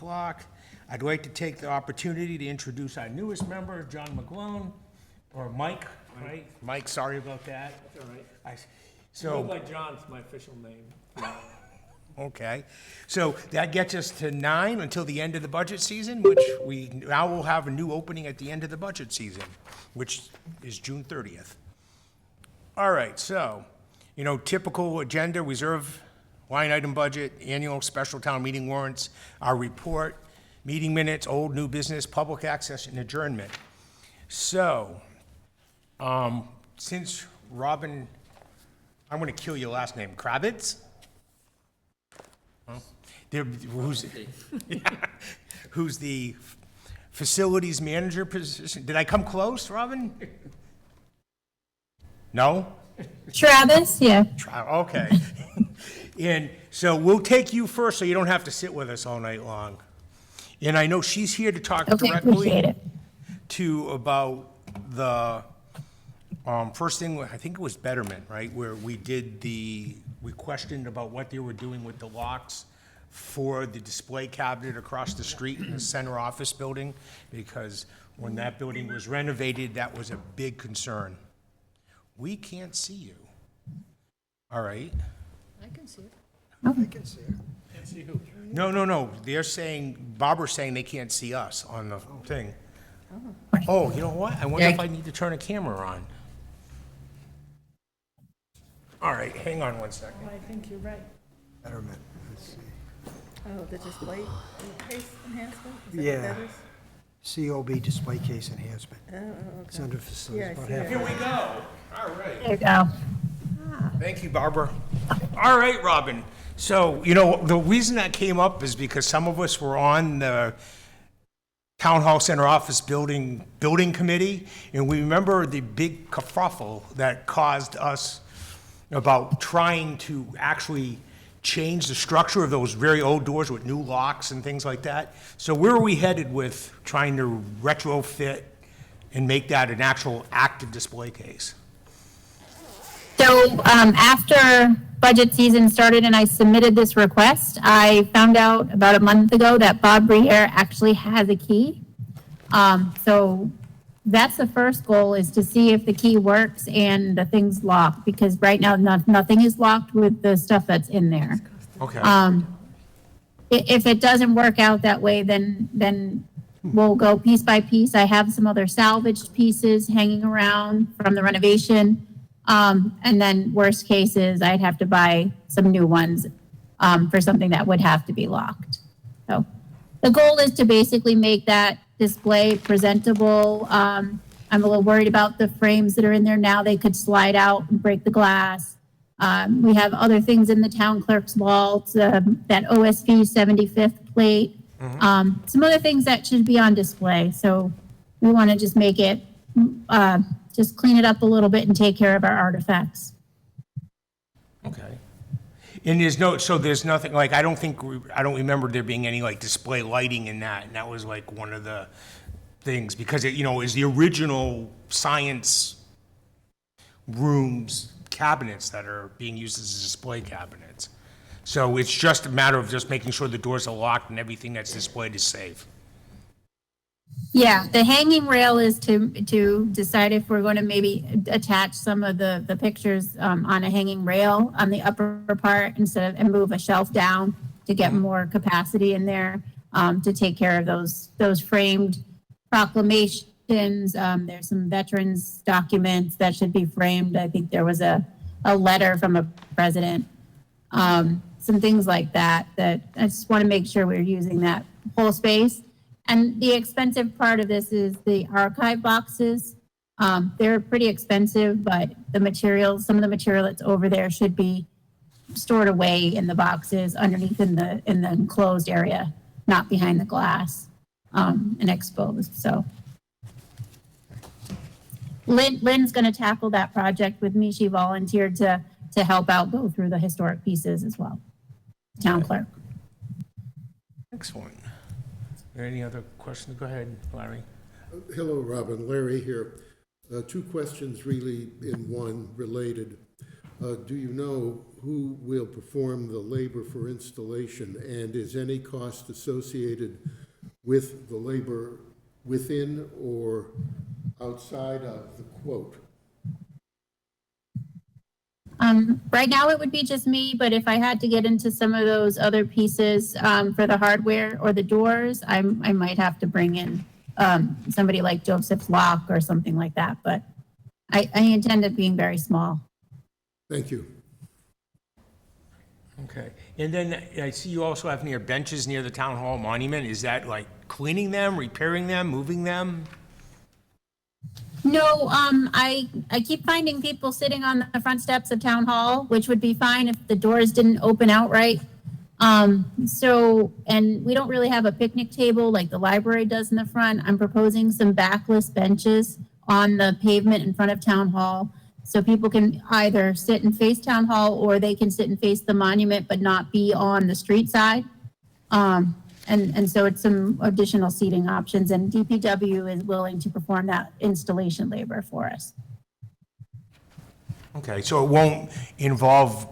o'clock. I'd like to take the opportunity to introduce our newest member, John McGlone, or Mike, right? Mike, sorry about that. All right. I- Go So, by John's my official name. okay. So that gets us to 9 until the end of the budget season, which we now will have a new opening at the end of the budget season, which is June 30th. All right, so, typical agenda, reserve line item budget, annual special town meeting warrants, our report, meeting minutes, old, new business, public access, and adjournment. So, since Robin, I'm going to kill your last name, Kravitz? Huh? Who's the facilities manager position? Did I come close, Robin? No? Travis, yeah. Okay. And so we'll take you first so you don't have to sit with us all night long. And I know she's here to talk Okay, appreciate directly it. about the first thing, I think it was Betterment, right? Where we questioned about what they were doing with the locks for the display cabinet across the street in the center office building, because when that building was renovated, that was a big concern. We can't see you. All right. I can see it. Can't see who. No. They're saying, Barbara's saying they can't see us on the thing. Oh, you know what? I wonder if I need to turn a camera on. All right, hang on one second. I think you're right. Betterment, let's see. Oh, the display case enhancement? Is that what Yeah. that is? COB display case enhancement. Oh, It's okay. under facilities. Yeah, I about see half- that. Here we go. All right. There you go. Thank you, Barbara. All right, Robin. So, the reason that came up is because some of us were on the Town Hall Center Office Building Committee, and we remember the big kerfuffle that caused us about trying to actually change the structure of those very old doors with new locks and things like that. So where are we headed with trying to retrofit and make that an actual active display case? So after budget season started and I submitted this request, I found out about a month ago that Bob Briere actually has a key. So that's the first goal, is to see if the key works and the thing's locked, because right now nothing is locked with the stuff that's in there. Okay. If it doesn't work out that way, then we'll go piece by piece. I have some other salvaged pieces hanging around from the renovation. And then worst cases, I'd have to buy some new ones for something that would have to be locked. So the goal is to basically make that display presentable. I'm a little worried about the frames that are in there now. They could slide out and break the glass. We have other things in the town clerk's vault, that OSV 75th plate, some other things that should be on display. So we want to just make it, just clean it up a little bit and take care of our artifacts. Okay. And there's nothing, like, I don't remember there being any, like, display lighting in that, and that was, like, one of the things, because it, is the original science rooms cabinets that are being used as display cabinets. So it's just a matter of just making sure the doors are locked and everything that's displayed is safe. Yeah, the hanging rail is to decide if we're going to maybe attach some of the pictures on a hanging rail on the upper part and move a shelf down to get more capacity in there, to take care of those framed proclamations. There's some veterans documents that should be framed. I think there was a letter from a president, some things like that I just want to make sure we're using that whole space. And the expensive part of this is the archive boxes. They're pretty expensive, but some of the material that's over there should be stored away in the boxes underneath in the enclosed area, not behind the glass, and exposed. So Lynn's going to tackle that project with me. She volunteered to help out, go through the historic pieces as well. Town clerk. Excellent. Are there any other questions? Go ahead, Larry. Hello, Robin. Larry here. Two questions really in one related. Do you know who will perform the labor for installation, and is any cost associated with the labor within or outside of the quote? Right now it would be just me, but if I had to get into some of those other pieces, for the hardware or the doors, I might have to bring in, somebody like Joseph's Lock or something like that, but I intend it being very small. Thank you. Okay. And then I see you also have benches near the town hall monument. Is that like cleaning them, repairing them, moving them? No, I keep finding people sitting on the front steps of town hall, which would be fine if the doors didn't open outright. And we don't really have a picnic table like the library does in the front. I'm proposing some backless benches on the pavement in front of town hall. So people can either sit and face town hall, or they can sit and face the monument, but not be on the street side. And so it's some additional seating options, and DPW is willing to perform that installation labor for us. Okay, so it won't involve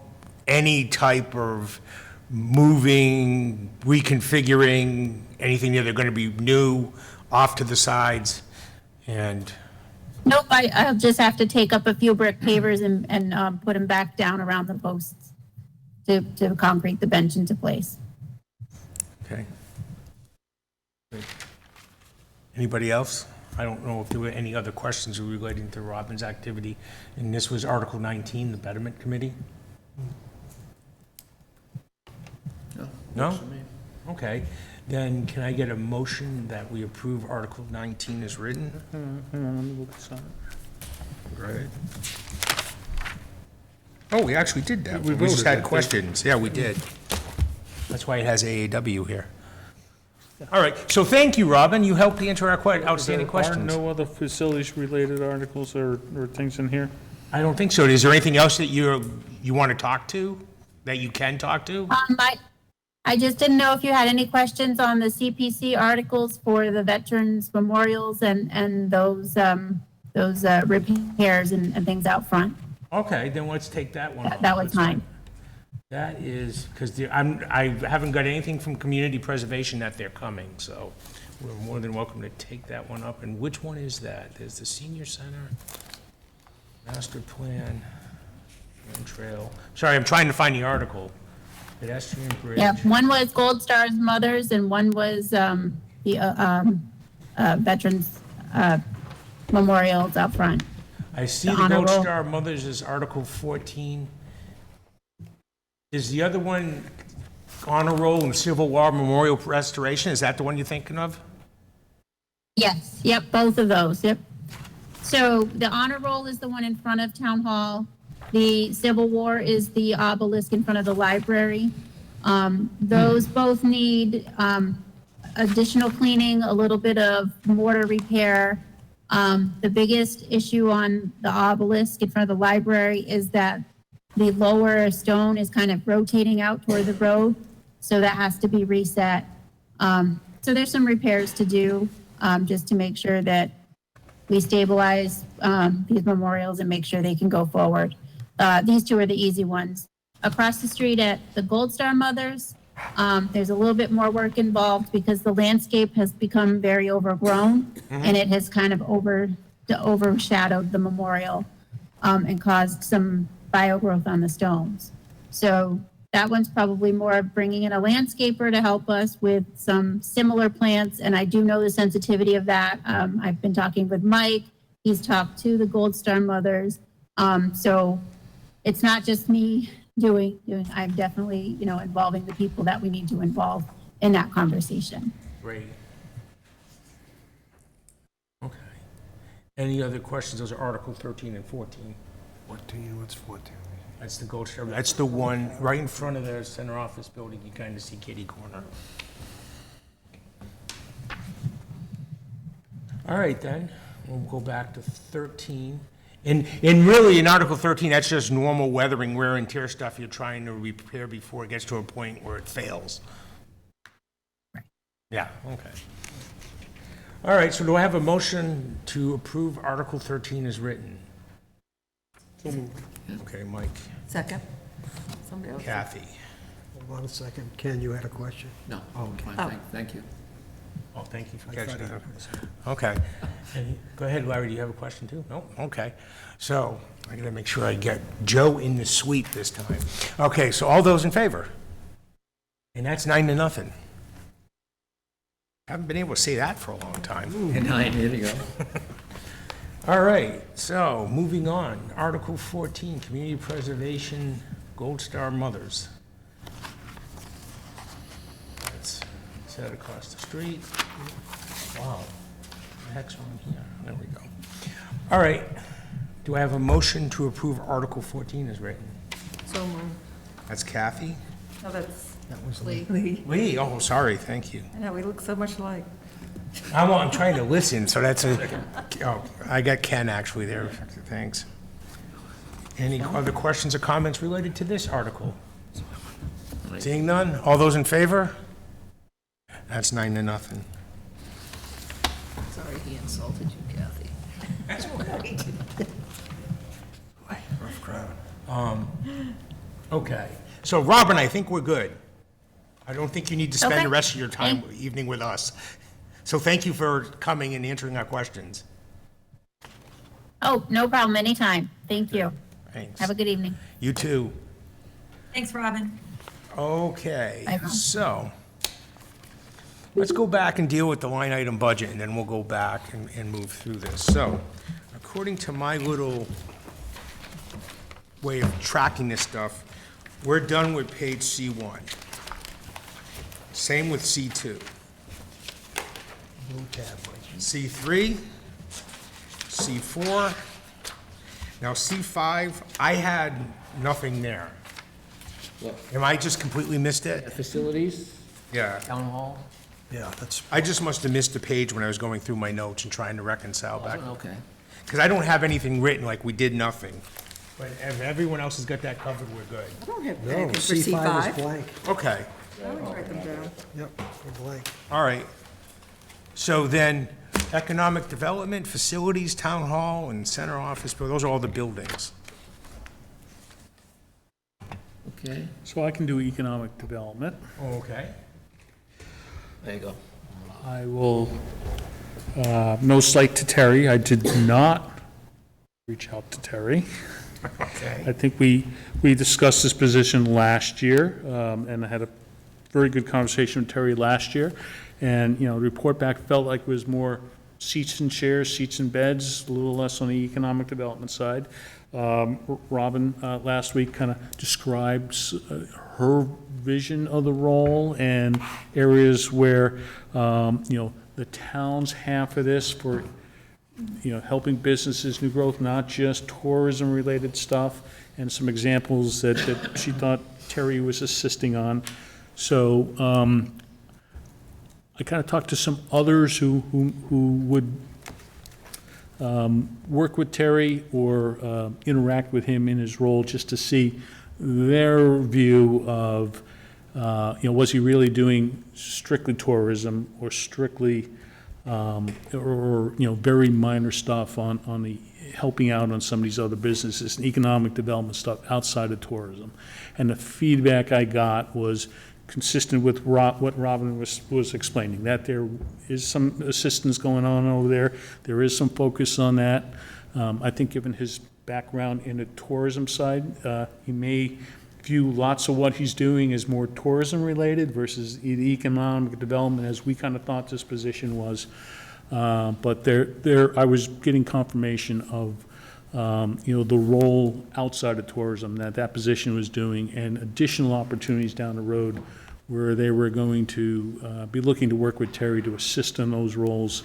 any type of moving, reconfiguring, anything that they're going to be new off to the sides and... Nope, I'll just have to take up a few brick pavers and put them back down around the posts to concrete the bench into place. Okay. Good. Anybody else? I don't know if there were any other questions relating to Robin's activity. And this was Article 19, the Betterment Committee? No? Okay. Then can I get a motion that we approve Article 19 as written? Hang on, let me look this up. Right. Oh, we actually did that. We We just voted, I had think. questions. Yeah, we did. That's why it has AAW here. All right, so thank you, Robin. You helped answer our outstanding There are questions. no other facilities-related articles or things in here? I don't think so. Is there anything else that you want to talk to, that you can talk to? I just didn't know if you had any questions on the CPC articles for the veterans memorials and those repairs and things out front. Okay, then let's take that one off. That was mine. That is, because I haven't got anything from community preservation that they're coming, so we're more than welcome to take that one up. And which one is that? There's the senior center, master plan, and trail. Sorry, I'm trying to find the article. Pedestrian bridge. Yeah, one was Gold Star's mothers and one was the veterans memorials out front. I see the the honor Gold roll. Star Mothers is Article 14. Is the other one honor roll and Civil War Memorial Restoration? Is that the one you're thinking of? Yes, yep, both of those, yep. So the honor roll is the one in front of town hall. The Civil War is the obelisk in front of the library. Those both need additional cleaning, a little bit of mortar repair. The biggest issue on the obelisk in front of the library is that the lower stone is kind of rotating out toward the road, so that has to be reset. So there's some repairs to do, just to make sure that we stabilize these memorials and make sure they can go forward. These two are the easy ones. Across the street at the Gold Star Mothers, there's a little bit more work involved because the landscape has become very overgrown and it has kind of overshadowed the memorial and caused some biogrowth on the stones. So that one's probably more of bringing in a landscaper to help us with some similar plants, and I do know the sensitivity of that. I've been talking with Mike. He's talked to the Gold Star Mothers. So it's not just me doing, I'm definitely, involving the people that we need to involve in that conversation. Great. Okay. Any other questions? Those are Article 13 and 14. 14, what's 14? That's the Gold Star. That's the one right in front of the center office building. You kind of see kitty corner. All right, then. We'll go back to 13. And really, in Article 13, that's just normal weathering, wear and tear stuff you're trying to repair before it gets to a point where it fails. Yeah, okay. All right, so do I have a motion to approve Article 13 as written? Okay, Mike, Second. Somebody else? Kathy. Hold on a second. Ken, you had a question? No, fine, thank you. Oh, thank you for I catching thought that. he- Okay. Go ahead, Larry, do you have a question too? No? Okay. So I gotta make sure I get Joe in the suite this time. Okay, so all those in favor? And that's 9-0. Haven't been able to say that for a long time. And nine, here you go. All right, so moving on. Article 14, Community Preservation Gold Star Mothers. That's set across the street. Wow. What the heck's wrong here? There we go. All right. Do I have a motion to approve Article 14 as written? So moved. That's Kathy? No, that's That was Lee. Lee. Lee, oh, sorry, thank you. I know, we look so much alike. I'm trying to listen, so that's oh, I got Ken actually there, thanks. Any other questions or comments related to this article? Seeing none, all those in favor? That's 9-0. Sorry he insulted you, Kathy. rough crowd. Okay, so Robin, I think we're good. I don't think you need to spend Okay. the rest of your time, evening with us. So thank you for coming and answering our questions. Oh, no problem, anytime. Thank you. Thanks. Have a good evening. You too. Thanks, Robin. Okay, Bye, Ron. so, let's go back and deal with the line item budget, and then we'll go back and move through this. So, according to my little way of tracking this stuff, we're done with page C1. Same with C2. Blue tab, Mike. C3, C4. Now C5, I had nothing there. What, Am I just completely missed it? facilities, Yeah. town hall? Yeah, that's, I just must have missed a page when I was going through my notes and trying to reconcile back. Okay. Because I don't have anything written like we did nothing. But if everyone else has got that covered, we're good. I don't have no, anything for C5 is C5. blank. Okay, I would write them down. Yep, we're blank. all right. So then, economic development, facilities, town hall, and center office, those are all the buildings. Okay, So I can do economic development. Okay. there you go. I will, no slight to Terry, I did not reach out to Terry. Okay. I think we discussed this position last year, and I had a very good conversation with Terry last year. And, the report back felt like it was more seats and chairs, seats and beds, a little less on the economic development side. Robin, last week kind of described her vision of the role and areas where, the town's half of this for, helping businesses, new growth, not just tourism-related stuff, and some examples that she thought Terry was assisting on. So, I kind of talked to some others who would work with Terry or interact with him in his role, just to see their view of, was he really doing strictly tourism or strictly, or very minor stuff on the helping out on some of these other businesses and economic development stuff outside of tourism. And the feedback I got was consistent with what Robin was explaining, that there is some assistance going on over there. There is some focus on that. I think given his background in the tourism side, he may view lots of what he's doing as more tourism-related versus the economic development, as we kind of thought this position was. But I was getting confirmation of, the role outside of tourism that position was doing, and additional opportunities down the road where they were going to be looking to work with Terry to assist in those roles,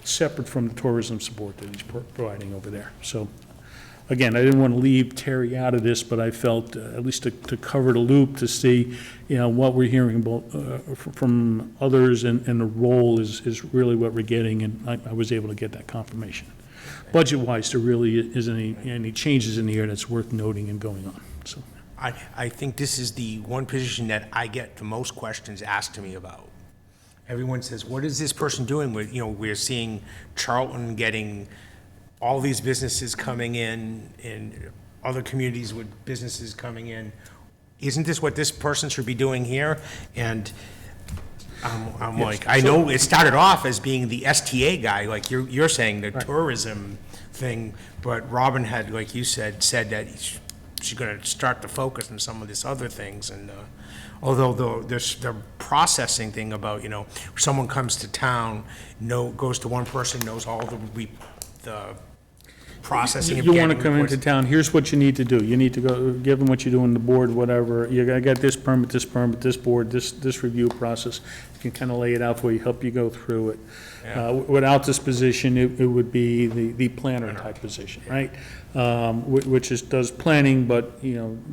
separate from the tourism support that he's providing over there. So, again, I didn't want to leave Terry out of this, but I felt, at least to cover the loop, to see, what we're hearing about, from others, and the role is really what we're getting, and I was able to get that confirmation. Budget-wise, there really isn't any changes in the air that's worth noting and going on, so. I think this is the one position that I get the most questions asked to me about. Everyone says, what is this person doing with, we're seeing Charlton getting all these businesses coming in and other communities with businesses coming in. Isn't this what this person should be doing here? And I'm like, I know it started off as being the STA guy, like you're saying, the tourism thing, but Robin had, like you said that she's gonna start to focus on some of these other things, and although there's the processing thing about, someone comes to town, goes to one person, knows all the processing of You want to getting come into reports. town, here's what you need to do. You need to go, give them what you're doing, the board, whatever. You got this permit, this board, this review process. You can kind of lay it out for you, help you go through it. Without this position, it would be the planner type position, right? Which does planning, but,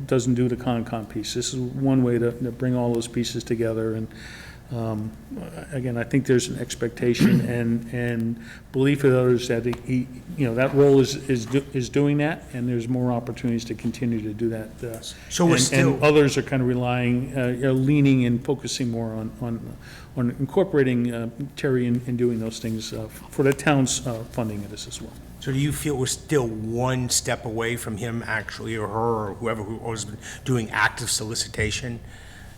doesn't do the Concom piece. This is one way to bring all those pieces together, and again, I think there's an expectation and belief of others that that role is doing that, and there's more opportunities to continue to do that. So we're still- And others are kind of relying, leaning and focusing more on incorporating Terry in doing those things for the town's funding of this as well. So do you feel we're still one step away from him actually, or her, or whoever who was doing active solicitation?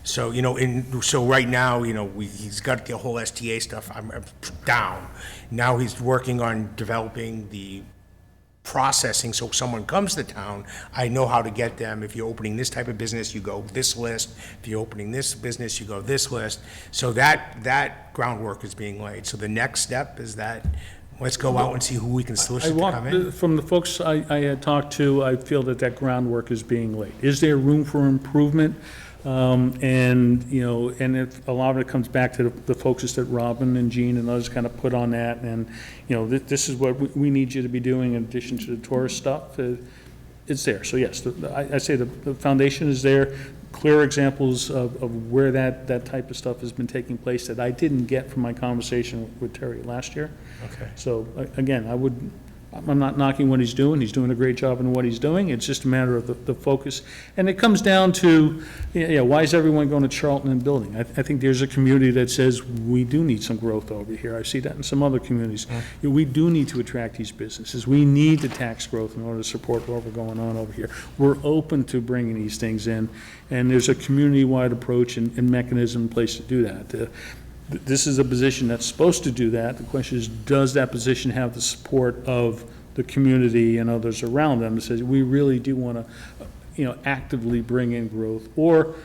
So, so right now, he's got the whole STA stuff I'm down. Now he's working on developing the processing, so someone comes to town, I know how to get them. If you're opening this type of business, you go this list. If you're opening this business, you go this list. So that groundwork is being laid. So the next step is that, let's go out and see who we can I solicit to come in. from the folks I had talked to, I feel that groundwork is being laid. Is there room for improvement? And if a lot of it comes back to the focus that Robin and Jean and others kind of put on that, and, this is what we need you to be doing in addition to the tourist stuff, it's there. So yes, I say the foundation is there, clear examples of where that type of stuff has been taking place that I didn't get from my conversation with Terry last year. Okay. So again, I'm not knocking what he's doing a great job in what he's doing, it's just a matter of the focus. And it comes down to, why is everyone going to Charlton and building? I think there's a community that says, we do need some growth over here, I see that in some other communities. We do need to attract these businesses, we need the tax growth in order to support what we're going on over here. We're open to bringing these things in, and there's a community-wide approach and mechanism in place to do that. This is a position that's supposed to do that. The question is, does that position have the support of the community and others around them that says, we really do want to, actively bring in growth, or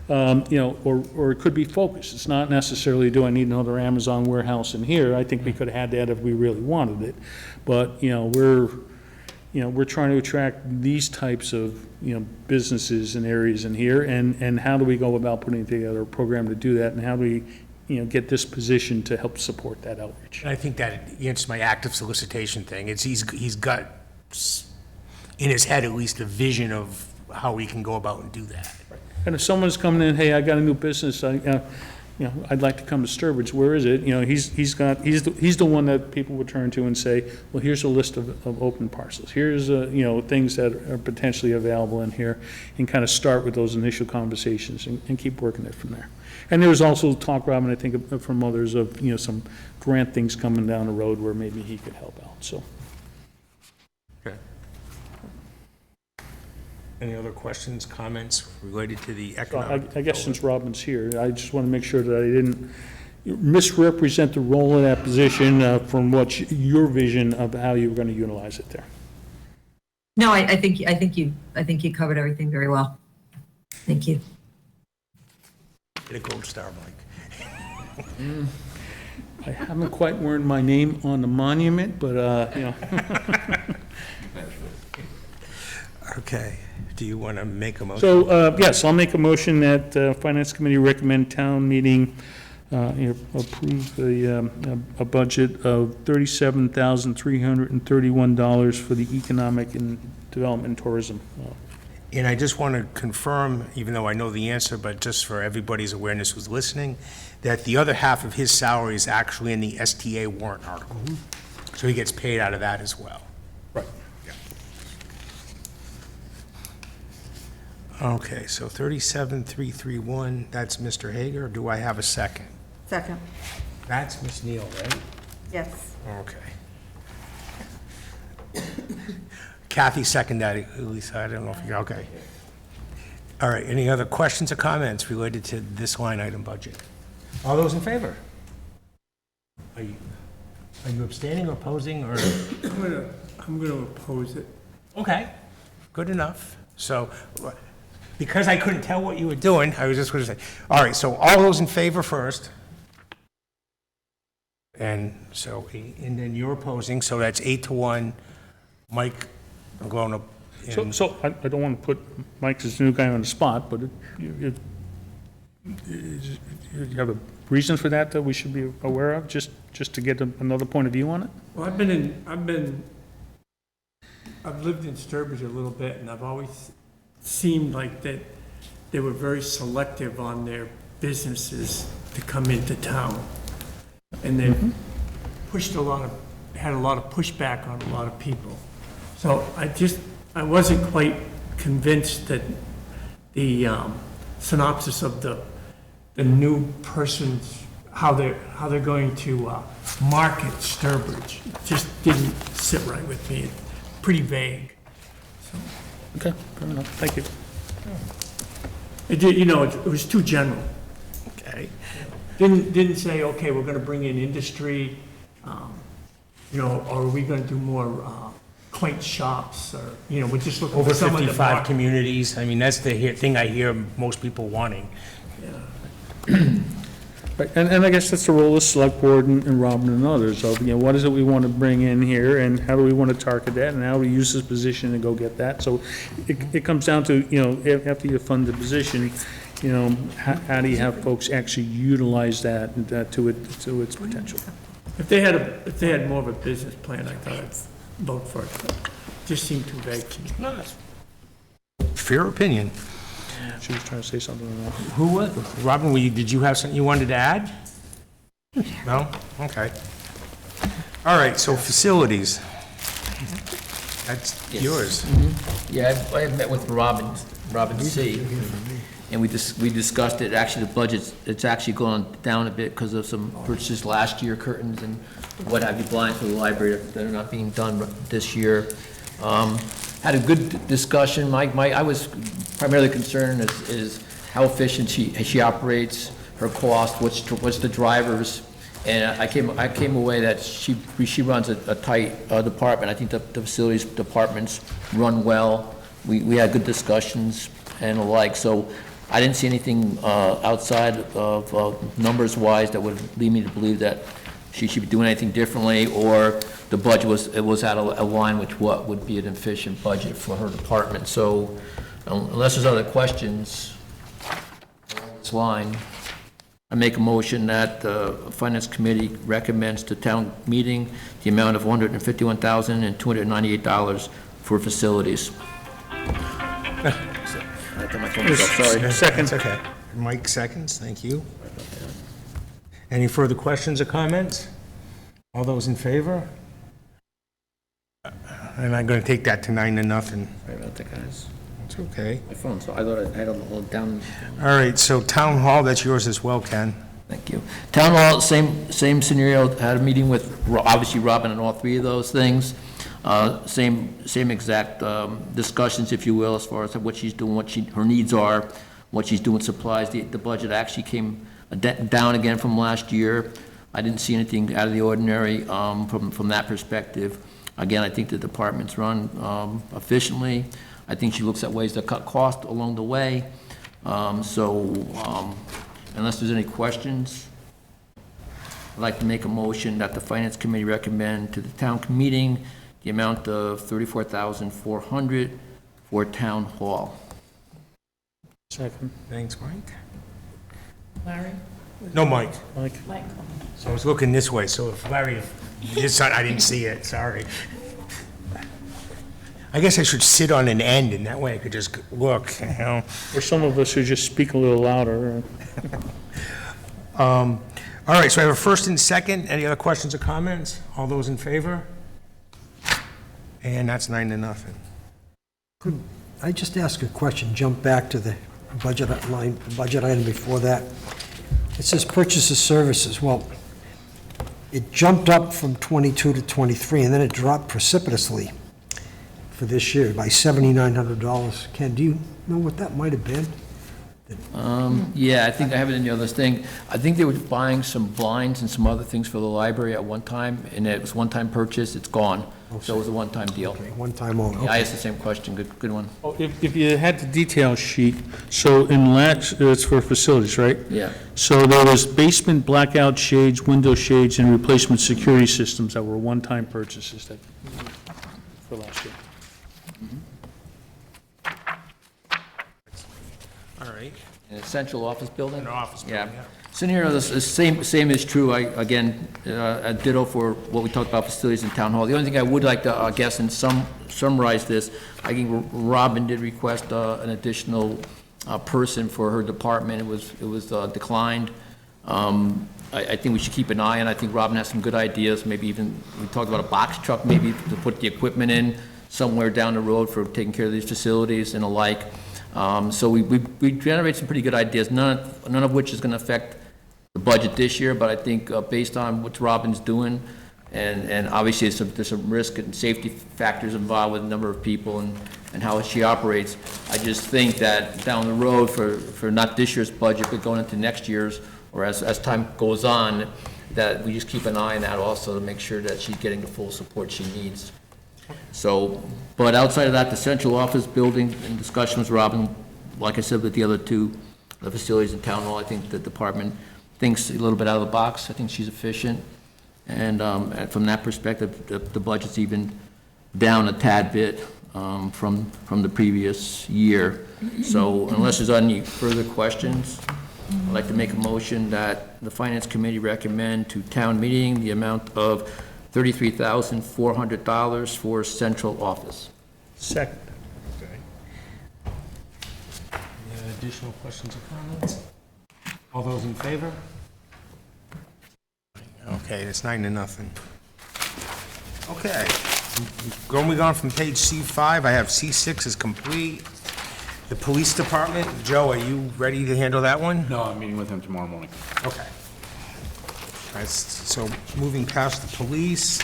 it could be focused. It's not necessarily, do I need another Amazon warehouse in here? I think we could have had that if we really wanted it. But, we're trying to attract these types of, businesses and areas in here, and how do we go about putting together a program to do that, and how do we get this position to help support that outreach. And I think that answers my active solicitation thing. He's got in his head at least a vision of how we can go about and do that. And if someone's coming in, hey, I got a new business, I'd like to come to Sturbridge, where is it? He's the one that people would turn to and say, well, here's a list of open parcels. Here's, things that are potentially available in here, and kind of start with those initial conversations and keep working it from there. And there was also talk, Robin, I think, from others of, some grant things coming down the road where maybe he could help out, so. Okay. Any other questions, comments related to the economic? I guess since Robin's here, I just want to make sure that I didn't misrepresent the role of that position from what your vision of how you were going to utilize it there. No, I think you covered everything very well. Thank you. Get a gold star, Mike. I haven't quite worn my name on the monument, but, Okay. Do you want to make a motion? So, yes, I'll make a motion that Finance Committee recommend town meeting approve a budget of $37,331 for the economic and development and tourism. And I just want to confirm, even though I know the answer, but just for everybody's awareness who's listening, that the other half of his salary is actually in the STA warrant article. So he gets paid out of that as well. Right. Okay, so 37,331, that's Mr. Hager. Do I have a second? Second. That's Ms. Neal, right? Yes. Okay. Kathy seconded that, at least I don't know if you're, okay. All right, any other questions or comments related to this line item budget? All those in favor? Are you abstaining or opposing, or? I'm gonna oppose it. Okay, good enough. So, because I couldn't tell what you were doing, I was just going to say, all right, so all those in favor first. And so, and then you're opposing, so that's 8-1. Mike, I'm going to. So I don't want to put Mike as the new guy on the spot, but you have a reason for that we should be aware of, just to get another point of view on it? Well, I've lived in Sturbridge a little bit, and I've always seemed like that they were very selective on their businesses to come into town. And they had a lot of pushback on a lot of people. So I wasn't quite convinced that the synopsis of the new person's, how they're going to market Sturbridge just didn't sit right with me. Pretty vague. Okay, fair enough, thank you. It did, it was too general. Okay. Didn't say, okay, we're gonna bring in industry, or are we gonna do more quaint shops, or, we're just looking Over for some of the 55 market. communities, I mean, that's the thing I hear most people wanting. Right, and I guess that's the role of the select board and Robin and others, of, what is it we want to bring in here, and how do we want to target that, and how do we use this position to go get that? So it comes down to, after you fund the position, how do you have folks actually utilize that to its potential? If they had more of a business plan, I thought I'd vote for it, but it just seemed too vague to me. No, that's fair opinion. She was trying to say something on that. Who was, Robin, did you have something you wanted to add? No? Okay. All right, so facilities. That's Yes. yours. Yeah, I met with Robin C., and we discussed it. Actually, the budget's, it's actually gone down a bit because of some purchases last year, curtains and what have you, blinds for the library that are not being done this year. Had a good discussion. I was primarily concerned is how efficient she operates, her cost, what's the drivers. And I came away that she runs a tight department. I think the facilities departments run well. We had good discussions and the like. So I didn't see anything outside of numbers-wise that would lead me to believe that she should be doing anything differently, or the budget was out of line with what would be an efficient budget for her department. So unless there's other questions along this line, I make a motion that the Finance Committee recommends to town meeting the amount of $151,298 for facilities. Sorry. Seconds, okay. Mike seconds, thank you. Any further questions or comments? All those in favor? And I'm going to take that to 9-0. Sorry about that, guys. It's okay. My phone, so I thought I had it down. All right, so Town Hall, that's yours as well, Ken. Thank you. Town Hall, same scenario, had a meeting with, obviously, Robin on all three of those things. Same exact discussions, if you will, as far as what she's doing, her needs are, what she's doing supplies. The budget actually came down again from last year. I didn't see anything out of the ordinary from that perspective. Again, I think the department's run efficiently. I think she looks at ways to cut costs along the way. Unless there's any questions, I'd like to make a motion that the Finance Committee recommend to the town meeting the amount of $34,400 for Town Hall. Second. Thanks, Mike. Larry? No, Mike. Mike? So I was looking this way, so if Larry, I didn't see it, sorry. I guess I should sit on an end, and that way I could just look, Or some of us who just speak a little louder. All right, so I have a first and second. Any other questions or comments? All those in favor? And that's 9-0. Could I just ask a question, jump back to the budget line, budget item before that? It says purchases services. Well, it jumped up from 22 to 23, and then it dropped precipitously. for this year by $7,900. Ken, do you know what that might have been? Yeah, I think I have it in the other thing. I think they were buying some blinds and some other things for the library at one time, and it was one-time purchase, it's gone. So it was a one-time deal. Okay, one time only. Yeah, I asked the same question, good one. Oh, if you had the detail sheet, so in it's for facilities, right? Yeah. So there was basement blackout shades, window shades, and replacement security systems that were one-time purchases that, for last year. All right. In a central office building? An office building, yeah. Scenario, the same is true, again, a ditto for what we talked about facilities in town hall. The only thing I would like to, I guess, summarize this, I think Robin did request an additional person for her department. It was declined. I think we should keep an eye on, I think Robin has some good ideas, maybe even, we talked about a box truck maybe to put the equipment in somewhere down the road for taking care of these facilities and the like. So we generate some pretty good ideas, none of which is going to affect the budget this year, but I think based on what Robin's doing, and obviously there's some risk and safety factors involved with the number of people and how she operates, I just think that down the road for not this year's budget, but going into next year's, or as time goes on, that we just keep an eye on that also to make sure that she's getting the full support she needs. So, but outside of that, the central office building, in discussion with Robin, like I said with the other two, the facilities in town hall, I think the department thinks a little bit out of the box. I think she's efficient. And from that perspective, the budget's even down a tad bit from the previous year. So unless there's any further questions, I'd like to make a motion that the Finance Committee recommend to town meeting the amount of $33,400 for central office. Second. Any additional questions or comments? All those in favor? Okay, it's 9-0. Okay, going on from page C5, I have C6 is complete. The police department, Joe, are you ready to handle that one? No, I'm meeting with him tomorrow morning. Okay. All right, so moving past the police.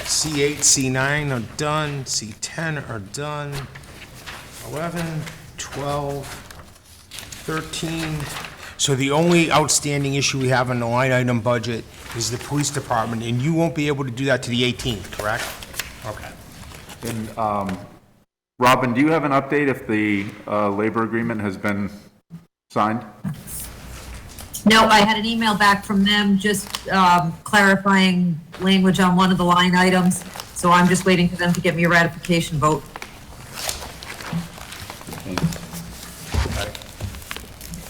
C8, C9 are done, C10 are done, 11, 12, 13. So the only outstanding issue we have on the line item budget is the police department, and you won't be able to do that to the 18th, correct? Okay. And, Robin, do you have an update if the labor agreement has been signed? No, I had an email back from them just clarifying language on one of the line items, so I'm just waiting for them to get me a ratification vote.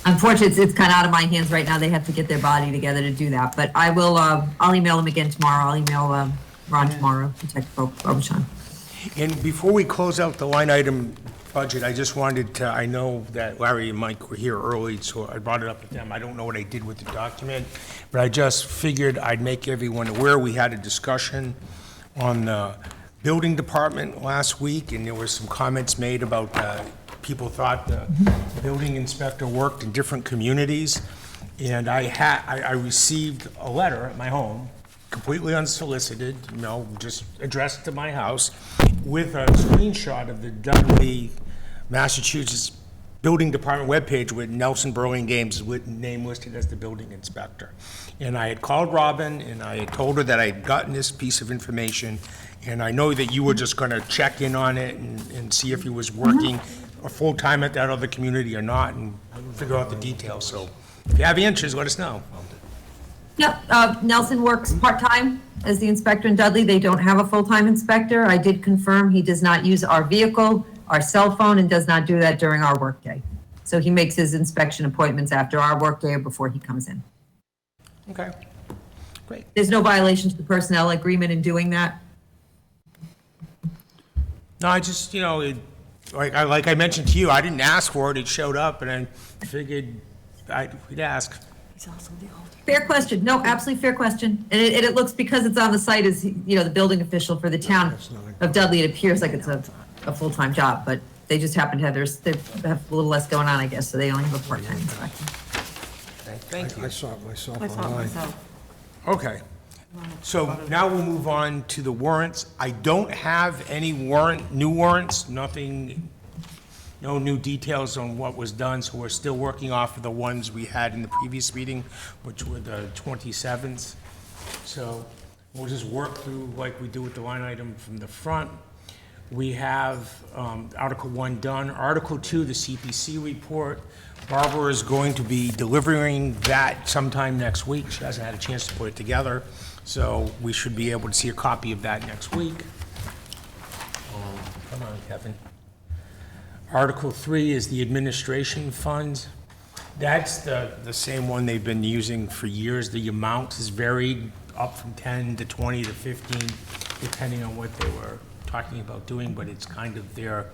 Unfortunately, it's kind of out of my hands right now. They have to get their body together to do that, but I will, I'll email them again tomorrow. I'll email Ron tomorrow, Detective Robichon. And before we close out the line item budget, I just wanted to, I know that Larry and Mike were here early, so I brought it up with them. I don't know what I did with the document, but I just figured I'd make everyone aware. We had a discussion on the building department last week, and there were some comments made about people thought the building inspector worked in different communities. And I received a letter at my home, completely unsolicited, you know, just addressed to my house, with a screenshot of the Dudley, Massachusetts Building Department webpage with Nelson Burlingame's name listed as the building inspector. And I had called Robin, and I had told her that I had gotten this piece of information, and I know that you were just gonna check in on it and see if he was working full-time at that other community or not, and figure out the details. So if you have answers, let us know. Yep, Nelson works part-time as the inspector in Dudley. They don't have a full-time inspector. I did confirm he does not use our vehicle, our cell phone, and does not do that during our workday. So he makes his inspection appointments after our workday or before he comes in. Okay, great. There's no violation to the personnel agreement in doing that. No, I just, you know, like I mentioned to you, I didn't ask for it, it showed up, and I figured we'd ask. He's also the alternate. Fair question. No, absolutely fair question. And it looks, because it's on the site as, you know, the building official for the town of Dudley, it appears like it's a full-time job, but they just happen to have they have a little less going on, I guess, so they only have a part-time inspector. Thank you. I saw it myself I saw it online. myself. Okay, So now we'll move on to the warrants. I don't have any new warrants, nothing, no new details on what was done, so we're still working off of the ones we had in the previous meeting, which were the 27th. So we'll just work through like we do with the line item from the front. We have Article 1 done. Article 2, the CPC report. Barbara is going to be delivering that sometime next week. She hasn't had a chance to put it together, so we should be able to see a copy of that next week. Come on, Kevin. Article 3 is the administration fund. That's the same one they've been using for years. The amount has varied up from 10 to 20 to 15, depending on what they were talking about doing, but it's kind of their,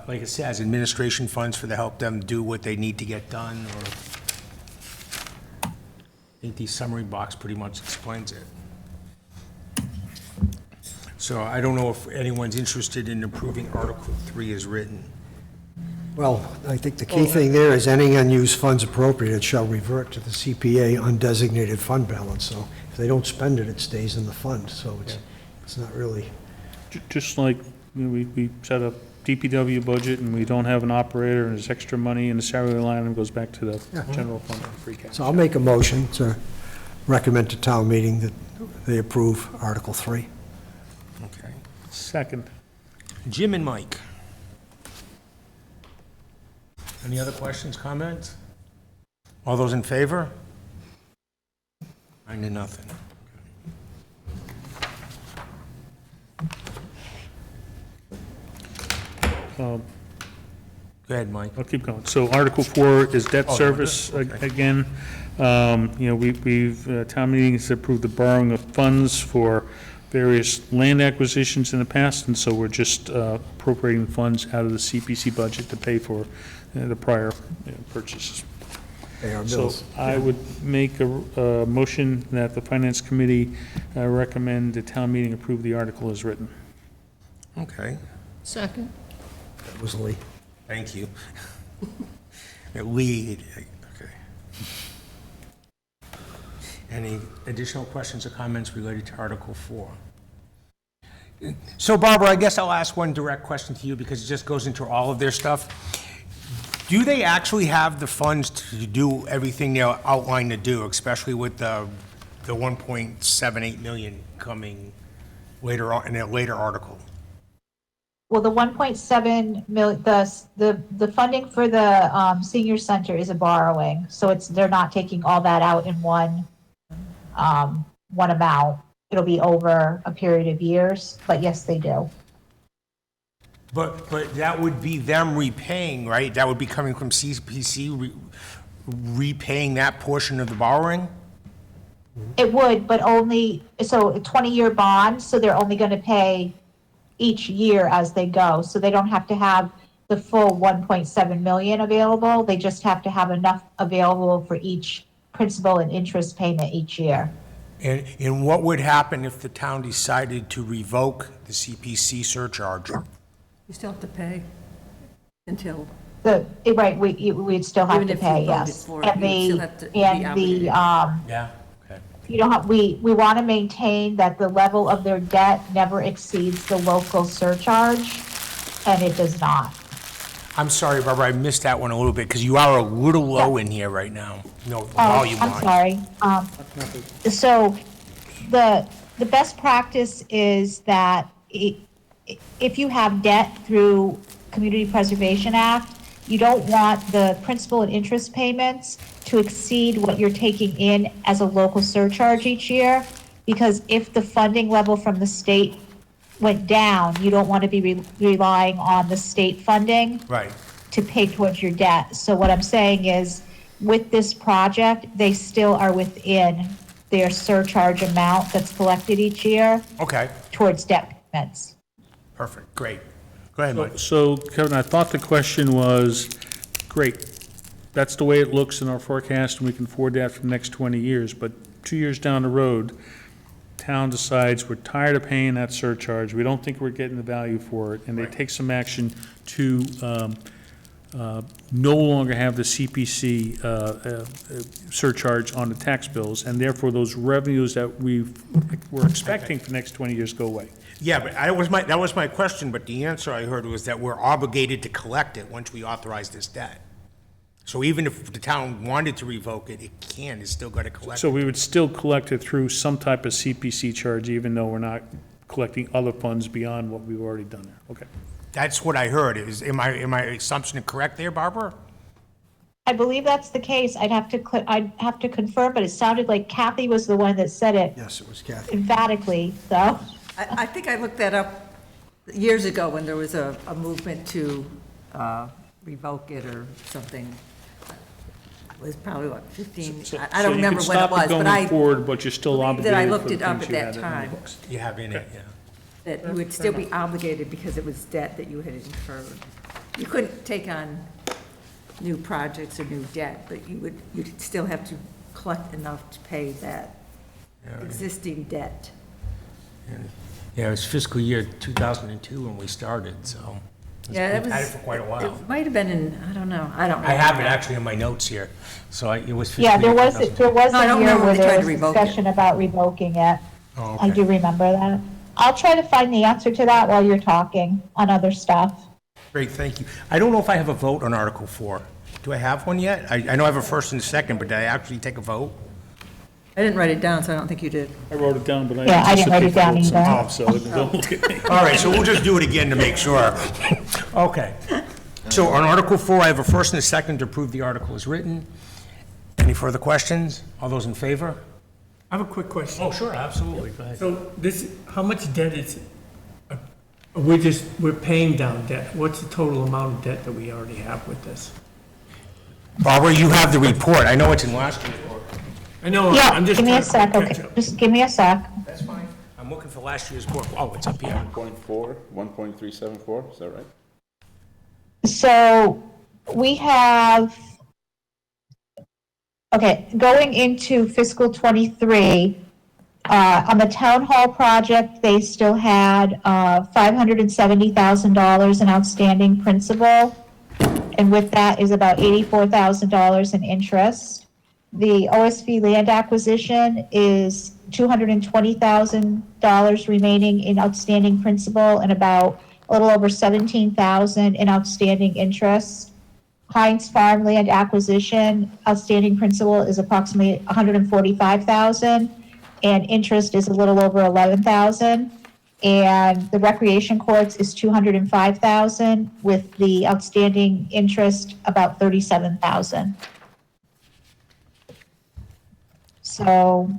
like it says, administration funds for to help them do what they need to get done, or I think the summary box pretty much explains it. So I don't know if anyone's interested in approving Article 3 as written. Well, I think the key thing there is any unused funds appropriated shall revert to the CPA undesignated fund balance. So if they don't spend it, it stays in the fund, so it's not really. Just like, we set a DPW budget and we don't have an operator and there's extra money in the salary line and it goes back to the general fund and free cash. So I'll make a motion to recommend to town meeting that they approve Article 3. Okay. Second. Jim and Mike. Any other questions, comments? All those in favor? 9-0. Go ahead, Mike. I'll keep going. So Article 4 is debt Oh, service okay. again. Town meeting has approved the borrowing of funds for various land acquisitions in the past, and so we're just appropriating funds out of the CPC budget to pay for the prior purchases. Pay our So bills. I would make a motion that the Finance Committee recommend the town meeting approve the article as written. Okay, Second. That was Lee. thank you. Lee, okay. Any additional questions or comments related to Article 4? So Barbara, I guess I'll ask one direct question to you because it just goes into all of their stuff. Do they actually have the funds to do everything they're outlined to do, especially with the 1.78 million coming later on in a later article? Well, the 1.7 million, the funding for the senior center is a borrowing, so they're not taking all that out in one amount. It'll be over a period of years, but yes, they do. But that would be them repaying, right? That would be coming from CPC repaying that portion of the borrowing? It would, but only, so a 20-year bond, so they're only going to pay each year as they go. So they don't have to have the full 1.7 million available. They just have to have enough available for each principal and interest payment each year. And what would happen if the town decided to revoke the surcharge? You still have to pay until, Right, we'd still have Even to if you pay, voted yes. for it, And you would still have to be obligated. Yeah, okay. you know, we want to maintain that the level of their debt never exceeds the local surcharge, and it does not. I'm sorry, Barbara, I missed that one a little bit, because you are a little low in here right now. No, volume I'm wise. sorry. So the best practice is that if you have debt through Community Preservation Act, you don't want the principal and interest payments to exceed what you're taking in as a local surcharge each year, because if the funding level from the state went down, you don't want to be relying on the state funding Right. to pay towards your debt. So what I'm saying is, with this project, they still are within their surcharge amount that's collected each year Okay, towards debt payments. perfect, great. Go ahead, Mike. So Kevin, I thought the question was, great, that's the way it looks in our forecast and we can afford that for the next 20 years, but 2 years down the road, town decides we're tired of paying that surcharge, we don't think we're getting the value for it, and they take some action to no longer have the CPC surcharge on the tax bills, and therefore those revenues that we're expecting for the next 20 years go away. Yeah, but that was my question, but the answer I heard was that we're obligated to collect it once we authorize this debt. So even if the town wanted to revoke it, it can, it's still got to collect So it. we would still collect it through some type of CPC charge, even though we're not collecting other funds beyond what we've already done there. Okay. That's what I heard. Am my assumption correct there, Barbara? I believe that's the case. I'd have to confirm, but it sounded like Kathy was the one that said it Yes, it was Kathy. emphatically, so. I think I looked that up years ago when there was a movement to revoke it or something. It was probably, what, 15, I don't remember when it was, but So you can stop it going forward, but you're still believe that obligated I for looked the it up things at you that had in the time. books. You have in it, yeah. that you would still be obligated because it was debt that you had incurred. You couldn't take on new projects or new debt, but you'd still have to collect enough to pay that existing debt. Yeah, it was fiscal year 2002 when we started, so. Yeah, that We've had it was. for quite a while. It might have been in, I don't know, I don't I have it remember. actually in my notes here, so it was fiscal Yeah, year there 2002. was No, I a don't year remember where when they there tried was to revoke it. discussion about revoking it. Oh, I do okay. remember that. I'll try to find the answer to that while you're talking on other stuff. Great, thank you. I don't know if I have a vote on Article 4. Do I have one yet? I know I have a first and a second, but did I actually take a vote? I didn't write it down, so I don't think you did. I wrote it down, but I Yeah, I didn't write it down anticipate either. votes sometime, so don't look at me. All right, so we'll just do it again to make sure. Okay. So on Article 4, I have a first and a second to approve the article as written. Any further questions? All those in favor? I have a quick question. Oh, sure, absolutely. Go ahead. So this, how much debt is, we're paying down debt. What's the total amount of debt that we already have with this? Barbara, you have the report. I know it's in last year's report. I know, Yeah, I'm just give me a trying sec, to catch okay, up. just give me a sec. That's fine. I'm looking for last year's report. Oh, it's up here. 1.374, is that right? So we have, okay, going into fiscal '23, on the town hall project, they still had $570,000 in outstanding principal. And with that is about $84,000 in interest. The OSV land acquisition is $220,000 remaining in outstanding principal and about a little over $17,000 in outstanding interest. Heinz Farm land acquisition, outstanding principal is approximately $145,000, and interest is a little over $11,000. And the recreation courts is $205,000, with the outstanding interest about $37,000. So,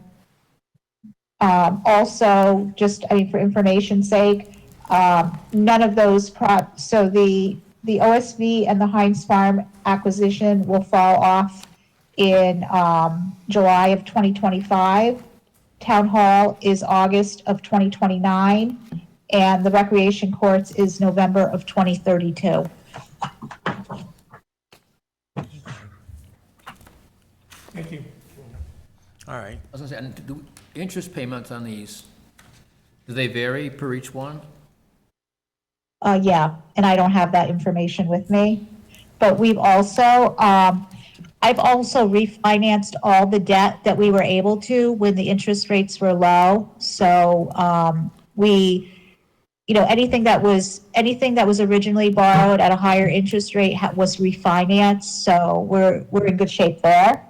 also, just, I mean, for information's sake, none of those so the OSV and the Heinz Farm acquisition will fall off in, July of 2025. Town Hall is August of 2029, and the Recreation Courts is November of 2032. Thank you. All right. I was gonna say, and do interest payments on these, do they vary per each one? Yeah, and I don't have that information with me. But we've also, I've also refinanced all the debt that we were able to when the interest rates were low. So, anything that was originally borrowed at a higher interest rate was refinanced. So we're in good shape there.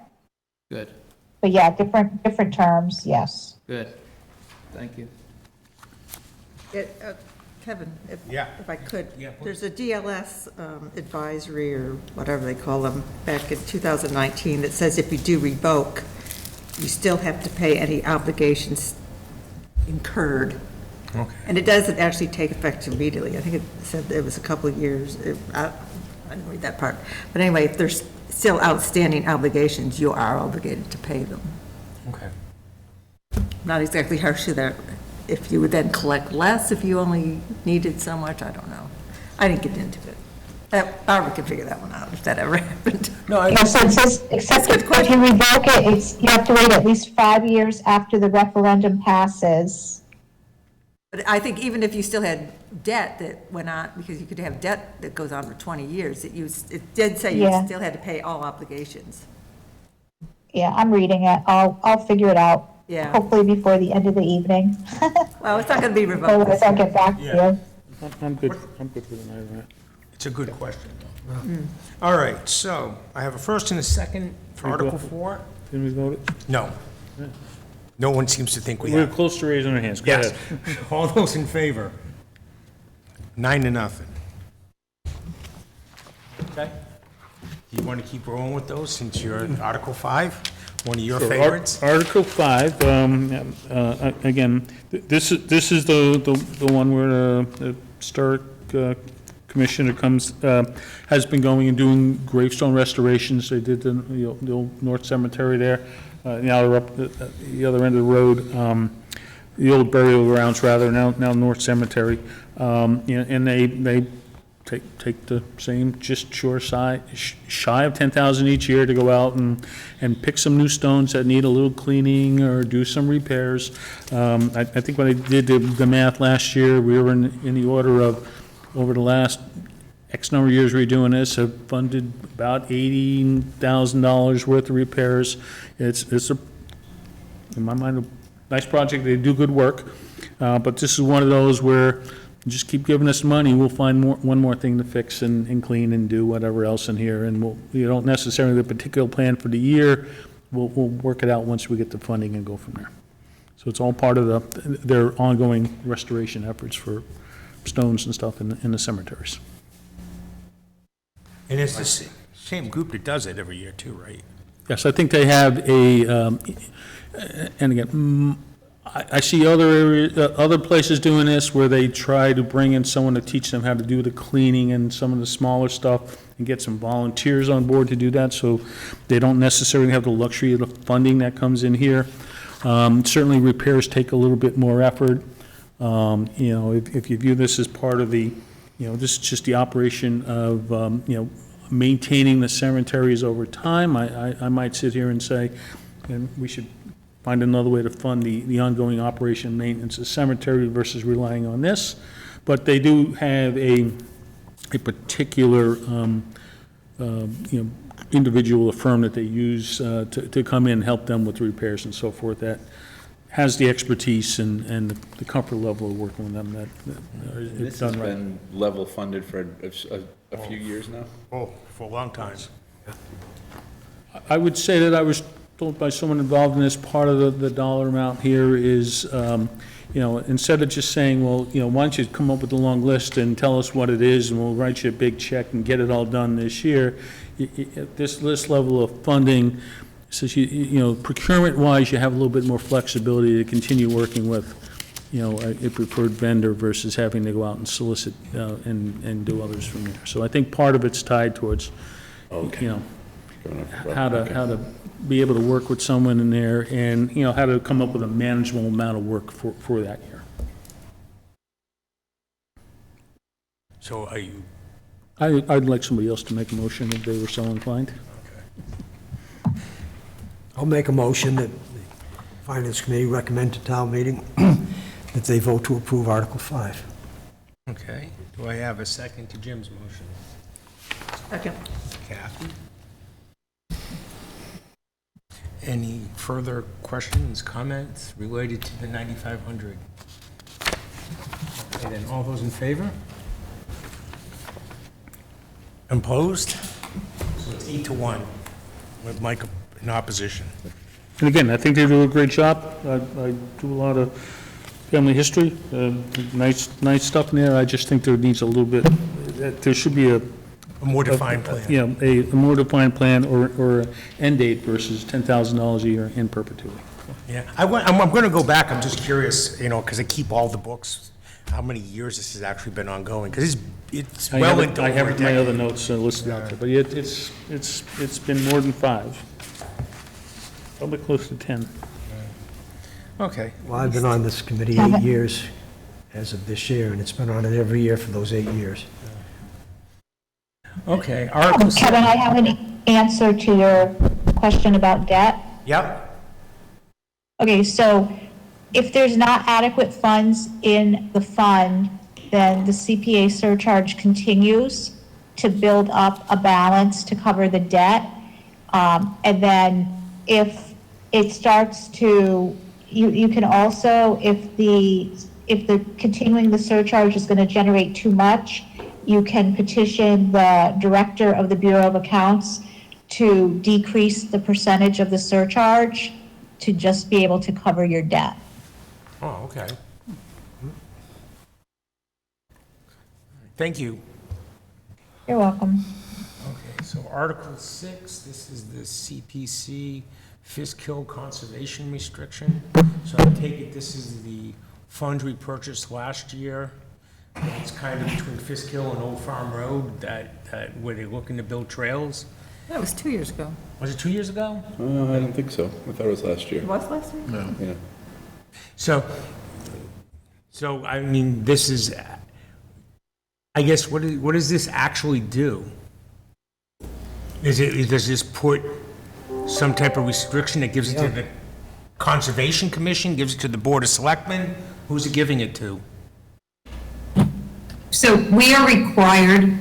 Good, But yeah, different terms, yes. good. Thank you. Kevin, Yeah. if I could. Yeah, please. There's a DLS advisory, or whatever they call them, back in 2019, that says if you do revoke, you still have to pay any obligations incurred. Okay. And it doesn't actually take effect immediately. I think it said it was a couple of years. I didn't read that part. But anyway, if there's still outstanding obligations, you are obligated to pay them. Okay. Not exactly how should that, if you would then collect less if you only needed so much, I don't know. I didn't get into it. Barbara can figure that one out if that ever happened. No, Yeah, so it says, except if you revoke it, you have to wait at least 5 years after the referendum passes. But I think even if you still had debt that went on, because you could have debt that goes on for 20 years, it did say you Yeah. still had to pay all obligations. Yeah, I'm reading it. I'll figure it out. Yeah. Hopefully before the end of the evening. Well, it's not going to be revoked. Otherwise I'll get back to Yeah. you. I'm good with an item. It's a good question, though. All right, so I have a first and a second for Article 4. Didn't we vote it? No. No one seems to think we We're have. close to raising our hands. Go Yes. ahead. All those in favor? 9-0. Okay. Do you want to keep rolling with those since you're in Article 5, one of your So, favorites? Article 5, again, this is the one where the Historic Commissioner has been going and doing gravestone restorations. They did the old North Cemetery there, now up the other end of the road, the old burial grounds rather, now North Cemetery. And they take the same, just shy of 10,000 each year to go out and pick some new stones that need a little cleaning or do some repairs. I think when I did the math last year, we were in the order of, over the last X number of years we're doing this, have funded about $80,000 worth of repairs. It's a, in my mind, a nice project. They do good work, but this is one of those where just keep giving us money, we'll find one more thing to fix and clean and do whatever else in here, and you don't necessarily have a particular plan for the year. We'll work it out once we get the funding and go from there. So it's all part of their ongoing restoration efforts for stones and stuff in the cemeteries. And it's the same group that does it every year too, right? Yes, I think they have and again, I see other places doing this where they try to bring in someone to teach them how to do the cleaning and some of the smaller stuff and get some volunteers on board to do that, so they don't necessarily have the luxury of the funding that comes in here. Certainly repairs take a little bit more effort. If you view this as part of the, this is just the operation of, maintaining the cemeteries over time, I might sit here and say, and we should find another way to fund the ongoing operation and maintenance of cemetery versus relying on this. But they do have a particular, individual, a firm that they use to come in and help them with the repairs and so forth, that has the expertise and the comfort level of working with them that it's This has done right. been level funded for a few years now? Oh, for a long time. I would say that I was told by someone involved in this, part of the dollar amount here is, instead of just saying, well, why don't you come up with a long list and tell us what it is, and we'll write you a big check and get it all done this year. This level of funding says, procurement-wise, you have a little bit more flexibility to continue working with, a preferred vendor versus having to go out and solicit and do others from there. So I think part of it's tied towards, how to be able to work with someone in there and, how to come up with a manageable amount of work for that year. So are you, I'd like somebody else to make a motion if they were so inclined. I'll make a motion that the Finance Committee recommend to town meeting that they vote to approve Article 5. okay. Do I have a second to Jim's motion? Second. Kathy? Any further questions, comments related to the 9,500? And then all those in favor? Opposed? So it's 8-1 with Mike in opposition. And again, I think they do a great job. I do a lot of family history, nice stuff in there. I just think there needs a little bit, there should be a more defined plan. A more defined plan or end date versus $10,000 a year in perpetuity. Yeah, I'm going to go back, I'm just curious, because I keep all the books, how many years this has actually been ongoing, because it's well into I over a have my other decade. notes listed out there, but it's been more than 5. Probably close to 10. Okay, Well, I've been on this committee 8 years as of this year, and it's been on it every year for those 8 years. okay, Article 6. Kevin, I have an answer to your question about debt. Yep, Okay, so if there's not adequate funds in the fund, then the CPA surcharge continues to build up a balance to cover the debt. And then if it starts to, you can also, if the continuing the surcharge is going to generate too much, you can petition the director of the Bureau of Accounts to decrease the percentage of the surcharge to just be able to cover your debt. Oh, okay. Thank you. You're welcome. Okay, so Article 6, this is the CPC Fisk-Hill Conservation Restriction. So I take it this is the funds we purchased last year. It's kind of between Fisk-Hill and Old Farm Road that where they're looking to build trails. That was 2 years ago. Was it 2 years ago? I don't think so. I thought it was last year. It was last year? No. Yeah. So I mean, this is, I guess, what does this actually do? Does this put some type of restriction that gives it to the Conservation Commission, gives it to the Board of Selectmen? Who's it giving it to? So we are required,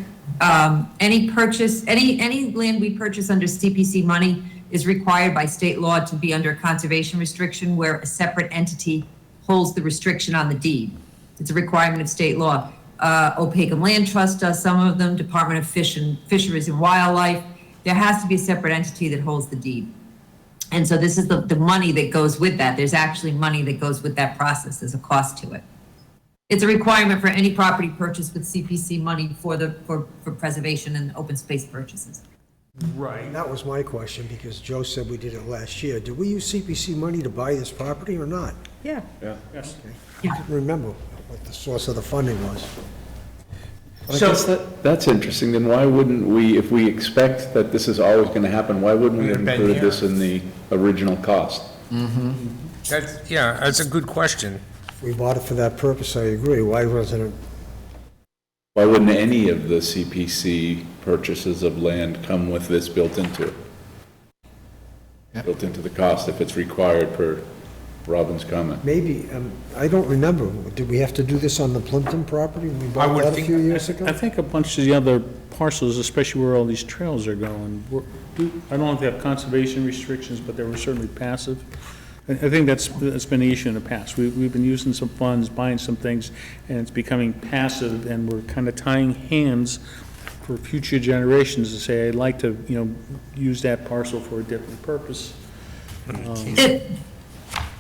any purchase, any land we purchase under CPC money is required by state law to be under a conservation restriction where a separate entity holds the restriction on the deed. It's a requirement of state law. Opakam Land Trust does some of them, Department of Fisheries and Wildlife. There has to be a separate entity that holds the deed. And so this is the money that goes with that. There's actually money that goes with that process. There's a cost to it. It's a requirement for any property purchased with CPC money for preservation and open space purchases. Right. And that was my question, because Joe said we did it last year. Did we use CPC money to buy this property or not? Yeah. Yes. I couldn't remember what the source of the funding was. I guess that's interesting. Then why wouldn't we, if we expect that this is always going to happen, why wouldn't we have We've been included here. this in the original cost? That's a good question. If we bought it for that purpose, I agree. Why wasn't it? Why wouldn't any of the CPC purchases of land come with this built into it? Built into the cost if it's required per Robin's comment. Maybe, I don't remember. Did we have to do this on the Plimpton property? We I bought would that a think- few years ago? I think a bunch of the other parcels, especially where all these trails are going, I don't know if they have conservation restrictions, but they were certainly passive. I think that's been the issue in the past. We've been using some funds, buying some things, and it's becoming passive, and we're kind of tying hands for future generations to say, I'd like to, use that parcel for a different purpose.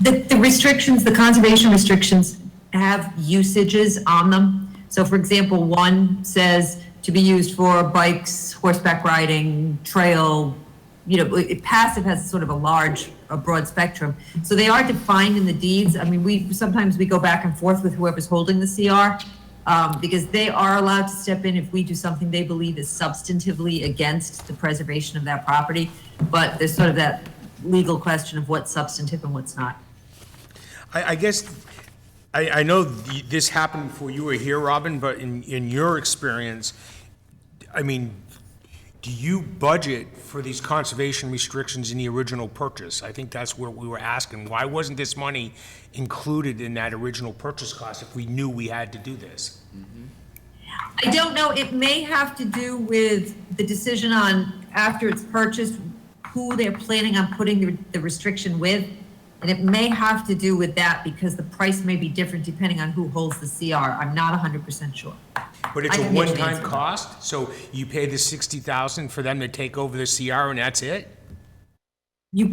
The restrictions, the conservation restrictions have usages on them. So for example, one says to be used for bikes, horseback riding, trail, passive has sort of a broad spectrum. So they are defined in the deeds. I mean, sometimes we go back and forth with whoever's holding the CR, because they are allowed to step in if we do something they believe is substantively against the preservation of that property. But there's sort of that legal question of what's substantive and what's not. I guess, I know this happened before you were here, Robin, but in your experience, I mean, do you budget for these conservation restrictions in the original purchase? I think that's what we were asking. Why wasn't this money included in that original purchase cost if we knew we had to do this? I don't know, it may have to do with the decision on, after it's purchased, who they're planning on putting the restriction with. And it may have to do with that because the price may be different depending on who holds the CR. I'm not 100% sure. But it's I a can get you an one-time answer. cost, so you pay the $60,000 for them to take over the CR and that's it?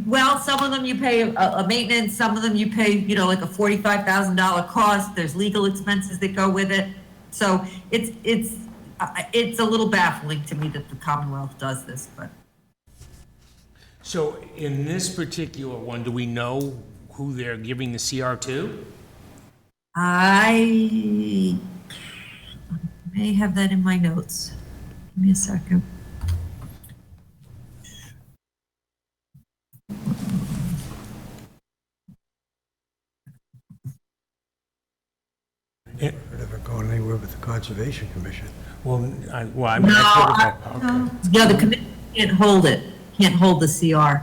Well, some of them you pay a maintenance, some of them you pay, like a $45,000 cost. There's legal expenses that go with it. So it's a little baffling to me that the Commonwealth does this, but. So in this particular one, do we know who they're giving the CR to? I may have that in my notes. Give me a second. We're never going anywhere with the Conservation Commission. Well, I No, okay. yeah, the commission can't hold it, can't hold the CR.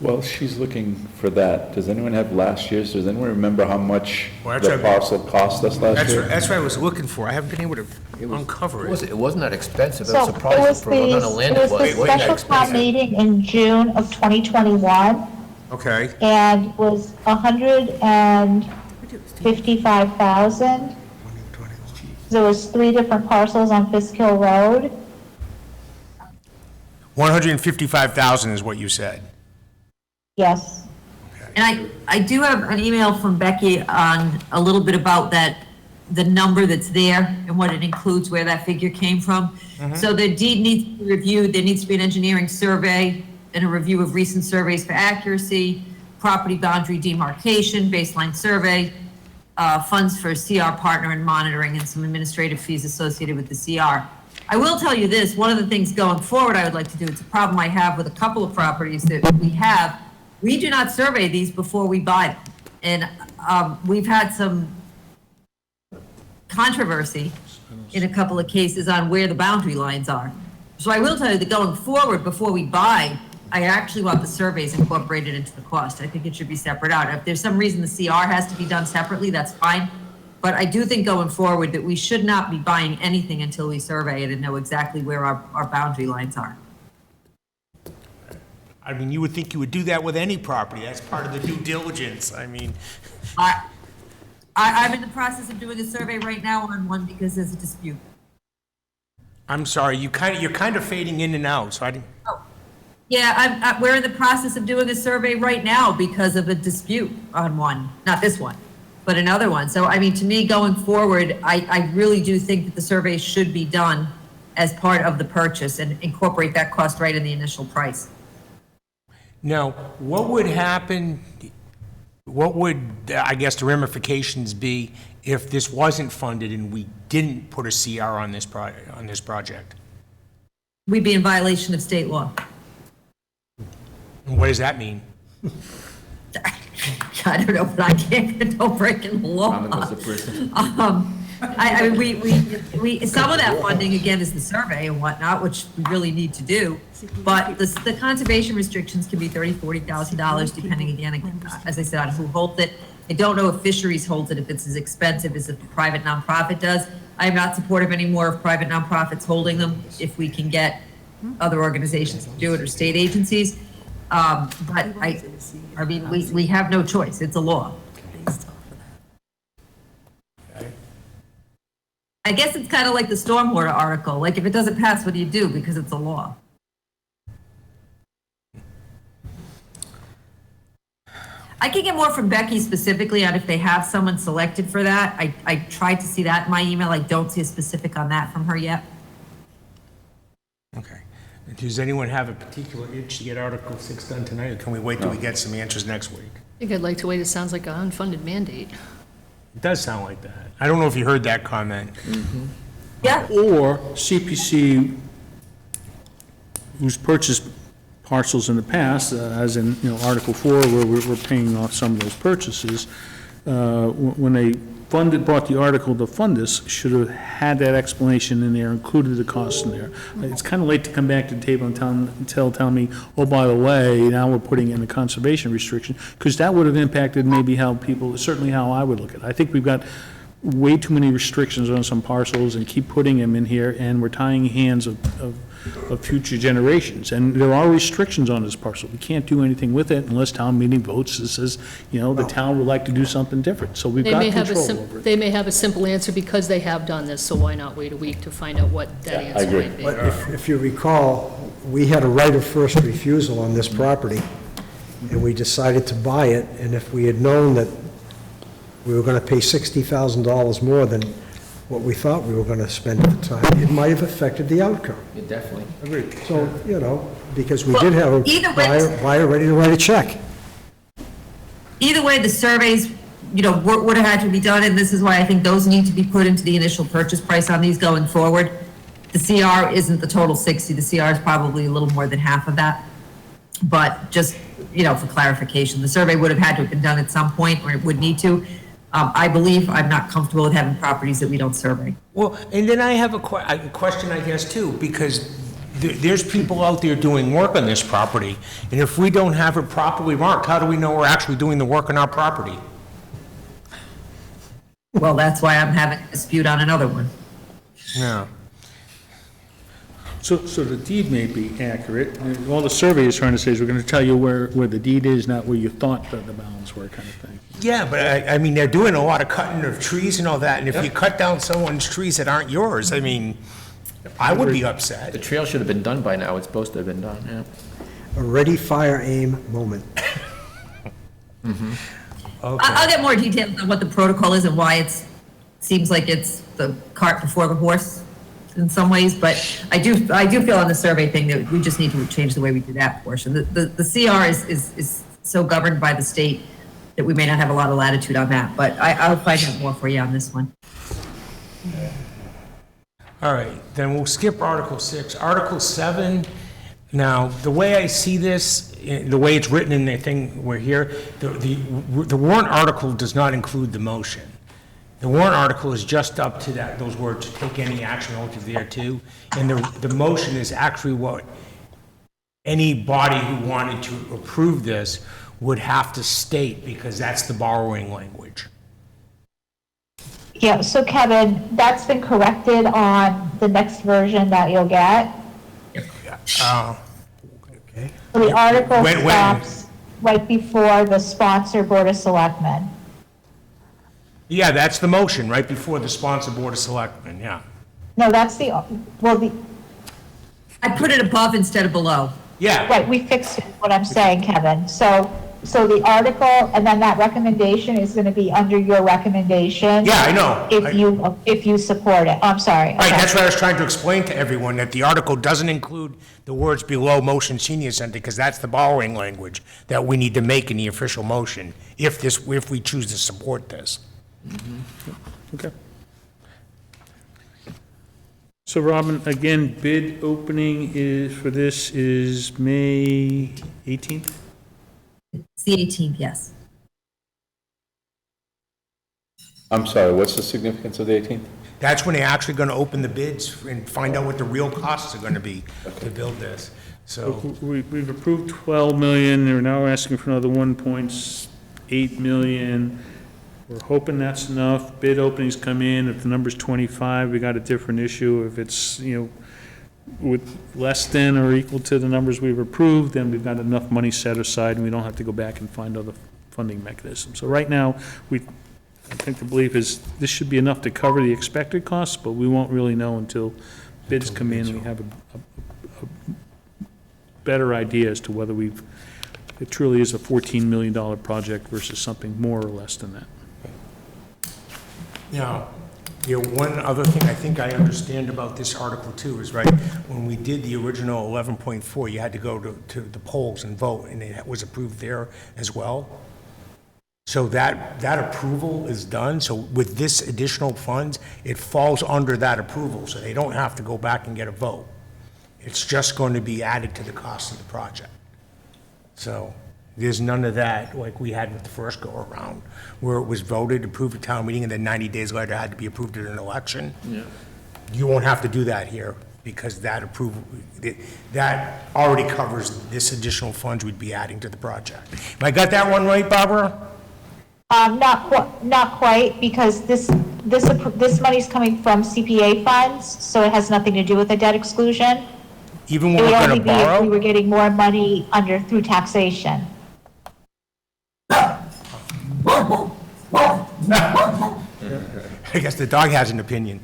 Well, she's looking for that. Does anyone have last year's? Does anyone remember how much Well, that's the right. parcel cost us last year? That's what I was looking for. I haven't been able to uncover it. It wasn't that expensive, I So was it surprised was for what kind of the, land it it was was. the It wasn't that special town expensive. meeting in June of 2021, Okay. and was 155,000. There was 3 different parcels on Fisk Hill Road. 155,000 is what you said. Yes. And I do have an email from Becky on a little bit about that, the number that's there and what it includes, where that figure came from. So the deed needs to be reviewed, there needs to be an engineering survey and a review of recent surveys for accuracy, property boundary demarcation, baseline survey, funds for CR partner and monitoring, and some administrative fees associated with the CR. I will tell you this, one of the things going forward I would like to do, it's a problem I have with a couple of properties that we have. We do not survey these before we buy them. And we've had some controversy in a couple of cases on where the boundary lines are. So I will tell you that going forward, before we buy, I actually want the surveys incorporated into the cost. I think it should be separate out. If there's some reason the CR has to be done separately, that's fine. But I do think going forward that we should not be buying anything until we survey it and know exactly where our boundary lines are. I mean, you would think you would do that with any property. That's part of the due diligence. I mean, I'm in the process of doing a survey right now on one because there's a dispute. I'm sorry, you're kind of fading in and out, so I didn't. Yeah, we're in the process of doing a survey right now because of a dispute on one, not this one, but another one. So, I mean, to me, going forward, I really do think that the survey should be done as part of the purchase and incorporate that cost right in the initial price. Now, what would happen, what would, I guess, the ramifications be if this wasn't funded and we didn't put a CR on this project? We'd be in violation of state law. And what does that mean? I don't know, but I can't condone breaking the law. Robin was the person. I mean, we, some of that funding, again, is the survey and whatnot, which we really need to do. But the conservation restrictions can be $30,000, $40,000, depending again, as I said, on who holds it. I don't know if Fisheries holds it, if it's as expensive as if a private nonprofit does. I am not supportive anymore of private nonprofits holding them, if we can get other organizations to do it or state agencies. But I mean, we have no choice. It's a law. I guess it's kind of like the stormwater article. Like, if it doesn't pass, what do you do? Because it's a law. I can get more from Becky specifically on if they have someone selected for that. I tried to see that in my email. I don't see a specific on that from her yet. Okay. Does anyone have a particular itch to get Article 6 done tonight, or can we wait till we get some answers next week? I think I'd like to wait. It sounds like an unfunded mandate. It does sound like that. I don't know if you heard that comment. Yeah. Or CPC, who's purchased parcels in the past, as in, Article 4, where we're paying off some of those purchases, when they brought the article to fund this, should have had that explanation in there, included the costs in there. It's kind of late to come back to the table and tell me, oh, by the way, now we're putting in a conservation restriction, because that would have impacted maybe how people, certainly how I would look at it. I think we've got way too many restrictions on some parcels and keep putting them in here, and we're tying hands of future generations. And there are restrictions on this parcel. We can't do anything with it unless town meeting votes and says, the town would like to do something different. So we've got control over it. They may have a simple answer because they have done this, so why not wait a week to find out what that answer agree. might be? But if you recall, we had a right of first refusal on this property, and we decided to buy it, and if we had known that we were going to pay $60,000 more than what we thought we were going to spend at the time, it might have affected the outcome. Yeah, definitely. Agreed. So, because we did have either a way- buyer ready to write a check. Either way, the surveys, would have had to be done, and this is why I think those need to be put into the initial purchase price on these going forward. The CR isn't the total 60, the CR is probably a little more than half of that. But just, for clarification, the survey would have had to have been done at some point, or it would need to. I believe I'm not comfortable with having properties that we don't survey. Well, and then I have a question, I guess, too, because there's people out there doing work on this property, and if we don't have it properly marked, how do we know we're actually doing the work on our property? Well, that's why I'm having a dispute on another one. Yeah. So the deed may be accurate, and all the survey is trying to say is we're gonna tell you where the deed is, not where you thought the bounds were, kind of thing. Yeah, but I mean, they're doing a lot of cutting of trees and all that, and if you cut down someone's trees that aren't yours, I mean, I would be upset. The trail should have been done by now, it's supposed to have been done, yeah. A ready, fire, aim moment. I'll get more details on what the protocol is and why seems like it's the cart before the horse in some ways, but I do feel on the survey thing that we just need to change the way we do that portion. The CR is so governed by the state that we may not have a lot of latitude on that, but I'll find out more for you on this one. All right, then we'll skip Article 6. Article 7, now, the way I see this, the way it's written in the thing we're here, the warrant article does not include the motion. The warrant article is just up to those words, take any action relative thereto, and the motion is actually what any body who wanted to approve this would have to state, because that's the borrowing language. Yeah, so Kevin, that's been corrected on the next version that you'll get. Okay. So the article When- stops right before the sponsor Board of Selectmen. Yeah, that's the motion, right before the sponsor Board of Selectmen, yeah. No, that's the I put it above instead of below. Yeah, right, we fixed it, what I'm saying, Kevin. So the article, and then that recommendation is gonna be under your recommendation. yeah, I know. If you support it. I'm sorry. Right, Okay. that's what I was trying to explain to everyone, that the article doesn't include the words below motion senior center, because that's the borrowing language that we need to make in the official motion, if we choose to support this. Okay. So Robin, again, bid opening for this is May 18th? It's the 18th, yes. I'm sorry, what's the significance of the 18th? That's when they're actually gonna open the bids and find out what the real costs are gonna be to build this, so. We've approved 12 million, we're now asking for another 1.8 million. We're hoping that's enough. Bid openings come in, if the number's 25, we got a different issue. If it's, with less than or equal to the numbers we've approved, then we've got enough money set aside and we don't have to go back and find other funding mechanisms. So right now, I think the belief is this should be enough to cover the expected costs, but we won't really know until bids come in and we have a better idea as to whether it truly is a $14 million project versus something more or less than that. Now, one other thing I think I understand about this article too is, right, when we did the original 11.4, you had to go to the polls and vote, and it was approved there as well. So that approval is done, so with this additional funds, it falls under that approval, so they don't have to go back and get a vote. It's just going to be added to the cost of the project. So there's none of that like we had with the first go-around, where it was voted, approved at town meeting, and then 90 days later had to be approved at an election. Yeah. You won't have to do that here, because that approval, that already covers this additional funds we'd be adding to the project. Have I got that one right, Barbara? Not quite, because this money's coming from CPA funds, so it has nothing to do with the debt exclusion. Even It when would we're only gonna be if we borrow? were getting more money through taxation. I guess the dog has an opinion.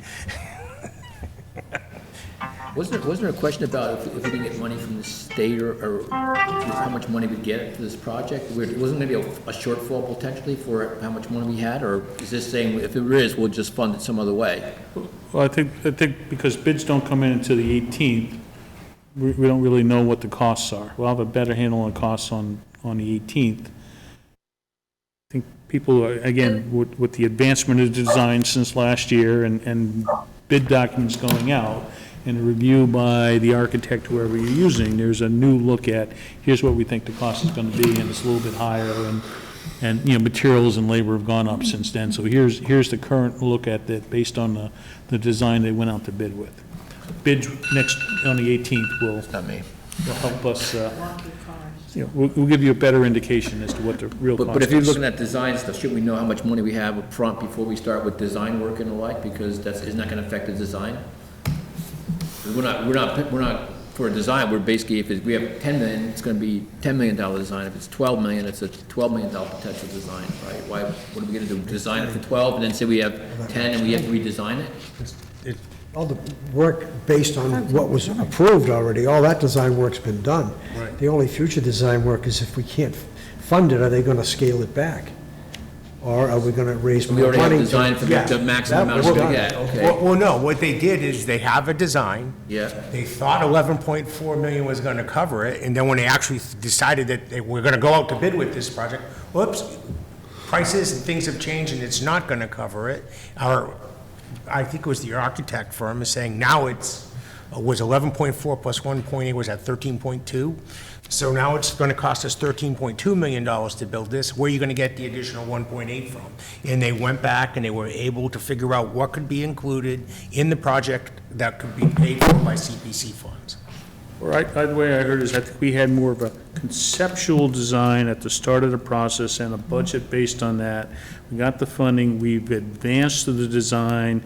Wasn't there a question about if we didn't get money from the state or how much money we'd get for this project? Wasn't maybe a shortfall potentially for how much money we had, or is this saying if there is, we'll just fund it some other way? Well, I think because bids don't come in until the 18th, we don't really know what the costs are. We'll have a better handle on costs on the 18th. I think people, again, with the advancement of design since last year and bid documents going out, and a review by the architect, whoever you're using, there's a new look at, here's what we think the cost is gonna be, and it's a little bit higher, and materials and labor have gone up since then. So here's the current look at that based on the design they went out to bid with. bids next, on the 18th will Not me. help us, we'll give you a better indication as to what the real cost is. But if you're looking at design stuff, should we know how much money we have up front before we start with design work and the like? Because isn't that gonna affect the design? We're not, for a design, we're basically, if we have 10 million, it's gonna be $10 million design. If it's 12 million, it's a $12 million potential design, right? What are we gonna do, design it for 12, and then say we have 10 and we have to redesign it? All the work based on what was approved already, all that design work's been done. Right. The only future design work is if we can't fund it, are they gonna scale it back? Or are we gonna raise We more already have money? design for Yeah. the maximum That amount was of, done. yeah, okay, Well, no, what they did is they have a design. yeah. They thought 11.4 million was gonna cover it, and then when they actually decided that they were gonna go out to bid with this project, whoops, prices and things have changed and it's not gonna cover it. I think it was the architect firm is saying now was 11.4 plus 1.8 was at 13.2. So now it's gonna cost us $13.2 million to build this. Where are you gonna get the additional 1.8 from? And they went back and they were able to figure out what could be included in the project that could be paid for by CPC funds. Right, by the way, I heard is I think we had more of a conceptual design at the start of the process and a budget based on that. We got the funding, we've advanced to the design,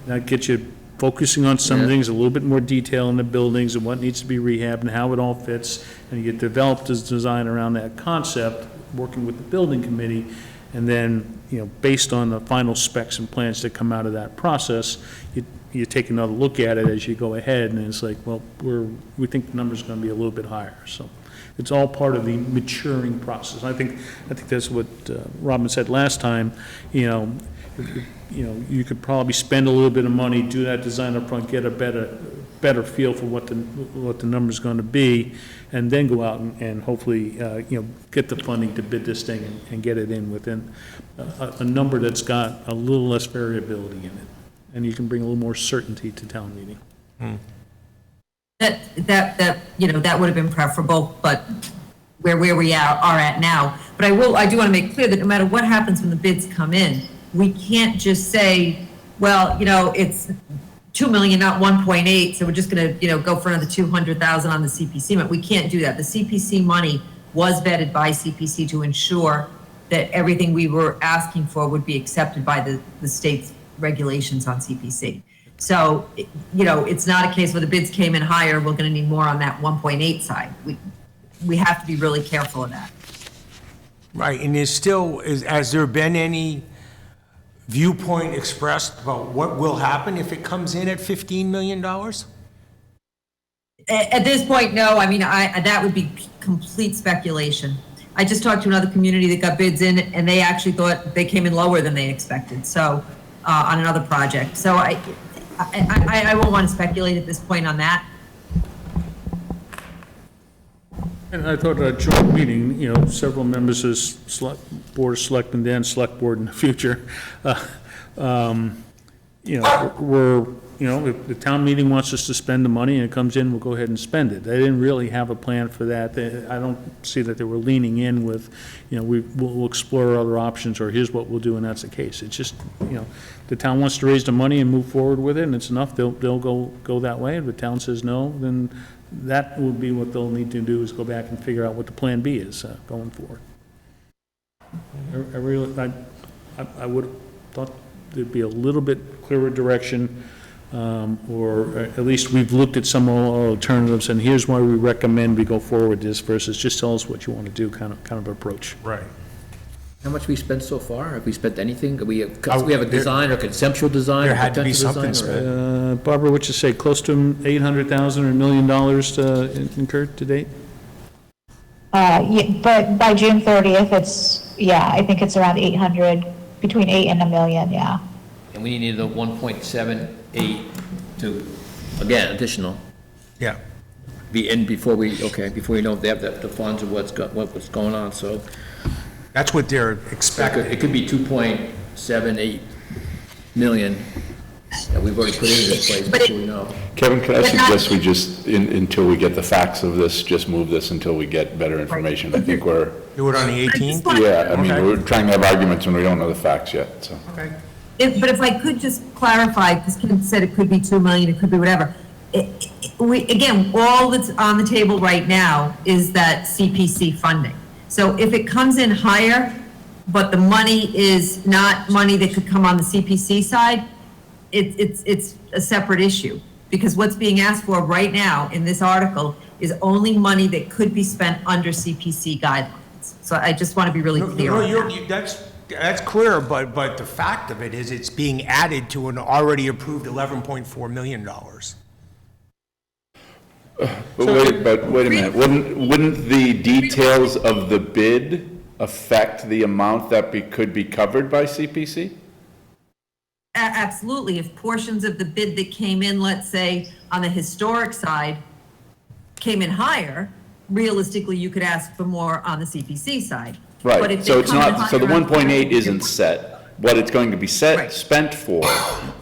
that gets you focusing on some Yeah. things, a little bit more detail in the buildings and what needs to be rehabbed and how it all fits. And you developed this design around that concept, working with the building committee. And then, based on the final specs and plans that come out of that process, you take another look at it as you go ahead, and it's like, well, we think the number's gonna be a little bit higher, so. It's all part of the maturing process. I think that's what Robin said last time, you could probably spend a little bit of money, do that design up front, get a better feel for what the number's gonna be, and then go out and hopefully, get the funding to bid this thing and get it in within a number that's got a little less variability in it. And you can bring a little more certainty to town meeting. That would have been preferable, but where we are at now. But I do want to make clear that no matter what happens when the bids come in, we can't just say, well, it's 2 million, not 1.8, so we're just going to, go for another 200,000 on the CPC money. We can't do that. The CPC money was vetted by CPC to ensure that everything we were asking for would be accepted by the state's regulations on CPC. So, it's not a case where the bids came in higher, we're gonna need more on that 1.8 side. We have to be really careful of that. Right, and has there been any viewpoint expressed about what will happen if it comes in at $15 million? At this point, no, that would be complete speculation. I just talked to another community that got bids in, and they actually thought they came in lower than they expected, so, on another project. So I won't want to speculate at this point on that. And I thought at a joint meeting, several members of Board of Selectmen and Select Board in the future, were, if the town meeting wants us to spend the money and it comes in, we'll go ahead and spend it. They didn't really have a plan for that. I don't see that they were leaning in with, we'll explore other options, or here's what we'll do, and that's the case. It's just, the town wants to raise the money and move forward with it, and it's enough, they'll go that way. If the town says no, then that will be what they'll need to do, is go back and figure out what the plan B is going forward. I would have thought there'd be a little bit clearer direction, or at least we've looked at some alternatives, and here's why we recommend we go forward with this, versus just tell us what you want to do kind of approach. Right. How much we spent so far? Have we spent anything? We have a design or conceptual design? There had to be potential something design, or- spent. Barbara, what you say, close to 800,000 or $1 million incurred to date? But by June 30th, I think it's around 800, between 8 and $1 million, yeah. And we needed a 1.78 to, again, additional, Yeah. be in before we know if they have the funds or what's going on, so. That's what they're expecting. It could be 2.78 million that we've already put into this place before we know. Kevin, can I suggest we just, until we get the facts of this, just move this until we get better information? I think we're, Do it on the 18th? yeah, I mean, Okay. we're trying to have arguments when we don't know the facts yet, so. Okay. But if I could just clarify, because Ken said it could be 2 million, it could be whatever. again, all that's on the table right now is that CPC funding. So if it comes in higher, but the money is not money that could come on the CPC side, it's a separate issue. Because what's being asked for right now in this article is only money that could be spent under CPC guidelines. So I just want to be really clear on that. That's clear, but the fact of it is it's being added to an already approved $11.4 million. But wait a minute, wouldn't the details of the bid affect the amount that could be covered by CPC? Absolutely. If portions of the bid that came in, let's say, on the historic side, came in higher, realistically, you could ask for more on the CPC side. But Right, if so they it's come in not, so the higher on 1.8 isn't set. What it's going to be Right. spent for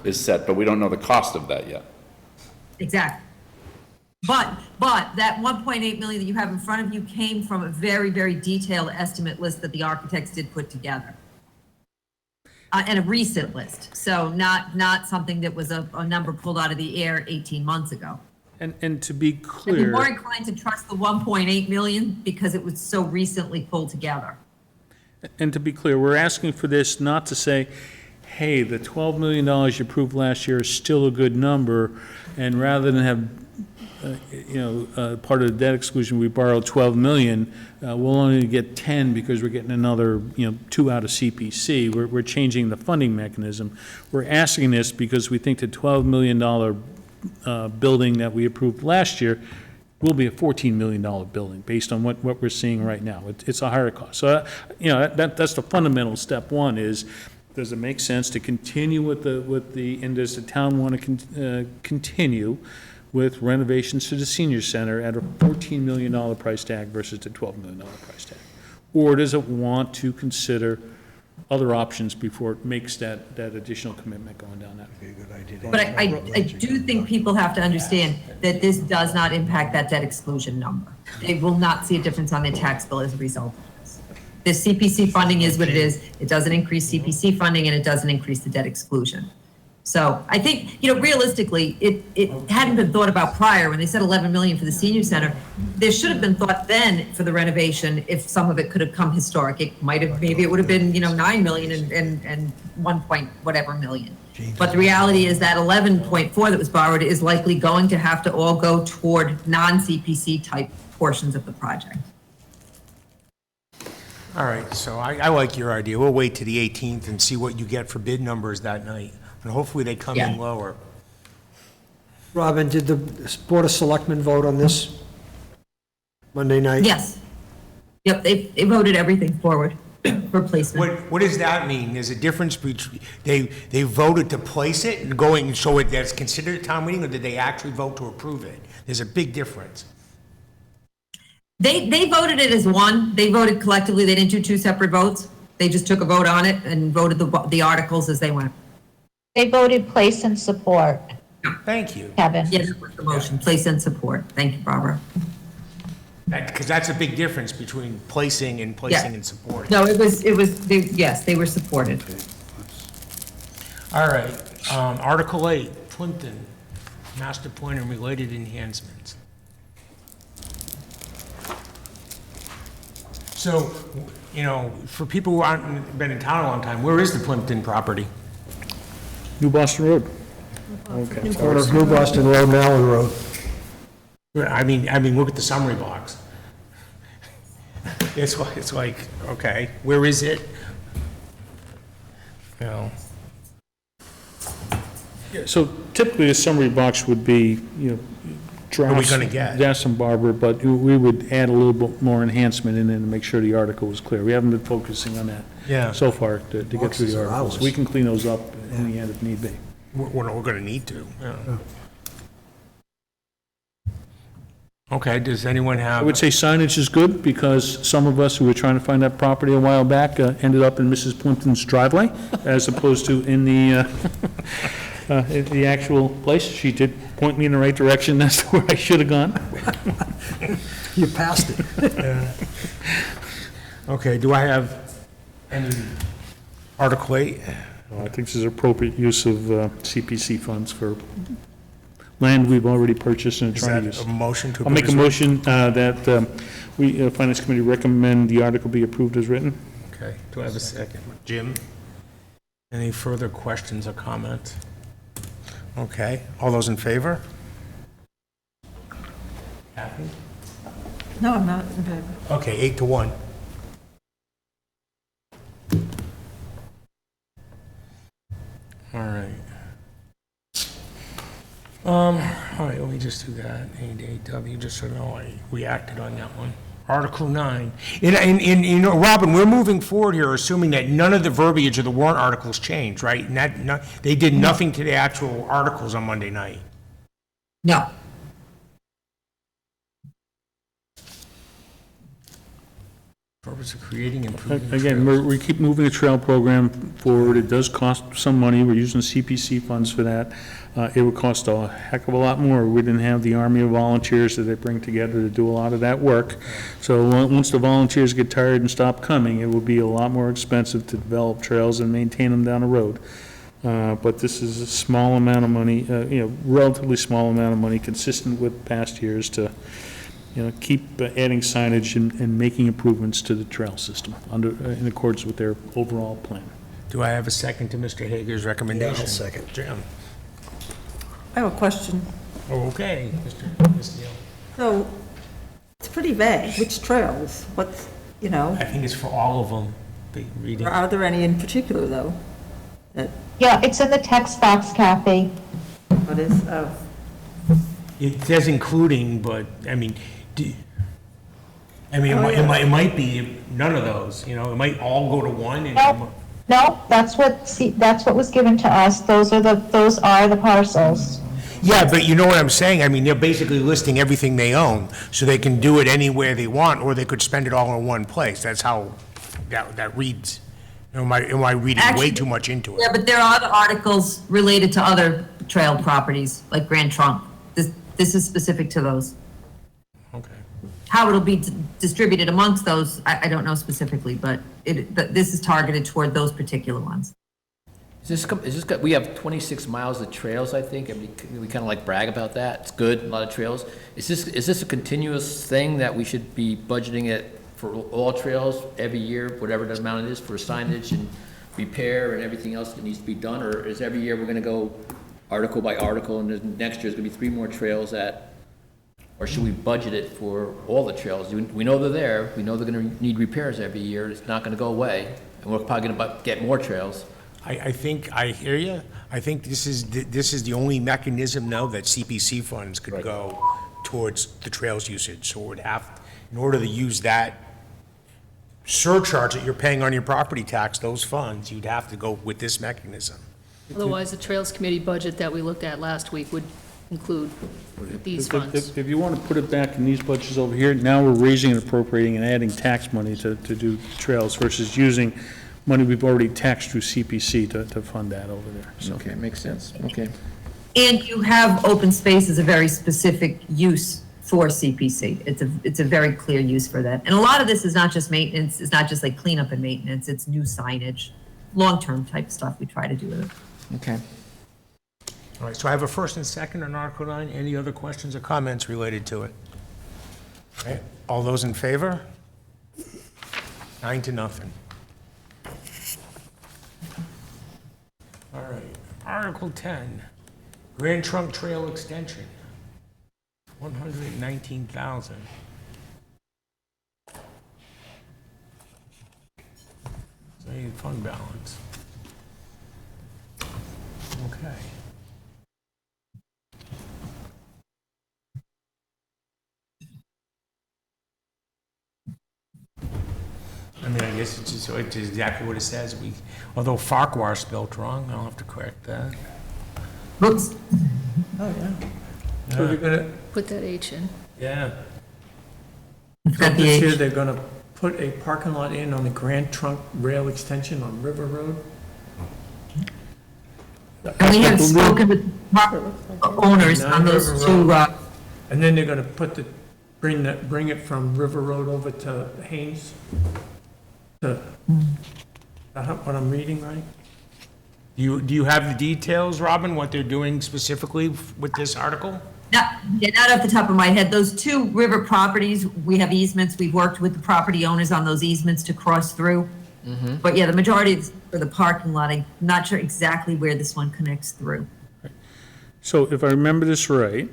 is set, but we don't know the cost of that yet. Exactly. But that 1.8 million that you have in front of you came from a very, very detailed estimate list that the architects did put together. And a recent list, so not something that was a number pulled out of the air 18 months ago. And to be I'd be more clear, inclined to trust the 1.8 million because it was so recently pulled together. we're asking for this not to say, hey, the $12 million you approved last year is still a good number, and rather than have, part of the debt exclusion, we borrowed 12 million, we'll only get 10 because we're getting another, 2 out of CPC. We're changing the funding mechanism. We're asking this because we think the $12 million building that we approved last year will be a $14 million building, based on what we're seeing right now. It's a higher cost. So, that's the fundamental step one is, does it make sense to continue and does the town want to continue with renovations to the senior center at a $14 million price tag versus the $12 million price tag? Or does it want to consider other options before it makes that additional commitment going down that? But I do think people have to understand that this does not impact that debt exclusion number. They will not see a difference on their tax bill as a result of this. This CPC funding is what it is. It doesn't increase CPC funding and it doesn't increase the debt exclusion. So I think, realistically, it hadn't been thought about prior. When they said 11 million for the senior center, there should have been thought then for the renovation if some of it could have come historic. It might have, maybe it would have been, 9 million and 1 point whatever million. But the reality is that 11.4 that was borrowed is likely going to have to all go toward non-CPC type portions of the project. All right, so I like your idea. We'll wait to the 18th and see what you get for bid numbers that night. And hopefully they come in Yeah. lower. Robin, did the Board of Selectmen vote on this Monday night? Yes. Yep, they voted everything forward for placement. What does that mean? There's a difference between, they voted to place it and going and show it that's considered a town meeting, or did they actually vote to approve it? There's a big difference. They voted it as one. They voted collectively. They didn't do two separate votes. They just took a vote on it and voted the articles as they went. They voted place and support, Thank you. Kevin. Yes, that was the motion, place and support. Thank you, Barbara. Because that's a big difference between placing and support. No, yes, they were supported. All right, Article 8, Plimpton, master plan and related enhancements. So, for people who aren't been in town a long time, where is the Plimpton property? New Boston Road. Okay. Corner of New Boston Road and Allen Road. I mean, look at the summary box. It's like, okay, where is it? So typically, a summary box would be, What are we gonna get? Drafts and Barbara, but we would add a little bit more enhancement in it to make sure the article was clear. We haven't been focusing on that Yeah. so far to get through Boxes the are articles. ours. We can clean those up in the end if need be. We're gonna need to, yeah. Okay, does anyone I have? would say signage is good, because some of us who were trying to find that property a while back ended up in Mrs. Plimpton's driveway, as opposed to in the actual place. She did point me in the right direction as to where I should have gone. You passed it. Okay, do I have any Article 8? I think this is appropriate use of CPC funds for land we've already purchased and are Is trying to that use. a motion to? I'll make a approve this? motion that we, Finance Committee, recommend the article be approved as written. Okay, do I have a second? Jim? Any further questions or comments? Okay, all those in favor? Kathy? No, I'm not in favor. Okay, 8-1. All right. All right, let me just do that. A-W, just so you know, we acted on that one. Article 9. And, you know, Robin, we're moving forward here, assuming that none of the verbiage of the warrant articles changed, right? And that, they did nothing to the actual articles on Monday night. No. Purpose of creating and improving Again, trails. we keep moving the trail program forward. It does cost some money. We're using CPC funds for that. It would cost a heck of a lot more. We didn't have the army of volunteers that they bring together to do a lot of that work. So once the volunteers get tired and stop coming, it will be a lot more expensive to develop trails and maintain them down the road. But this is a small amount of money, relatively small amount of money, consistent with past years to, keep adding signage and making improvements to the trail system in accordance with their overall plan. Do I have a second to Mr. Hager's recommendation? Yeah, I'll second. Jim? I have a question. Okay, Ms. Neal. So, it's pretty vague, which trails, what's, I think it's for all of them, the reading. are there any in particular, though? That, Yeah, it's in the text box, Kathy. what is, It says including, but, it might be none of those, it might all go to one. and- Nope. No, that's what was given to us. Those are the parcels. Yeah, but you know what I'm saying? They're basically listing everything they own, so they can do it anywhere they want, or they could spend it all in one place. That's how that reads. Am I reading way Actually- too much into Yeah, it? but there are other articles related to other trail properties, like Grand Trunk. This is specific to those. Okay. How it'll be distributed amongst those, I don't know specifically, but this is targeted toward those particular ones. We have 26 miles of trails, I think, and we kind of like brag about that. It's good, a lot of trails. Is this a continuous thing that we should be budgeting it for all trails every year, whatever the amount it is, for signage and repair and everything else that needs to be done? Or is every year we're going to go article by article, and then next year's going to be 3 more trails or should we budget it for all the trails? We know they're there. We know they're going to need repairs every year. It's not going to go away, and we're probably going to get more trails. I think, I hear you. I think this is the only mechanism now that CPC funds could go towards the trails usage. So it would have, in order to use that surcharge that you're paying on your property tax, those funds, you'd have to go with this mechanism. Otherwise, the Trails Committee budget that we looked at last week would include these funds. If you want to put it back in these budgets over here, now we're raising and appropriating and adding tax money to do trails versus using money we've already taxed through CPC to fund that over there. So Okay, makes sense. Okay. And you have open space as a very specific use for CPC. It's a very clear use for that. And a lot of this is not just maintenance, it's not just like cleanup and maintenance, it's new signage, long-term type stuff we try to do with it. Okay. All right, so I have a first and second on Article 9. Any other questions or comments related to it? All right, all those in favor? 9-0. All right, Article 10, Grand Trunk Trail Extension, $119,000. Say fund balance. Okay. I guess it's exactly what it says. Although Farquhar spelled wrong, I'll have to correct that. Whoops. oh, yeah. So they're gonna, Put that H in. Yeah. Got the this year, H. they're gonna put a parking lot in on the Grand Trunk Rail Extension on River Road. And we have spoken with owners on those two, And then they're gonna bring it from River Road over to Haynes. Is that what I'm reading right? Do you have the details, Robin, what they're doing specifically with this article? Not off the top of my head. Those 2 river properties, we have easements. We've worked with the property owners on those easements to cross through. But yeah, the majority is for the parking lot. I'm not sure exactly where this one connects through. So if I remember this right,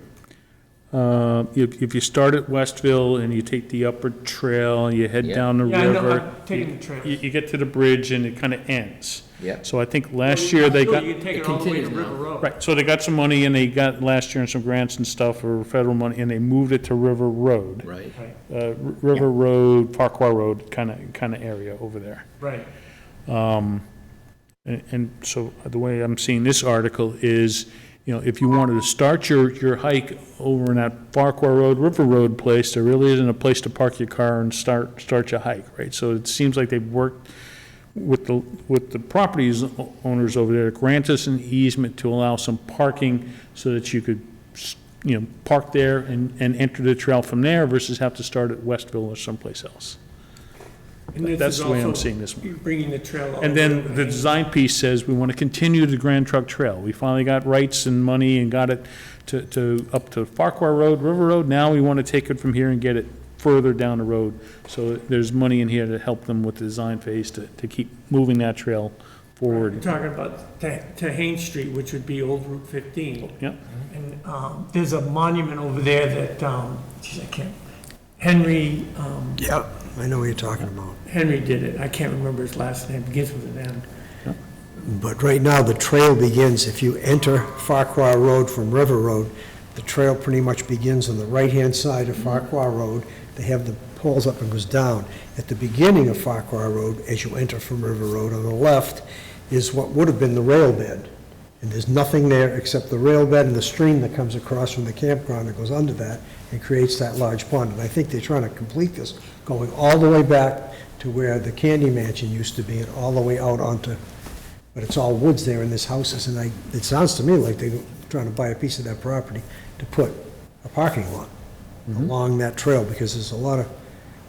if you start at Westville and you take the upper trail, you head down the Yeah, I know, river. I'm taking the trail. You get to the bridge and it kind of ends. Yeah. So I think last year they got, You can take it all the way to continues now. River Road. right, so they got some money and they got last year and some grants and stuff or federal money and they moved it to River Road. Right. River Road, Farquhar Road kind of area over there. Right. And so the way I'm seeing this article is, if you wanted to start your hike over in that Farquhar Road, River Road place, there really isn't a place to park your car and start your hike, right? So it seems like they've worked with the properties owners over there to grant us an easement to allow some parking so that you could, park there and enter the trail from there versus have to start at Westville or someplace else. And this That's is the way I'm also seeing this one. you're Bringing the trail. all And way then over the here. design piece says we want to continue the Grand Trunk Trail. We finally got rights and money and got it to up to Farquhar Road, River Road. Now we want to take it from here and get it further down the road. So there's money in here to help them with the design phase to keep moving that trail We're forward. talking about to Haines Street, which would be Old Route 15. Yep. And there's a monument over there that, geez, I can't, Henry, Yeah, I know what you're talking about. Henry did it. I can't remember his last name, begins with an M. But right now, the trail begins, if you enter Farquhar Road from River Road, the trail pretty much begins on the right-hand side of Farquhar Road. They have the poles up and goes down. At the beginning of Farquhar Road, as you enter from River Road, on the left is what would have been the rail bed. And there's nothing there except the rail bed and the stream that comes across from the campground that goes under that and creates that large pond. And I think they're trying to complete this, going all the way back to where the Candy Mansion used to be and all the way out onto, but it's all woods there and there's houses. And it sounds to me like they're trying to buy a piece of that property to put a parking lot along that trail because there's a lot of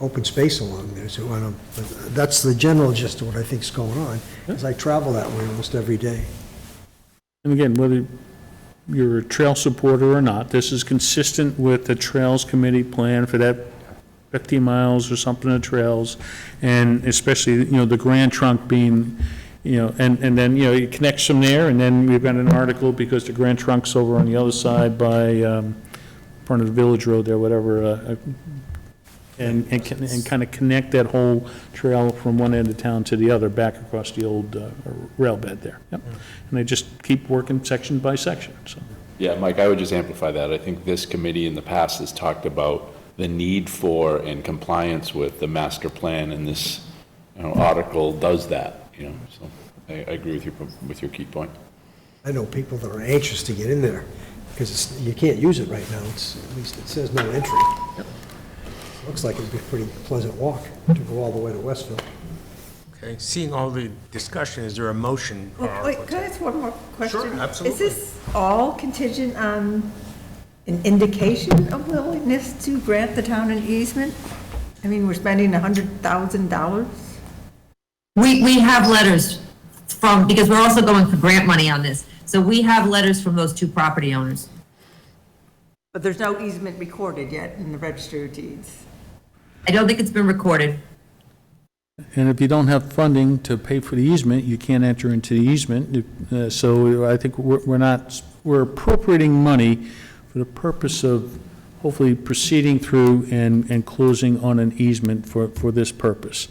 open space along there. So but that's the general gist of what I think is going on, as I travel that way almost every day. And again, whether you're a trail supporter or not, this is consistent with the Trails Committee plan for that 50 miles or something of trails, and especially, the Grand Trunk being, and then, it connects from there, and then we've got an article, because the Grand Trunk's over on the other side by, in front of the Village Road there, whatever, and kind of connect that whole trail from one end of town to the other, back across the old rail bed there. Yep. And they just keep working section by section, so. Yeah, Mike, I would just amplify that. I think this committee in the past has talked about the need for and compliance with the master plan, and this, article does that, so I agree with your key point. I know people that are anxious to get in there because you can't use it right now. At least it says no entry. Looks like it'd be a pretty pleasant walk to go all the way to Westville. Okay, seeing all the discussion, is there a motion? Wait, can I ask one more question? Sure, absolutely. Is this all contingent on an indication of willingness to grant the town an easement? I mean, we're spending $100,000? We have letters from, because we're also going for grant money on this. So we have letters from those 2 property owners. But there's no easement recorded yet in the Registry of Deeds. I don't think it's been recorded. And if you don't have funding to pay for the easement, you can't enter into the easement. So I think we're appropriating money for the purpose of hopefully proceeding through and closing on an easement for this purpose.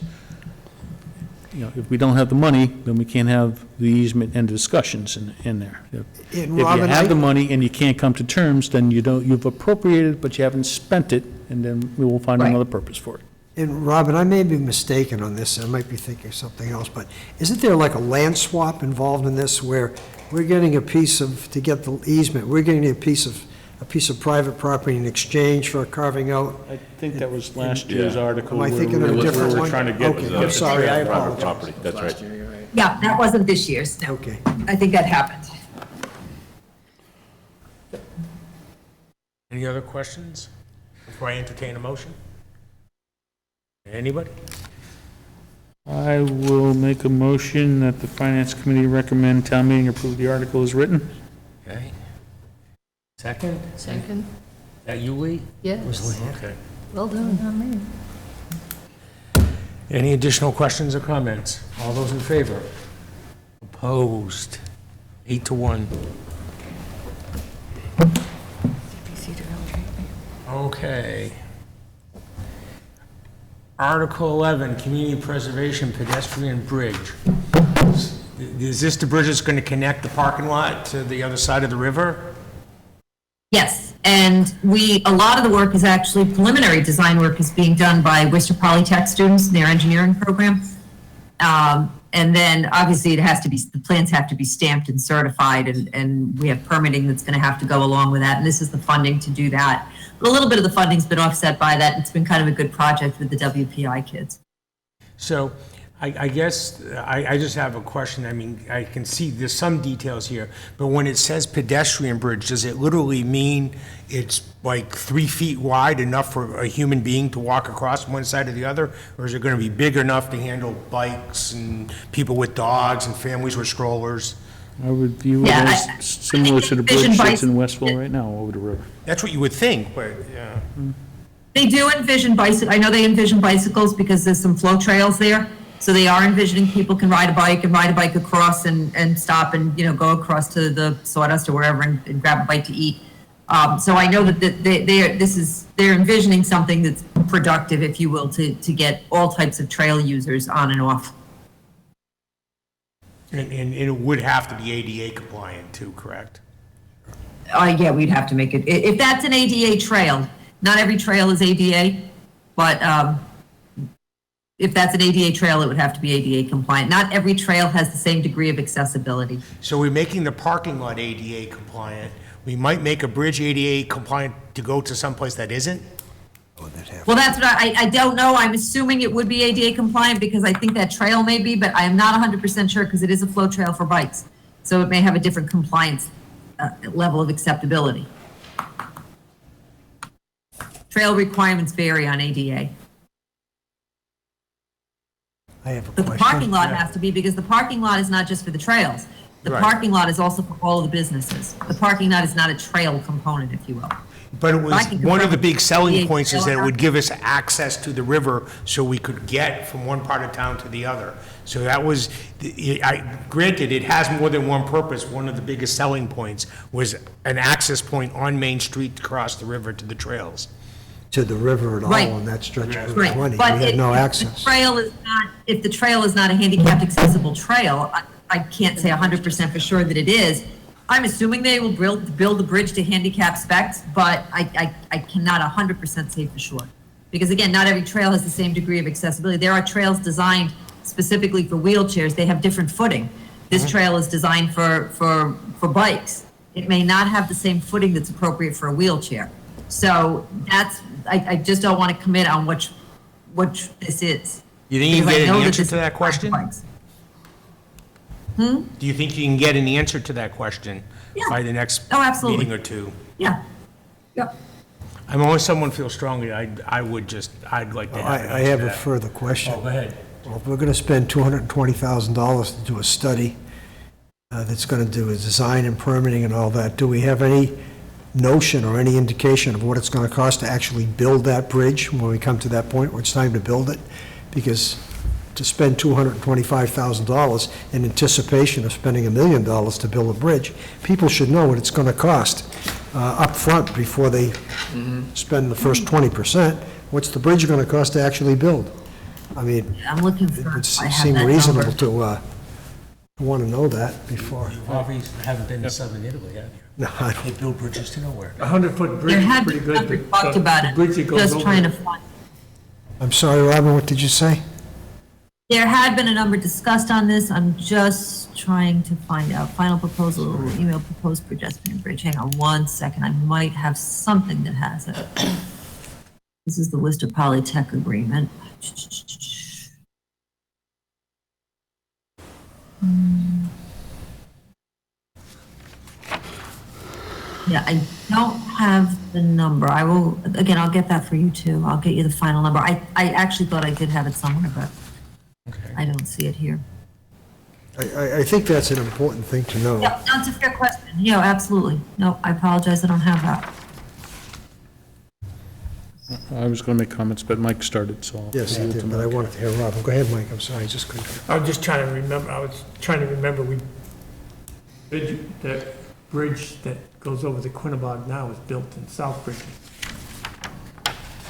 If we don't have the money, then we can't have the easement and discussions in there. If you Robin, have the money and you can't come to terms, then you've appropriated, but you haven't spent it, and then we will find Right. another purpose for it. And Robin, I may be mistaken on this, I might be thinking of something else, but isn't there like a land swap involved in this where we're getting a piece of, to get the easement, we're getting a piece of private property in exchange for carving out? I think that was last year's article. Am I where thinking of a we were- different we were one? trying to get Okay, the- I'm sorry, I Private apologize. property, that's right. Yeah, that wasn't this year's, no. Okay. I think that happened. Any other questions before I entertain a motion? Anybody? I will make a motion that the Finance Committee recommend town meeting approve the article as written. Okay. Second? Second? That you, Lee? Yes. Okay. Well done. Any additional questions or comments? All those in favor? Opposed? 8-1. Okay. Article 11, Community Preservation Pedestrian Bridge. Is this the bridge that's going to connect the parking lot to the other side of the river? Yes, and a lot of the work is actually preliminary design work is being done by Worcester Polytech students in their engineering program. And then obviously the plans have to be stamped and certified, and we have permitting that's going to have to go along with that. And this is the funding to do that. But a little bit of the funding's been offset by that. It's been kind of a good project with the WPI kids. So I guess I just have a question. I mean, I can see there's some details here, but when it says pedestrian bridge, does it literally mean it's like 3 feet wide, enough for a human being to walk across from one side to the other? Or is it going to be big enough to handle bikes and people with dogs and families with strollers? I would view it Yeah, as similar to the bridge that's in Westville right now over the river. That's what you would think, but, yeah. They do envision I know they envision bicycles because there's some flow trails there. So they are envisioning people can ride a bike across and stop and, go across to the Sawdust or wherever and grab a bite to eat. So I know that they're envisioning something that's productive, if you will, to get all types of trail users on and off. And it would have to be ADA compliant too, correct? Yeah, we'd have to make it, if that's an ADA trail, not every trail is ADA, but, if that's an ADA trail, it would have to be ADA compliant. Not every trail has the same degree of accessibility. So we're making the parking lot ADA compliant. We might make a bridge ADA compliant to go to someplace that isn't? Well, that's what I don't know. I'm assuming it would be ADA compliant because I think that trail may be, but I am not 100% sure because it is a flow trail for bikes. So it may have a different compliance level of acceptability. Trail requirements vary on ADA. I have a But question. the parking lot has to be, because the parking lot is not just for the trails. The Right. parking lot is also for all of the businesses. The parking lot is not a trail component, if you will. But it was, I can one of confirm the big selling the points is that it ADA would give us access to the river so we could get from one part of town to the other. So that was, granted, it has more than one purpose. One of the biggest selling points was an access point on Main Street to cross the river to the trails. To the river at all Right. on that stretch of Route Right, 20. but We had no if the access. trail is not, if the trail is not a handicapped accessible trail, I can't say 100% for sure that it is. I'm assuming they will build the bridge to handicap specs, but I cannot 100% say for sure. Because again, not every trail has the same degree of accessibility. There are trails designed specifically for wheelchairs. They have different footing. This trail is designed for bikes. It may not have the same footing that's appropriate for a wheelchair. So I just don't want to commit on which this is. You think you can Because I get know an that answer this to is that question? bikes. Do you think you can get an answer to that question Yeah. by the next Oh, absolutely. meeting or two? Yeah. Yep. I'm always someone feels strongly, I'd like to have an I answer have to a that. further question. Oh, go ahead. Well, if we're going to spend $220,000 to do a study that's going to do a design and permitting and all that, do we have any notion or any indication of what it's going to cost to actually build that bridge when we come to that point where it's time to build it? Because to spend $225,000 in anticipation of spending $1 million to build a bridge, people should know what it's going to cost up front before they spend the first 20%. What's the bridge going to cost to actually build? I mean, I'm looking it for, would I have seem that reasonable number. to want to know that before. You obviously haven't been to southern Italy, have you? No, I don't. They build bridges to nowhere. A 100-foot bridge There is had pretty been good. something but talked about the it, bridge that goes just over trying to it- find. I'm sorry, Robin, what did you say? There had been a number discussed on this. I'm just trying to find out. Final proposal, email proposed pedestrian bridge. Hang on one second. I might have something that has it. This is the Worcester Polytech agreement. Yeah, I don't have the number. I will, again, I'll get that for you too. I'll get you the final number. I actually thought I did have it somewhere, but I don't see it here. I think that's an important thing to know. Yeah, that's a fair question. Yeah, absolutely. No, I apologize, I don't have that. I was going to make comments, but Mike started, so. Yes, I did, but I wanted to hear Robin. Go ahead, Mike, I'm sorry, I just couldn't. I was trying to remember, that bridge that goes over the Quinnebog now was built in Southbridge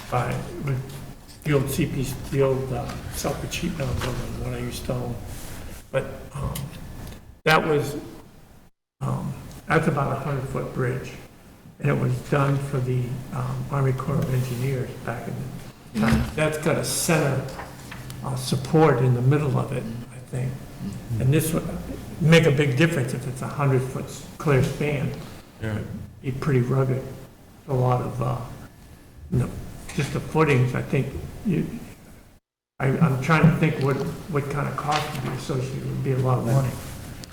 by, with the old Southbridge sheet metal building, when I used to own. But, that was, that's about a 100-foot bridge. And it was done for the Army Corps of Engineers back in the time. That's got a center support in the middle of it, I think. And this would make a big difference if it's a 100-foot clear span. It'd be pretty rugged. A lot of, just the footings, I think, I'm trying to think what kind of cost would be associated, would be a lot of money.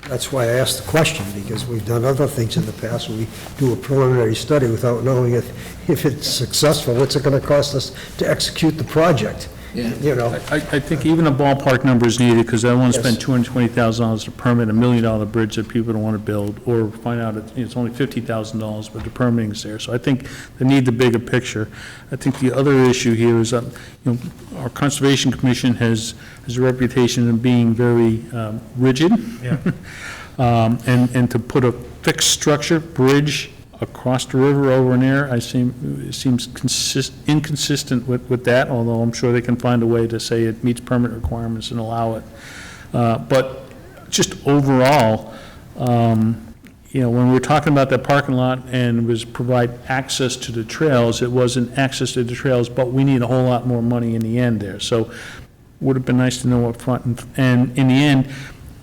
That's why I asked the question, because we've done other things in the past, where we do a preliminary study without knowing if it's successful, what's it gonna cost us to execute the project? Yeah. You know, I think even a ballpark number is needed, because I don't want to spend Yes. $220,000 to permit a $1 million bridge that people don't want to build, or find out it's only $50,000, but the permitting's there. So I think they need the bigger picture. I think the other issue here is that, our Conservation Commission has a reputation of being very rigid. Yeah. And to put a fixed structure, bridge, across the river over in there, it seems inconsistent with that, although I'm sure they can find a way to say it meets permit requirements and allow it. But just overall, when we're talking about that parking lot and was provide access to the trails, it wasn't access to the trails, but we need a whole lot more money in the end there. So would have been nice to know up front. And in the end,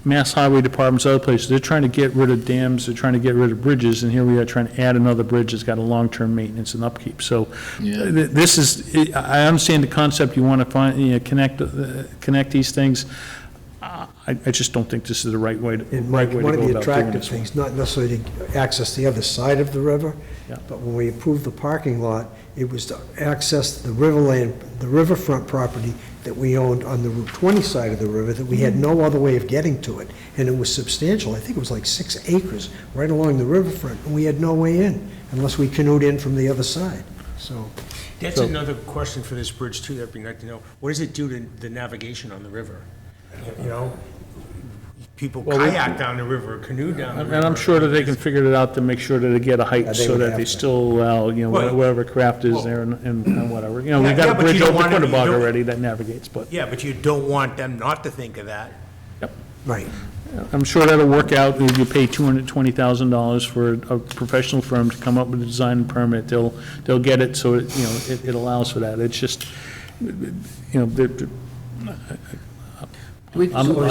Mass Highway Departments, other places, they're trying to get rid of dams, they're trying to get rid of bridges, and here we are trying to add another bridge that's got a long-term maintenance and upkeep. So this is, I understand the concept, you want to find, connect these things. I just don't think this is the right way to, and right Mike, way to one of go the about doing attractive this one. things, not necessarily to access the other side of the river, Yeah. but when we approved the parking lot, it was to access the the riverfront property that we owned on the Route 20 side of the river, that we had no other way of getting to it. And it was substantial. I think it was like 6 acres right along the riverfront, and we had no way in unless we canoed in from the other side. So, That's another question for this bridge too, that'd be nice to know. What does it do to the navigation on the river? People kayak down the river, canoe down the river. And I'm sure that they can figure it out to make sure that they get a Yeah, height they so would that have they to. still allow, Well- whatever craft is there and whatever. We've Yeah, got a but bridge you don't over want to- you Quinnebog don't- already that navigates, but, Yeah, but you don't want them not to think of that. right. I'm sure that'll work out. If you pay $220,000 for a professional firm to come up with a design and permit, they'll get it, so it allows for that. It's just, I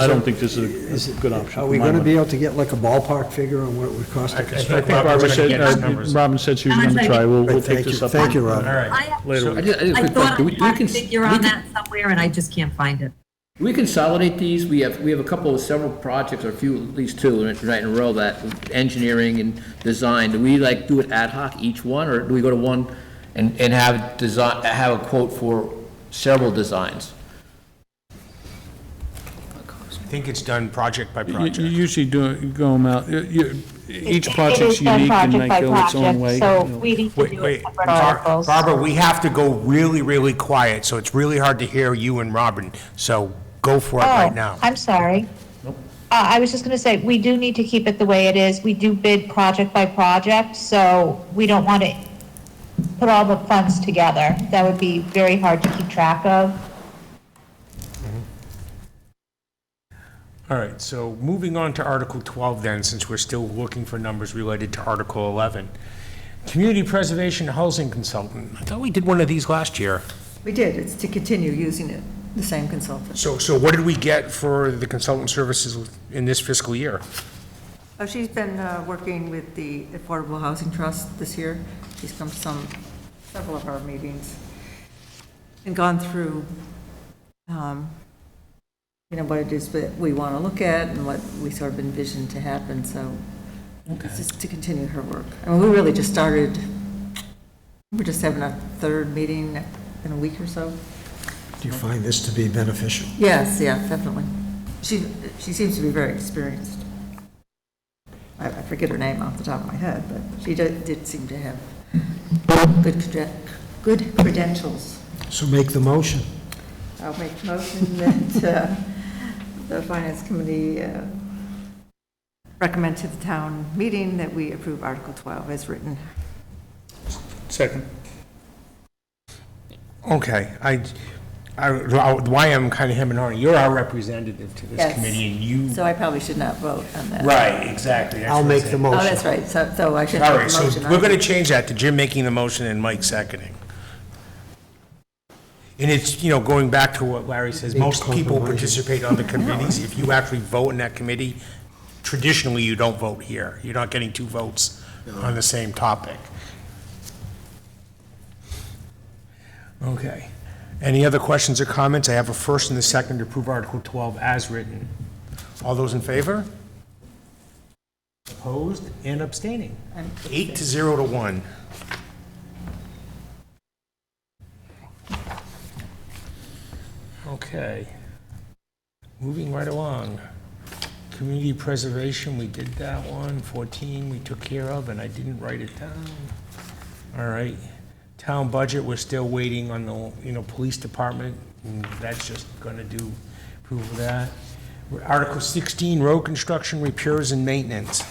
don't think this is a good option. Are we for my going to money. be able to get like a ballpark figure on what it would cost to I construct? think Barbara Barbara's gonna get us said, numbers. Robin said she was going to try. We'll take Thank this you, up. thank you, Rob. All right. Later. I thought I had a figure on that somewhere, and I just can't find it. We consolidate these, we have a couple of several projects, or a few, at least two, right in a row, that engineering and design, do we do it ad hoc, each one, or do we go to one and have design, have a quote for several designs? I think it's done project by You project. usually go them out, each It project's is done unique and project might by go its own project, way. So we need to do it separate articles. Barbara, we have to go really, really quiet, so it's really hard to hear you and Robin, so go for it right now. Oh, I'm sorry. I was just going to say, we do need to keep it the way it is. We do bid project by project, so we don't want to put all the funds together. That would be very hard to keep track of. All right, so moving on to Article 12 then, since we're still looking for numbers related to Article 11. Community Preservation Housing Consultant. I thought we did one of these last year. We did, it's to continue using it, the same consultant. So what did we get for the consultant services in this fiscal year? Oh, she's been working with the Affordable Housing Trust this year. She's come to several of our meetings and gone through, what it is that we want to look at and what we sort of envision to happen, so it's just to continue her work. I mean, we really just started, we're just having a third meeting in a week or so. Do you find this to be beneficial? Yes, yeah, definitely. She seems to be very experienced. I forget her name off the top of my head, but she did seem to have good credentials. So make the motion. I'll make the motion that the Finance Committee recommend to the town meeting that we approve Article 12 as written. Second. Okay, why I'm kind of hemming and hawing, you're our representative to this Yes. committee, and you, So I probably should not vote on that. right, exactly. that's I'll what I'm make the saying. motion. Oh, that's right, so I should All make right, the so motion. we're going to change that to Jim making the motion and Mike seconding. And it's, going back to what Larry says, most people participate on the committees. If you actually vote in that committee, traditionally, you don't vote here. You're not getting 2 votes on the same topic. Okay. Any other questions or comments? I have a first and a second to approve Article 12 as written. All those in favor? Opposed and abstaining? 8 to 0 to 1. Okay. Moving right along. Community preservation, we did that one. 14, we took care of, and I didn't write it down. All right. Town budget, we're still waiting on the, police department, and that's just gonna do, approve of that. Article 16, road construction, repairs, and maintenance.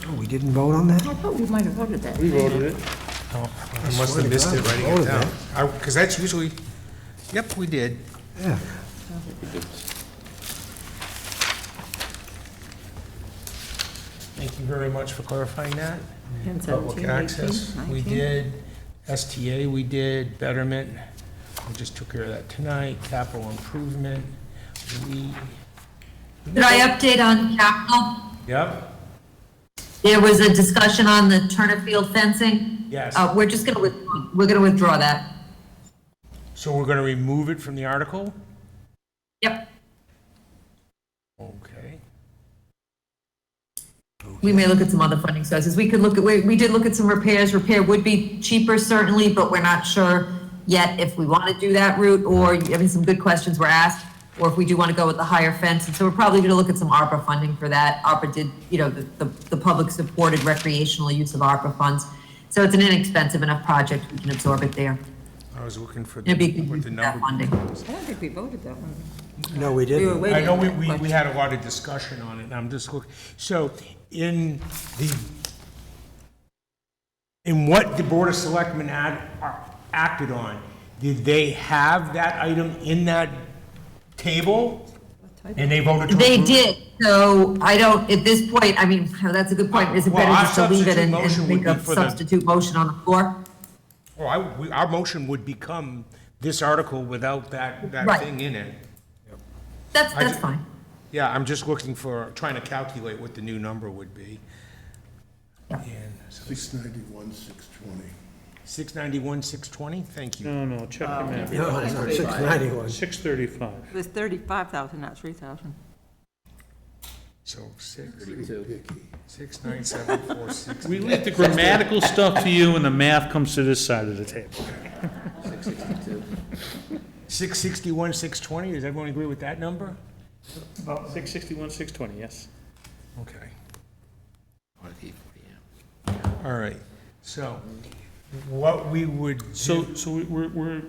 Oh, we didn't vote on that? I thought we might have voted that. We voted it. Oh, I must have missed it writing it down. Because that's usually, yep, we did. Yeah. Thank you very much for clarifying that. And Public 17, access, 18, we 19. did. STA, we did. Betterment, we just took care of that tonight. Capital improvement, we, Did I update on capital? yep, There was a discussion on the Turner Field fencing. yes. We're just gonna, we're gonna withdraw that. So we're gonna remove it from the article? Yep. Okay. We may look at some other funding sources. We could look at, we did look at some repairs. Repair would be cheaper certainly, but we're not sure yet if we want to do that route or, some good questions were asked, or if we do want to go with the higher fence. And so we're probably going to look at some ARPA funding for that. ARPA did, the public supported recreational use of ARPA funds. So it's an inexpensive enough project, we can absorb it there. I was looking for It'd be what good the to use that number. funding. I don't think we voted that one. No, we We were didn't. waiting. I know on that we question. had a lot of discussion on it, and I'm just looking, so in what the Board of Selectmen acted on, did they have that item in that table? And they voted to approve? They did. So I don't, at this point, that's a good point. Is it Well, better our just to leave it substitute and motion would make a be for the- substitute motion on the floor? Well, our motion would become this article without that Right. thing in it. That's fine. Yeah, I'm just looking for, trying to calculate what the new number would be. Yeah. And so 691, 620. 691, 620, thank you. No, check your math. No, it's not 691. 635. It was 35,000, not 3,000. So 32. 69746. We leave the grammatical stuff to you and the math comes to this side of the table. 662. 661, 620, does everyone agree with that number? About 661, 620, yes. Okay, 40, yeah. all right. So what we would So, do, so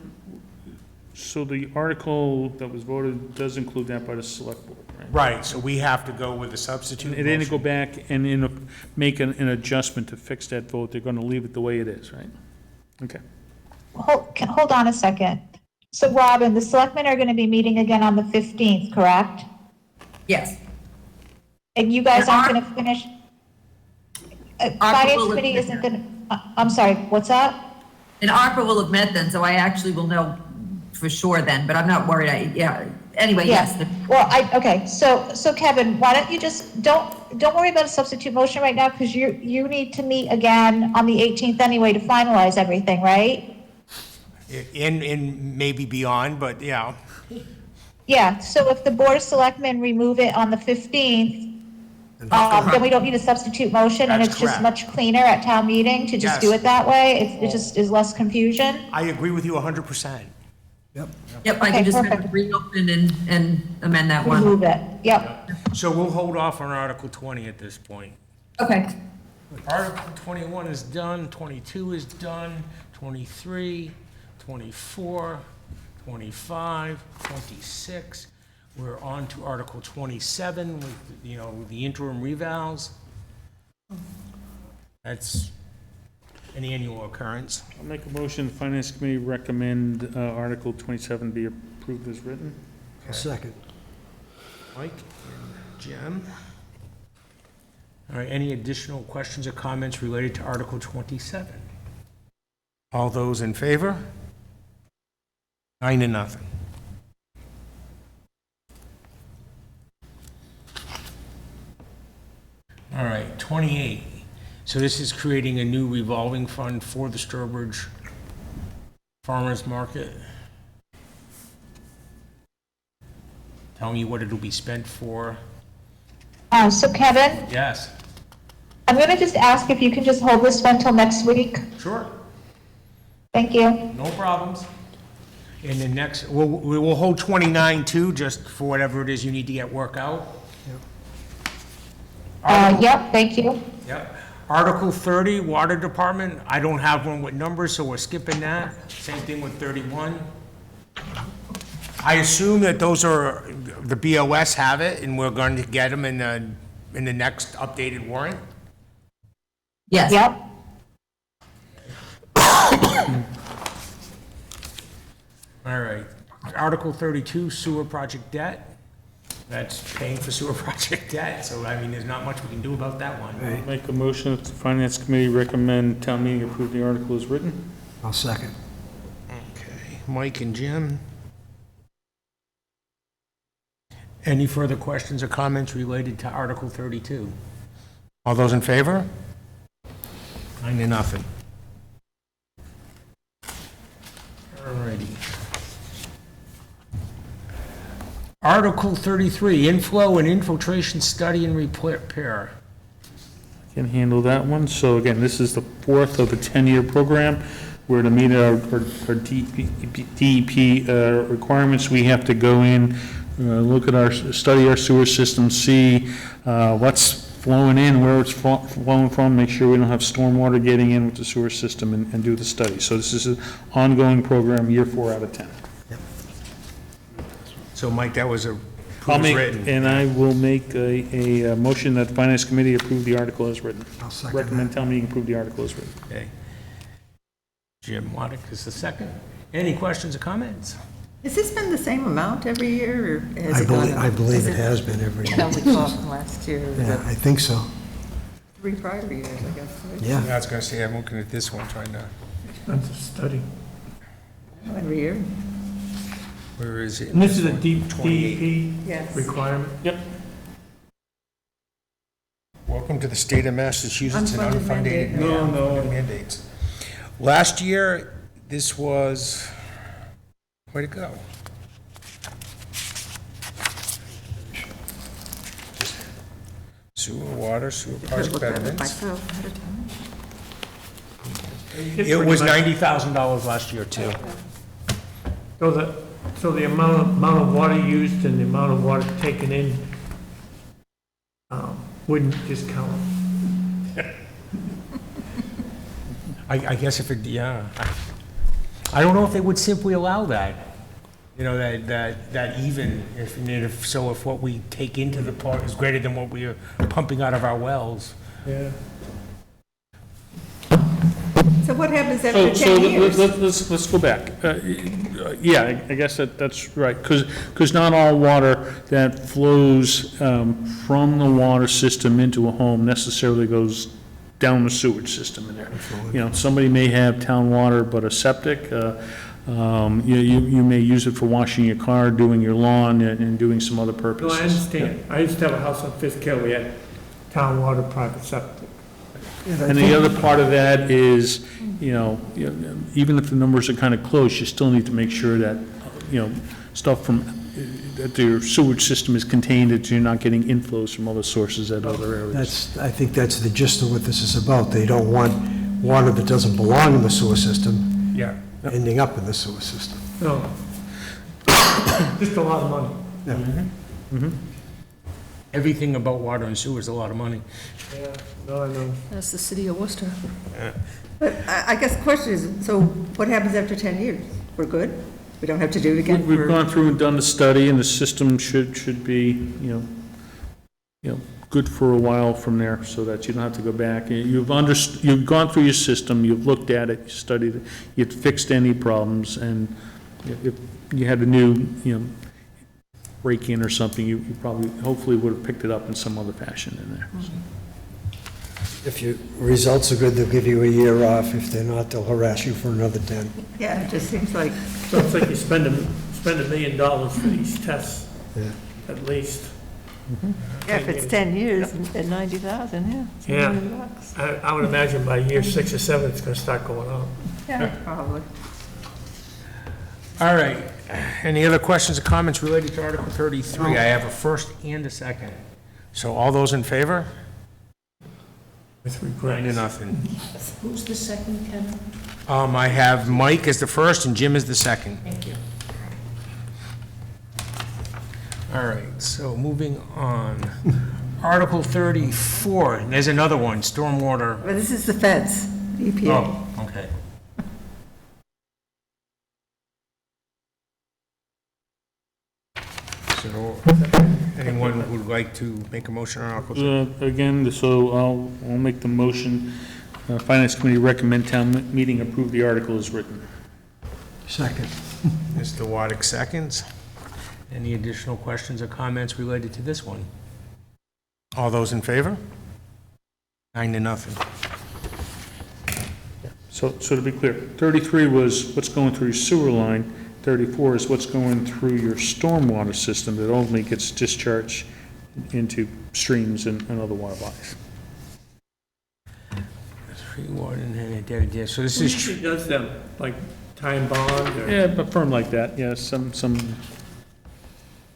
so the article that was voted does include that by the select board, right? right, so we have to go with a substitute And then go motion. back and make an adjustment to fix that vote. They're gonna leave it the way it is, right? Okay. Hold on a second. So Robin, the selectmen are going to be meeting again on the 15th, correct? Yes. And you guys aren't going to finish? Finance will committee admit isn't going to, I'm sorry, what's that? And ARPA will have met then, so I actually will know for sure then, but I'm not worried. Anyway, yes. Well, okay, so Kevin, why don't you just, don't worry about a substitute motion right now, because you need to meet again on the 18th anyway to finalize everything, right? In maybe beyond, but yeah. Yeah, so if the Board of Selectmen remove it on the 15th, then we don't need a substitute motion, and That's it's just correct. much cleaner at town meeting to just do Yes. it that way. It just is less confusion. I agree with you 100%. Yep. Yep, I can Okay, just kind perfect. of reopen and amend that one. Remove it, yep. So we'll hold off on Article 20 at this point. Okay. Article 21 is done, 22 is done, 23, 24, 25, 26. We're on to Article 27 with, with the interim revals. That's an annual occurrence. I'll make a motion, the Finance Committee recommend Article 27 be approved as written. A second. Mike and Jim. All right, any additional questions or comments related to Article 27? All those in favor? 9-0. All right, 28. So this is creating a new revolving fund for the Sturbridge Farmers Market. Tell me what it'll be spent for. So Kevin, Yes. I'm gonna just ask if you can just hold this one till next week. Sure. Thank you. No problems. And the next, we will hold 29 too, just for whatever it is you need to get work out. Yep, thank you. Yep. Article 30, Water Department, I don't have one with numbers, so we're skipping that. Same thing with 31. I assume that those are, the BOS have it, and we're going to get them in the next updated warrant? Yes. Yep. All right. Article 32, sewer project debt. That's paying for sewer project debt, so I mean, there's not much we can do about that one. Right. Make a motion that the Finance Committee recommend town meeting approve the article as written. I'll second. Okay, Mike and Jim. Any further questions or comments related to Article 32? All those in favor? 9-0. All righty. Article 33, inflow and infiltration study and repair. Can handle that one. So again, this is the fourth of a 10-year program. We're to meet our DEP requirements. We have to go in, look at study our sewer system, see what's flowing in, where it's flowing from, make sure we don't have stormwater getting in with the sewer system and do the study. So this is an ongoing program, year 4 out of 10. So Mike, that was written. And I will make a motion that the Finance Committee approve the article as written. I'll second Recommend that. town meeting approve the article as written. Okay. Jim Waddick is the second. Any questions or comments? Has this been the same amount every year, or has I it gone believe, up? I believe it has been every year. Probably from last year, Yeah, I think so. 3 prior years, I guess. right? Yeah. I was gonna say, I'm looking at this one, trying to, That's a study. Every year, where is it? And this is a 28. DEP yes. requirement? Yep. Welcome to the state of Massachusetts and Unfunded unfunded mandate. No. mandates. Last year, this was, way to go. Sewer, water, sewer Could project look at it betterments. myself ahead of time. It was $90,000 last year, too. So the amount of water used and the amount of water taken in wouldn't discount. I guess if it, yeah. I don't know if they would simply allow that. You know, that even, if what we take into the park is greater than what we are pumping out of our wells. Yeah. So what happens after So 10 years? let's go back. Yeah, I guess that's right, because not all water that flows from the water system into a home necessarily goes down the sewage system in there. You know, somebody may have town water but a septic. You may use it for washing your car, doing your lawn, and doing some other No, purposes. I understand. I used to have a house on Fifth Kill, we had town water, private septic. And the other part of that is, even if the numbers are kind of close, you still need to make sure that, stuff from, that your sewage system is contained, that you're not getting inflows from other sources at other areas. I think that's the gist of what this is about. They don't want water that doesn't belong in the sewer system Yeah. ending up in the sewer system. No, Just a lot of money. Everything about water and sewer is a lot of money. Yeah, no, I know. That's the city of Worcester. But I guess the question is, so what happens after 10 years? We're good? We don't have to do it again? We've for- gone through and done the study, and the system should be, good for a while from there, so that you don't have to go back. You've gone through your system, you've looked at it, you studied it, you've fixed any problems, and if you had a new, break-in or something, you probably, hopefully would have picked it up in some other fashion in there. If your results are good, they'll give you a year off. If they're not, they'll harass you for another 10. Yeah, it just seems like, So it's like you spend $1 million for these tests, Yeah. at least. yeah, if it's 10 years at 90,000, yeah. it's $1 Yeah. million bucks. I would imagine by year 6 or 7, it's gonna start going up. Yeah, probably. All right. Any other questions or comments related to Article 33? I have a first and a second. So all those in favor? With 9 regret. to nothing. Who's the second, Kevin? I have Mike as the first and Jim as the second. Thank you. All right, so moving on. Article 34, and there's another one, stormwater. But this is the feds, EPA. Oh, okay. So, anyone would like to make a motion on Article 34? Again, so I'll make the motion. Finance Committee recommend town meeting approve the article as written. Second. Mr. Waddick seconds. Any additional questions or comments related to this one? All those in favor? 9 to nothing. So to be clear, 33 was what's going through your sewer line, 34 is what's going through your stormwater system that only gets discharged into streams and other water bodies. So this Who is, usually does them, like time bond or? Yeah, a firm like that, yeah, some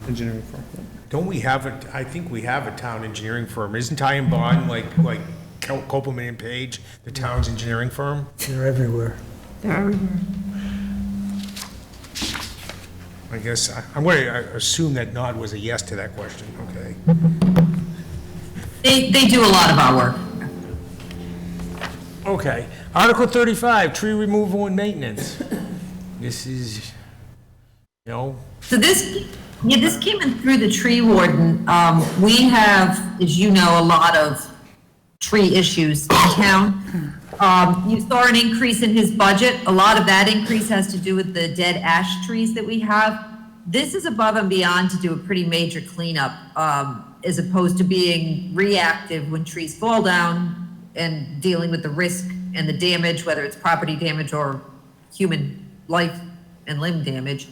engineering firm. don't we have I think we have a town engineering firm. Isn't Ty and Bond like Copeland and Page, the town's engineering firm? They're everywhere. I guess, I'm going to assume that nod was a yes to that question, okay? They do a lot of our work. Okay, Article 35, tree removal and maintenance. This is, So this came in through the tree warden. We have, as you know, a lot of tree issues in town. You saw an increase in his budget. A lot of that increase has to do with the dead ash trees that we have. This is above and beyond to do a pretty major cleanup, as opposed to being reactive when trees fall down and dealing with the risk and the damage, whether it's property damage or human life and limb damage.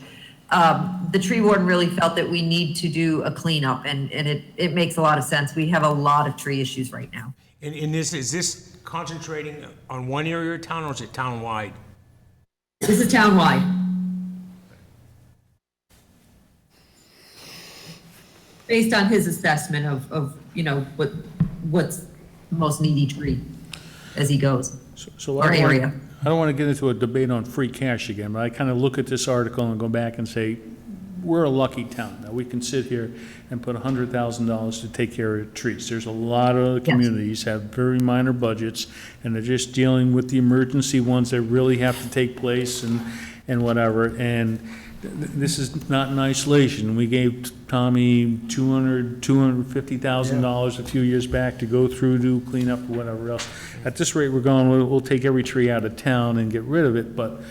The tree warden really felt that we need to do a cleanup, and it makes a lot of sense. We have a lot of tree issues right now. and is this concentrating on one area of town, or is it town-wide? This is townwide. Based on his assessment of what's the most needy tree as he goes, So or area. I don't want to get into a debate on free cash again, but I kind of look at this article and go back and say, we're a lucky town. Now, we can sit here and put $100,000 to take care of trees. There's a lot of other communities have very minor budgets, and they're just dealing with the emergency ones that really have to take place and whatever. And this is not in isolation. We gave Tommy $250,000 a few years back to go through to clean up or whatever else. At this rate, we're going, we'll take every tree out of town and get rid of it, but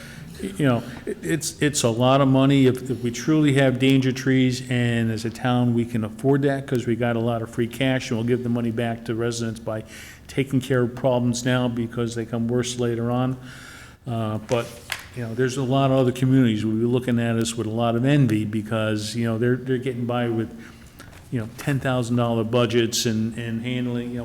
it's a lot of money if we truly have danger trees, and as a town, we can afford that because we got a lot of free cash, and we'll give the money back to residents by taking care of problems now because they come worse later on. But there's a lot of other communities who will be looking at us with a lot of envy because, they're getting by with, $10,000 budgets and handling,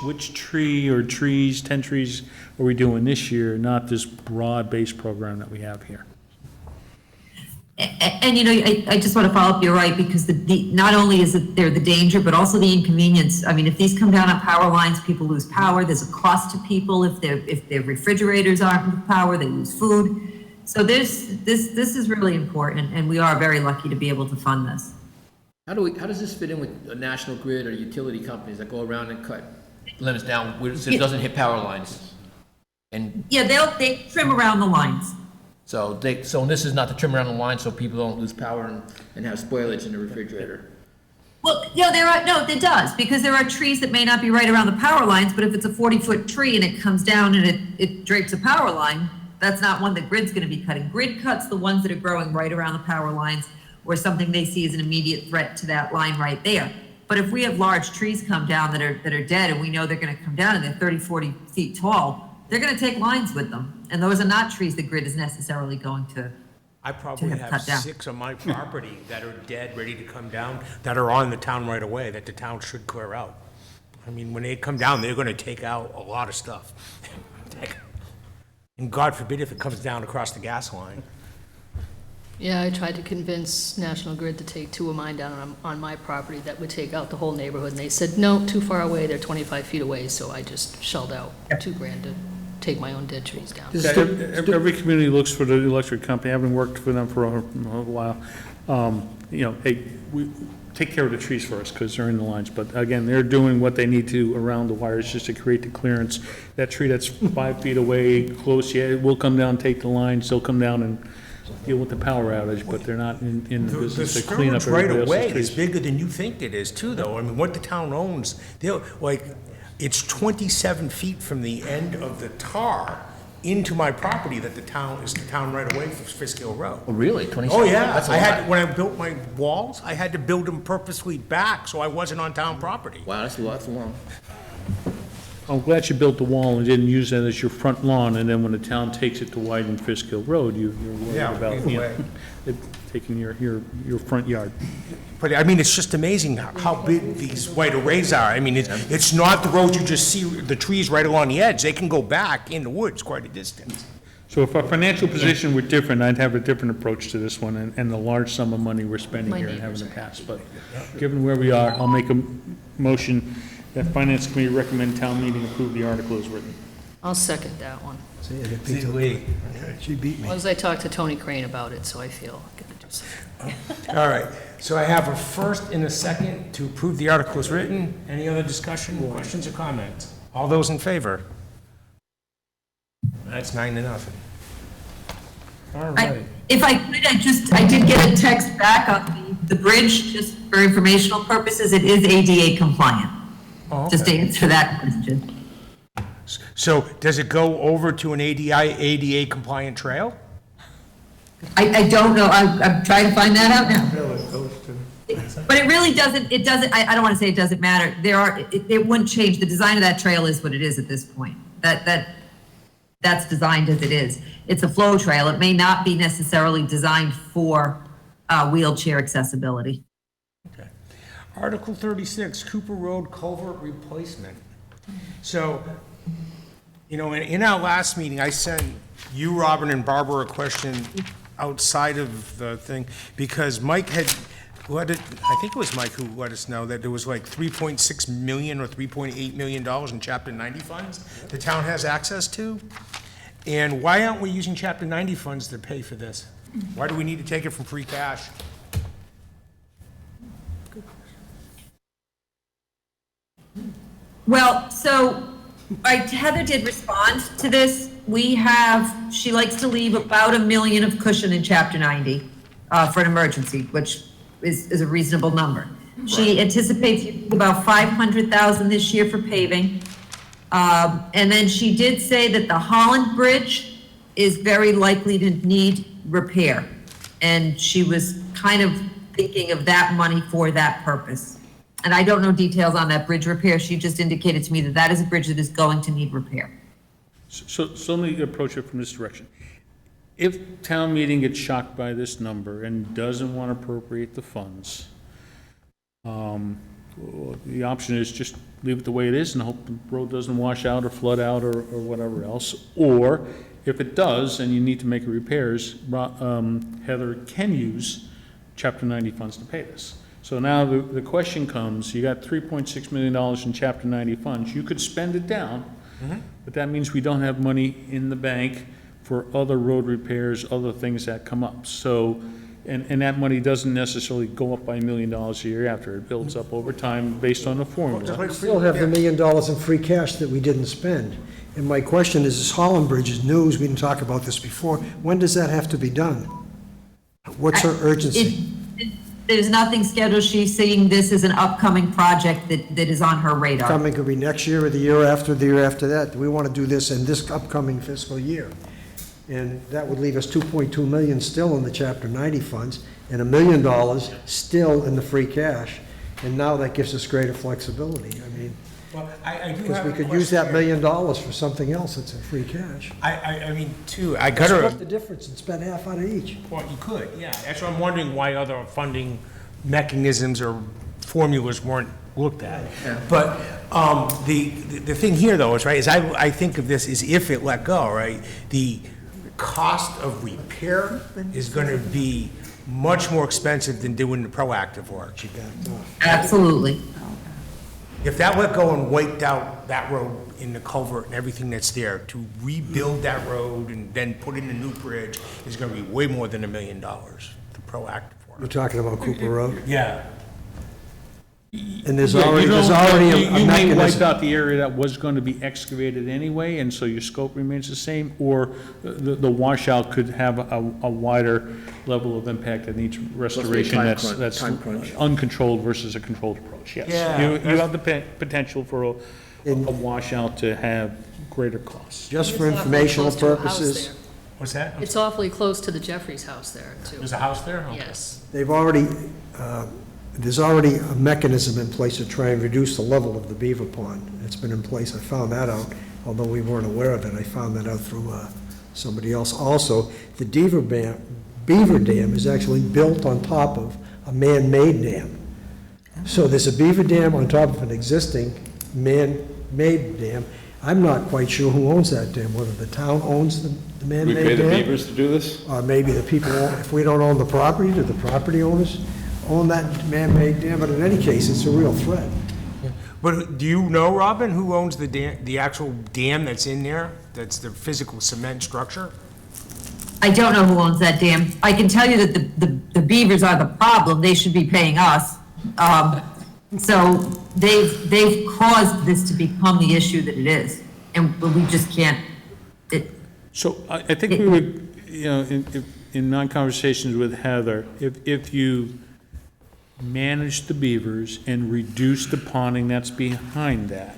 which tree or trees, 10 trees are we doing this year, not this broad-based program that we have here. And I just want to follow up, you're right, because not only is it there the danger, but also the inconvenience. I mean, if these come down on power lines, people lose power. There's a cost to people. If their refrigerators aren't with power, they lose food. So this is really important, and we are very lucky to be able to fund this. How does this fit in with a National Grid or utility companies that go around and cut limits down where it doesn't hit power lines? And Yeah, they trim around the lines. so this is not to trim around the line so people don't lose power and have spoilage in the refrigerator. Well, no, it does, because there are trees that may not be right around the power lines, but if it's a 40-foot tree and it comes down and it drapes a power line, that's not one that Grid's gonna be cutting. Grid cuts the ones that are growing right around the power lines, or something they see as an immediate threat to that line right there. But if we have large trees come down that are dead, and we know they're gonna come down and they're 30, 40 feet tall, they're gonna take lines with them. And those are not trees that Grid is necessarily going to. I probably have have cut down. 6 on my property that are dead, ready to come down, that are on the town right away, that the town should clear out. I mean, when they come down, they're gonna take out a lot of stuff. And God forbid if it comes down across the gas line. Yeah, I tried to convince National Grid to take 2 of mine down on my property that would take out the whole neighborhood, and they said, no, too far away, they're 25 feet away, so I just shelled out $2,000 to take my own dead trees down. Yeah, every community looks for the electric company, having worked for them for a while. Hey, we take care of the trees for us, because they're in the lines, but again, they're doing what they need to around the wires just to create the clearance. That tree that's 5 feet away, close, yeah, it will come down, take the lines, they'll come down and deal with the power outage, but they're not in the The business to clean up storage right everybody away else's is trees. bigger than you think it is too, though. I mean, what the town owns, it's 27 feet from the end of the tar into my property that the town right away from Fisk Hill Road. Oh, really? 27? Oh, yeah. That's a lot. When I built my walls, I had to build them purposely back so I wasn't on town property. Wow, that's a lot, that's long. I'm glad you built the wall and didn't use that as your front lawn, and then when the town takes it to widen Fisk Hill Road, you're worried Yeah, about, either way. it taking your front yard. But I mean, it's just amazing how big these white arrays are. I mean, it's not the road you just see, the trees right along the edge. They can go back in the woods quite a distance. So if our financial position were different, I'd have a different approach to this one and the large sum of money we're spending My here and having to neighbors pass. But given where we are, I'll make a motion that Finance Committee recommend town meeting approve the article as written. I'll second that one. She beat me. As long as I talked to Tony Crane about it, so I feel I gotta do something. All right, so I have a first and a second to approve the article as written. Any other discussion, questions, or comments? All those in favor? That's 9-0. All right. If I could, I did get a text back on the bridge, just for informational purposes, it is ADA compliant. Oh, Just to okay. answer that question. So does it go over to an ADA compliant trail? I don't know, I'm trying to find that out now. But it really doesn't, I don't want to say it doesn't matter. It wouldn't change, the design of that trail is what it is at this point. That's designed as it is. It's a flow trail. It may not be necessarily designed for wheelchair accessibility. Okay. Article 36, Cooper Road culvert replacement. So, in our last meeting, I sent you, Robin, and Barbara a question outside of the thing, because Mike had, I think it was Mike who let us know that there was like $3.6 million or $3.8 million in Chapter 90 funds the town has access to. And why aren't we using Chapter 90 funds to pay for this? Why do we need to take it from free cash? Well, so Heather did respond to this. She likes to leave about $1 million of cushion in Chapter 90 for an emergency, which is a reasonable number. She anticipates using about $500,000 this year for paving. And then she did say that the Holland Bridge is very likely to need repair. And she was kind of thinking of that money for that purpose. And I don't know details on that bridge repair. She just indicated to me that that is a bridge that is going to need repair. So let me approach it from this direction. If town meeting gets shocked by this number and doesn't want to appropriate the funds, the option is just leave it the way it is and hope the road doesn't wash out or flood out or whatever else. Or if it does and you need to make repairs, Heather can use Chapter 90 funds to pay this. So now the question comes, you got $3.6 million in Chapter 90 funds. You could spend it down, but that means we don't have money in the bank for other road repairs, other things that come up. So, and that money doesn't necessarily go up by $1 million a year after. It builds up over time based on a formula. We still have the $1 million in free cash that we didn't spend. And my question is Holland Bridge is news, we didn't talk about this before. When does that have to be done? What's her urgency? There's nothing scheduled. She's seeing this as an upcoming project that is on her radar. Coming could be next year or the year after that. We want to do this in this upcoming fiscal year. And that would leave us 2.2 million still in the Chapter 90 funds and $1 million still in the free cash. And now that gives us greater flexibility. I mean, Well, I do because have we a could use that $1 question. million for something else that's in free cash. I mean, too, I Split gotta, the difference and spend half out of each. well, you could, yeah. That's what I'm wondering why other funding mechanisms or formulas weren't looked at. But, the thing here though is, right, is I think of this as if it let go, right? The cost of repair is gonna be much more expensive than doing the proactive work. Absolutely. If that let go and wiped out that road in the culvert and everything that's there, to rebuild that road and then put in a new bridge is gonna be way more than $1 million, the proactive We're work. talking about Cooper Road. Yeah. And there's Yeah, already, you there's don't- already you- a You may wipe mechanism. out the area that was going to be excavated anyway, and so your scope remains the same, or the washout could have a wider level of impact that needs restoration time that's, crunch- that's time crunch. uncontrolled versus a controlled approach, yes. Yeah, You have the potential for a washout to have greater costs. Just for It's awfully informational close to a house purposes, there. What's that? It's awfully close to the Jeffries house there, too. There's a house there? Okay. Yes. they've already, there's already a mechanism in place to try and reduce the level of the beaver pond. It's been in place, I found that out, although we weren't aware of it. I found that out through somebody else. Also, the beaver dam is actually built on top of a man-made dam. So there's a beaver dam on top of an existing man-made dam. I'm not quite sure who owns that dam, whether the town owns the We man-made pay the dam, beavers to do this? or maybe the people, if we don't own the property, do the property owners own that man-made dam? But in any case, it's a real threat. But do you know, Robin, who owns the dam, the actual dam that's in there? That's the physical cement structure? I don't know who owns that dam. I can tell you that the beavers are the problem. They should be paying us. So they've caused this to become the issue that it is, and we just can't. So I think we would, you know, in non-conversations with Heather, if you manage the beavers and reduce the ponding that's behind that,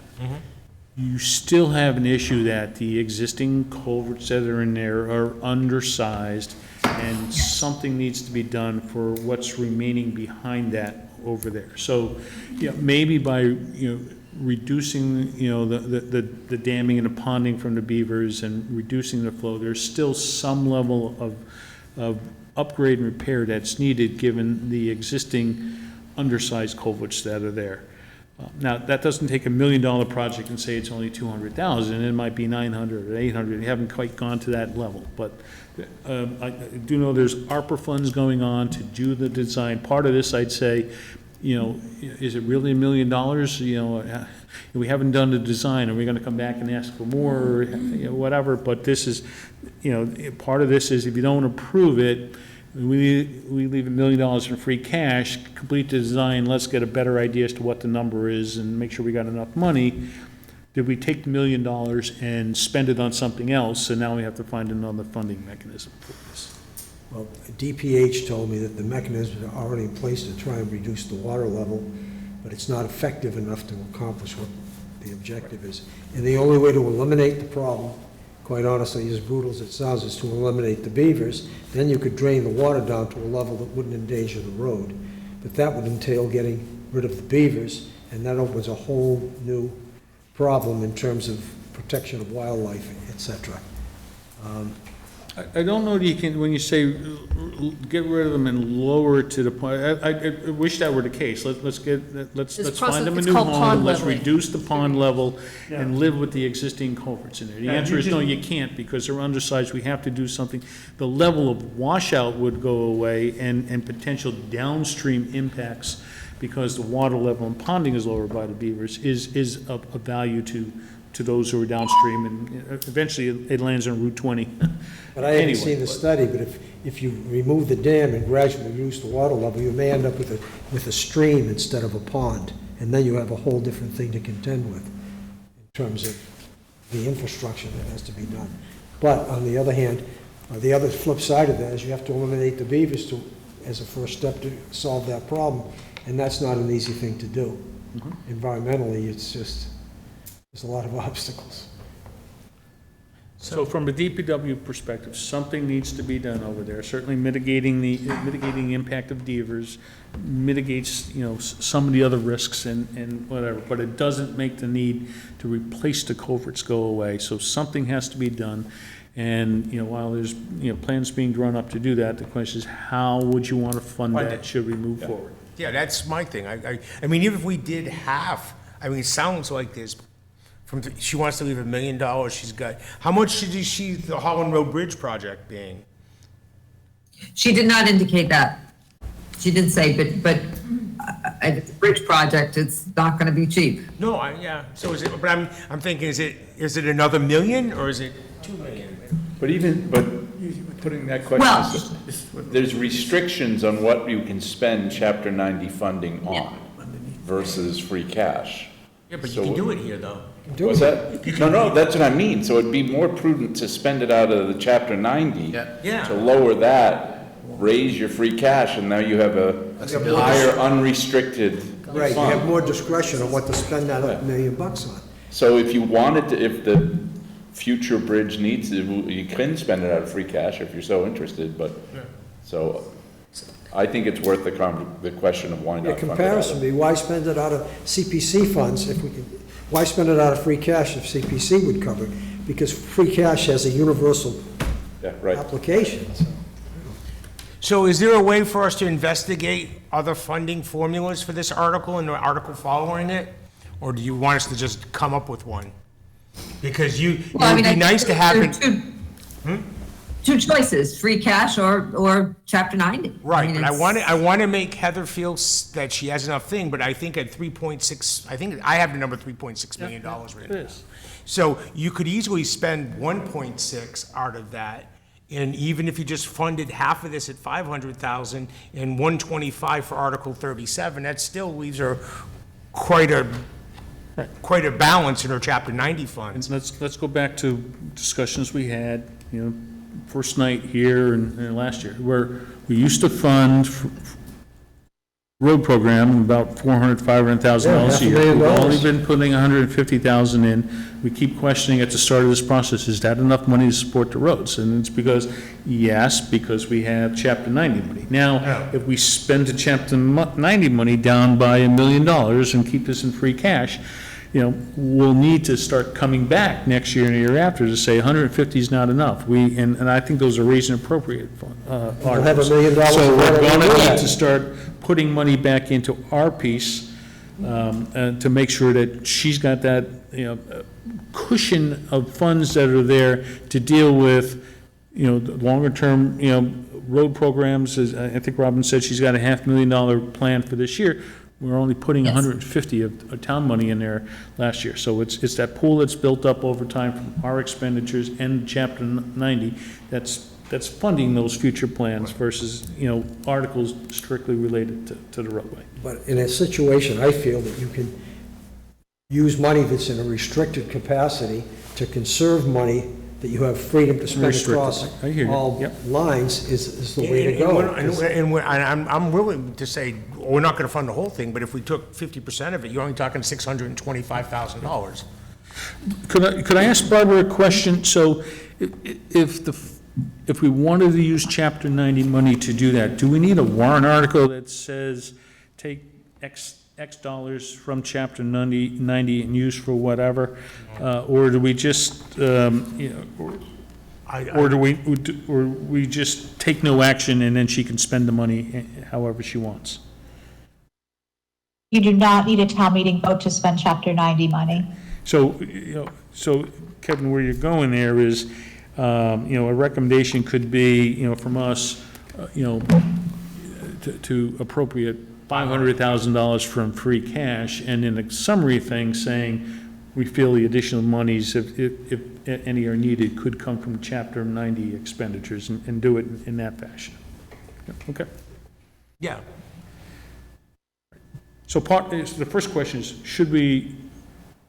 you still have an issue that the existing culverts that are in there are undersized, and something needs to be done for what's remaining behind that over there. So, yeah, maybe by, you know, reducing, you know, the damming and the ponding from the beavers and reducing the flow, there's still some level of upgrade and repair that's needed, given the existing undersized culverts that are there. Now, that doesn't take $1 million project and say it's only 200,000, it might be 900 or 800, you haven't quite gone to that level, but I do know there's ARPA funds going on to do the design. Part of this, I'd say, you know, is it really $1 million? You know, we haven't done the design, are we gonna come back and ask for more, you know, whatever, but this is, you know, part of this is if you don't approve it, we leave $1 million in free cash, complete the design, let's get a better idea as to what the number is and make sure we got enough money. Did we take $1 million and spend it on something else, and now we have to find another funding mechanism for this? Well, DPH told me that the mechanisms are already in place to try and reduce the water level, but it's not effective enough to accomplish what the objective is. And the only way to eliminate the problem, quite honestly, as brutal as it sounds, is to eliminate the beavers. Then you could drain the water down to a level that wouldn't endanger the road. But that would entail getting rid of the beavers, and that opens a whole new problem in terms of protection of wildlife, et cetera. I don't know that you can, when you say get rid of them and lower it to the point, I wish that were the case. Let's find them a it's new called home, pond let's leveling. reduce the pond level and live with the existing culverts in there. The answer is no, you can't, because they're undersized, we have to do something. The level of washout would go away, and potential downstream impacts, because the water level and ponding is lower by the beavers, is of value to to those who are downstream, and eventually it lands on Route 20. But I haven't Anyway. seen the study, but if you remove the dam and gradually reduce the water level, you may end up with a stream instead of a pond, and then you have a whole different thing to contend with in terms of the infrastructure that has to be done. But on the other hand, the other flip side of that is you have to eliminate the beavers as a first step to solve that problem, and that's not an easy thing to do. Environmentally, it's just, there's a lot of obstacles. So from a DPW perspective, something needs to be done over there, certainly mitigating the impact of beavers, mitigates, some of the other risks and whatever, but it doesn't make the need to replace the culverts go away, so something has to be done. And, while there's, plans being drawn up to do that, the question is, how would you want to fund Fund that, it. should we move forward? Yeah, that's my thing. I mean, even if we did half, it sounds like this, she wants to leave $1 million, she's got, how much did you see the Holland Road Bridge project being? She did not indicate that. She did say, but it's a bridge project, it's not gonna be cheap. No, yeah, so is it, but I'm thinking, is it another $1 million, or is it $2 million? But putting that question, Well- there's restrictions on what you can spend Chapter 90 funding on versus free cash. Yeah, but you can do it here, though. What's that? No, that's what I mean. So it'd be more prudent to spend it out of the Chapter 90. Yeah. To lower that, raise your free cash, and now you have a higher unrestricted Right, you have fund. more discretion on what to spend that $1 million on. So if you wanted to, if the future bridge needs it, you can spend it out of free cash if you're so interested, but, so I think it's worth the question of why not. The fund it out comparison of- would be, why spend it out of CPC funds if we can, why spend it out of free cash if CPC would cover it? Because free cash has a universal Yeah, right. application, so. So is there a way for us to investigate other funding formulas for this article and the article following it? Or do you want us to just come up with one? Because it would be nice to have it. Two choices, free cash or Chapter 90. Right, mean, but it's- I want to make Heather feel that she has enough thing, but I think at 3.6, I think I have the number $3.6 million written. It is. So you could easily spend 1.6 out of that, and even if you just funded half of this at 500,000 and 125 for Article 37, that still leaves her quite a balance in her Chapter 90 funds. And let's go back to discussions we had, first night here and last year, where we used to fund road program about $400,000, $500,000 a year. $500,000. We've only been putting $150,000 in. We keep questioning at the start of this process, is that enough money to support the roads? And it's because we have Chapter 90 money. Now, if we spend the Chapter 90 money down by $1 million and keep this in free cash, we'll need to start coming back next year and the year after to say 150 is not enough. And I think those are reason appropriate articles. We'll have $1 million So of we're whatever going we to do. need to start putting money back into our piece to make sure that she's got that, cushion of funds that are there to deal with, the longer-term, road programs. As I think Robin said, she's got a $500,000 plan for this year. We're only putting 150 of town money in there last year. So it's that pool that's built up over time from our expenditures and Chapter 90 that's funding those future plans versus, articles strictly related to the roadway. But in a situation, I feel that you can use money that's in a restricted capacity to conserve money that you have freedom to spend Restricted. across I hear you. all Yep. lines is the way to go. And I'm willing to say, we're not going to fund the whole thing, but if we took 50% of it, you're only talking $625,000. Could I ask Barbara a question? So if we wanted to use Chapter 90 money to do that, do we need a warrant article that says, take X dollars from Chapter 90 and use for whatever? Or do we just, or do we just take no action and then she can spend the money however she wants? You do not need a town meeting vote to spend Chapter 90 money. So, so Kevin, where you're going there is, a recommendation could be, from us, to appropriate $500,000 from free cash, and in a summary thing saying, we feel the additional monies, if any are needed, could come from Chapter 90 expenditures and do it in that fashion. Okay. Yeah. So the first question is, should we,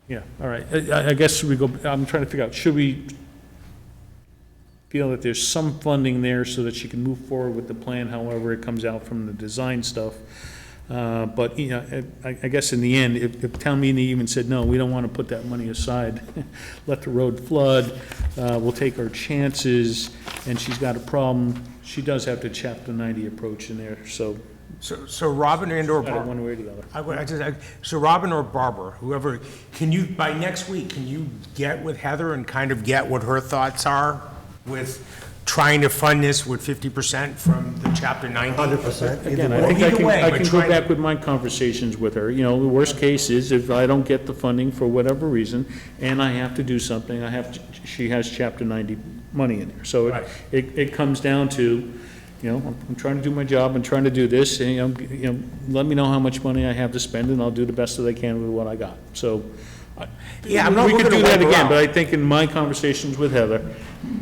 yeah, all right, I guess we go, I'm trying to figure out, should we feel that there's some funding there so that she can move forward with the plan, however it comes out from the design stuff? But, you know, I guess in the end, if town meeting even said, no, we don't want to put that money aside, let the road flood, we'll take our chances, and she's got a problem, she does have to Chapter 90 approach in there, so. So Robin and/or Got it Barbara. one way or the other. So Robin or Barbara, whoever, can you, by next week, can you get with Heather and kind of get what her thoughts are with trying to fund this with 50% from the Chapter 90? 100%. Again, either I way. think Either way, I but can go trying to- back with my conversations with her. You know, the worst case is if I don't get the funding for whatever reason, and I have to do something, she has Chapter 90 money in there. So Right. it comes down to, you know, I'm trying to do my job, I'm trying to do this, and, you know, let me know how much money I have to spend, and I'll do the best that I can with what I got. So, Yeah, I'm not we could looking do to that wipe her again, out. but I think in my conversations with Heather,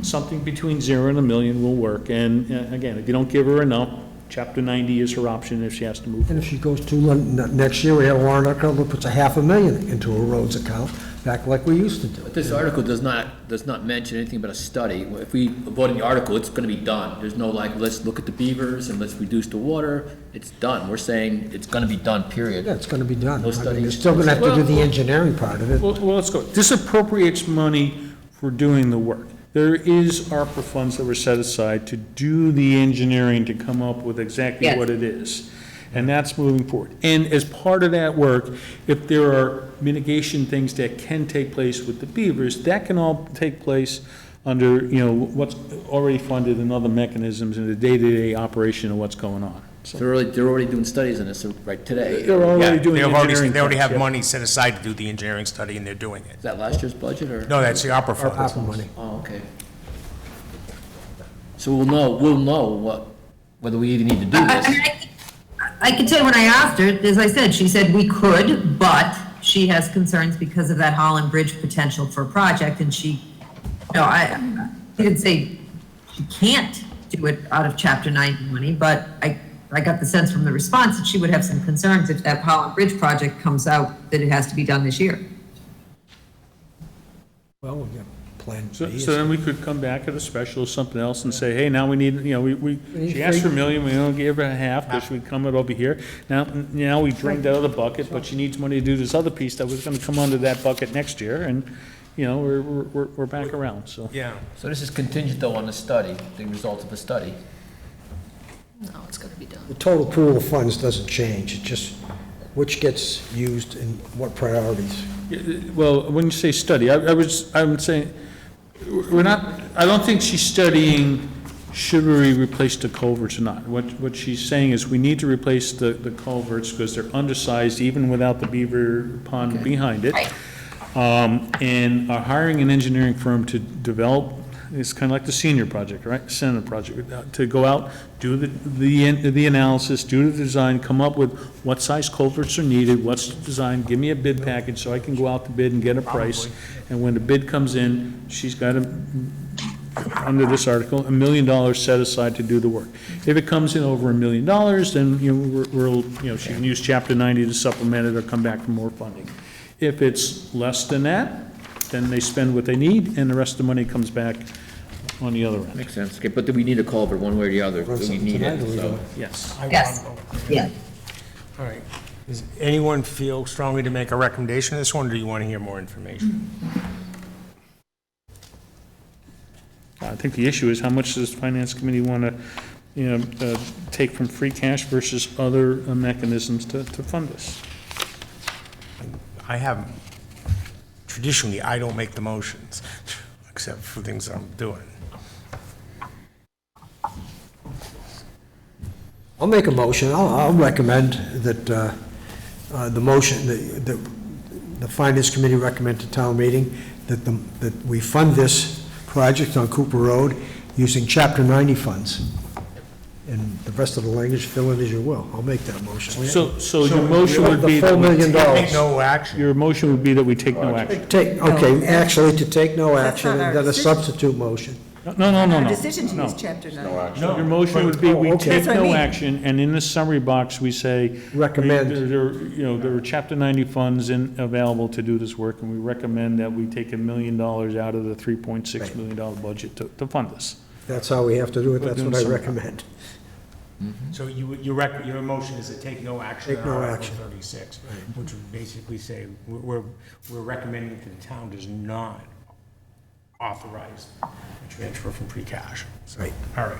something between 0 and $1 million will work. And again, if you don't give her enough, Chapter 90 is her option if she has to move And forward. if she goes to, next year, we have a warrant article that puts $500,000 into a roads account, back like we used to do. But this article does not mention anything about a study. If we vote in the article, it's gonna be done. There's no like, let's look at the beavers and let's reduce the water. It's done. We're saying it's gonna be done, period. Yeah, it's gonna be done. No I mean, studies. You're still gonna have to do the engineering part of it. Well, let's go. This appropriates money for doing the work. There is ARPA funds that were set aside to do the engineering to come up with exactly Yes. what it is. And that's moving forward. And as part of that work, if there are mitigation things that can take place with the beavers, that can all take place under, you know, what's already funded in other mechanisms in the day-to-day operation of what's going on. So They're already doing studies on this right today. they're already doing They already engineering. have things, yeah. money set aside to do the engineering study, and they're doing it. Is that last year's budget or? No, that's the opera fund. ARPA money. Oh, okay. So we'll know whether we even need to do I this. mean, I can tell you when I asked her, as I said, she said we could, but she has concerns because of that Holland Bridge potential for a project, and she, no, I didn't say she can't do it out of Chapter 90 money, but I got the sense from the response that she would have some concerns if that Holland Bridge project comes out, that it has to be done this year. Well, we've got Plan So B. then we could come back at a special or something else and say, hey, now we need, you know, she asked for $1 million, we only gave her a half, because we come it over here. Now we drained out of the bucket, but she needs money to do this other piece that was gonna come under that bucket next year, and, you know, we're back around, so. Yeah. So this is contingent though on the study, the results of the study. No, it's gotta be done. The total pool of funds doesn't change, it's just which gets used and what priorities. Well, when you say study, I'm saying, we're not, I don't think she's studying, should we replace the culverts or not? What she's saying is, we need to replace the culverts because they're undersized even without the beaver pond behind it. And are hiring an engineering firm to develop, it's kind of like the senior project, right? Senate project, to go out, do the analysis, do the design, come up with what size culverts are needed, what's the design, give me a bid package so I can go out to bid and get a price. And when the bid comes in, she's got under this article, $1 million set aside to do the work. If it comes in over $1 million, then, you know, she can use Chapter 90 to supplement it or come back for more funding. If it's less than that, then they spend what they need, and the rest of the money comes back on the other end. Makes sense. Okay, but do we need a culvert one way or the other? Run Do we something need tonight, or it? we So, don't? Yes. Yes. Yeah. All right. Does anyone feel strongly to make a recommendation on this one, or do you want to hear more information? I think the issue is how much does the finance committee want to, you know, take from free cash versus other mechanisms to fund this? I haven't, traditionally, I don't make the motions, except for things I'm doing. I'll make a motion, I'll recommend that the motion, the Finance Committee recommend to town meeting that we fund this project on Cooper Road using Chapter 90 funds. And the rest of the language, fill in as you will. I'll make that motion. So your motion would be, The full $1 million. Take no action. your motion would be that we take no action. Okay, actually, to take no That's action, not our and then a decision. substitute motion. No. Decision to no. use chapter 9. No action. Your motion would be, we Oh, okay. take That's what I no mean. action, and in the summary box, we say. Recommend. There are Chapter 90 funds available to do this work, and we recommend that we take $1 million out of the $3.6 million budget to fund this. That's how we have to do it, that's what I Some- recommend. So your motion is to take no action Take on no Article action. 36, which would basically say, we're recommending that the town does not authorize a transfer from free cash. Right. All right.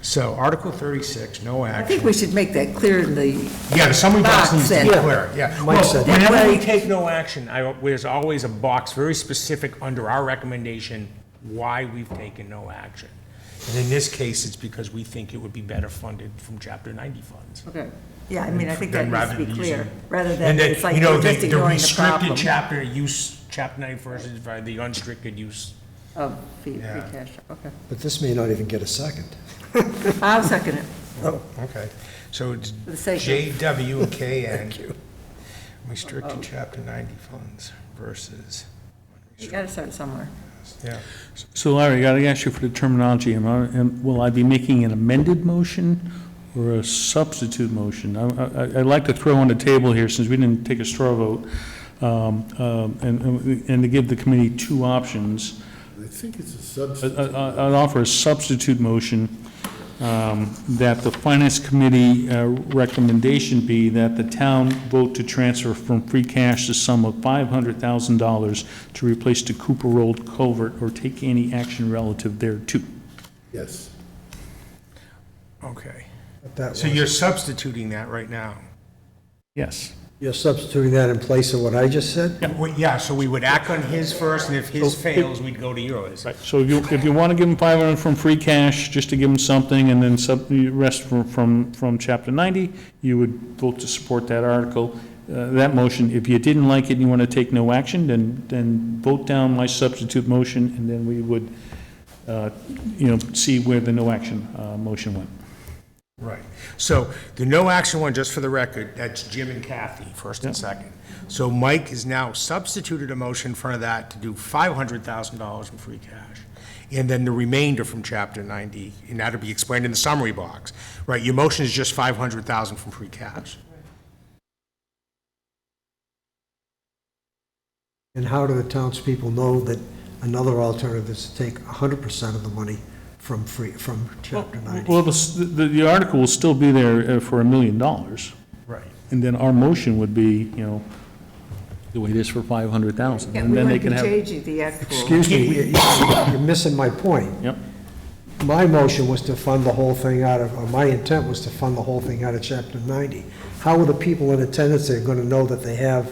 So Article 36, no I think action. we should make that clear in the, Yeah, the summary box Box needs to be then. clear, yeah. Mike Well, said- whenever we take no action, there's always a box very specific under our recommendation why we've taken no action. And in this case, it's because we think it would be better funded from Chapter 90 funds. okay, yeah, I mean, I think Than that needs rather to be than clear, using- rather than And then, it's like you know, we're just the ignoring the restricted problem chapter use, Chapter 9 versus the unrestricted use. of free Yeah. cash, okay. But this may not even get a second. I'll second it. Oh, Okay, so it's For the sake of- JW and KN. Restricted Chapter 90 funds versus, You gotta start somewhere. yeah. So Larry, I gotta ask you for the terminology, will I be making an amended motion or a substitute motion? I'd like to throw on the table here, since we didn't take a straw vote, and to give the committee two options. I think it's a substitute. I'd offer a substitute motion, that the Finance Committee recommendation be that the town vote to transfer from free cash the sum of $500,000 to replace the Cooper Road culvert or take any action relative thereto. Yes. Okay. but that So was- you're substituting that right now? Yes. You're substituting that in place of what I just said? Yeah, so we would act on his first, and if his fails, we'd go to yours. Right, so if you want to give them 500 from free cash, just to give them something, and then the rest from Chapter 90, you would vote to support that article, that motion. If you didn't like it and you want to take no action, then vote down my substitute motion, and then we would, see where the no action motion went. Right. So the no action one, just for the record, that's Jim and Kathy, first and second. So Mike has now substituted a motion in front of that to do $500,000 in free cash. And then the remainder from Chapter 90, and that'll be explained in the summary box. Right, your motion is just $500,000 from free cash. And how do the townspeople know that another alternative is to take 100% of the money from Chapter 90? Well, the article will still be there for $1 million. Right. And then our motion would be, the way it is for 500,000. Yeah, And we then they want can to have. change the actual. Excuse me, you're missing my point. Yep. My motion was to fund the whole thing or my intent was to fund the whole thing out of Chapter 90. How are the people in attendance there going to know that they have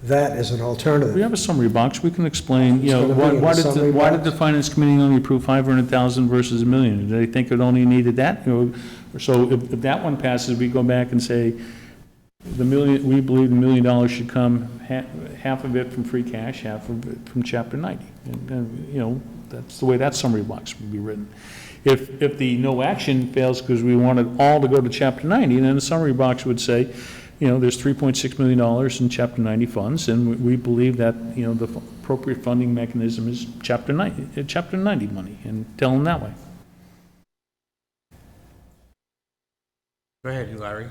that as an We alternative? have a summary box, we can explain, It's gonna be in the why summary did the box? finance committee only approve 500,000 versus $1 million? Did they think it only needed that? So if that one passes, we go back and say, we believe $1 million should come, half of it from free cash, half of it from Chapter 90. And, that's the way that summary box would be written. If the no action fails because we want it all to go to Chapter 90, then the summary box would say, there's $3.6 million in Chapter 90 funds, and we believe that, the appropriate funding mechanism is Chapter 90 money, and tell them that way. Go ahead, Larry.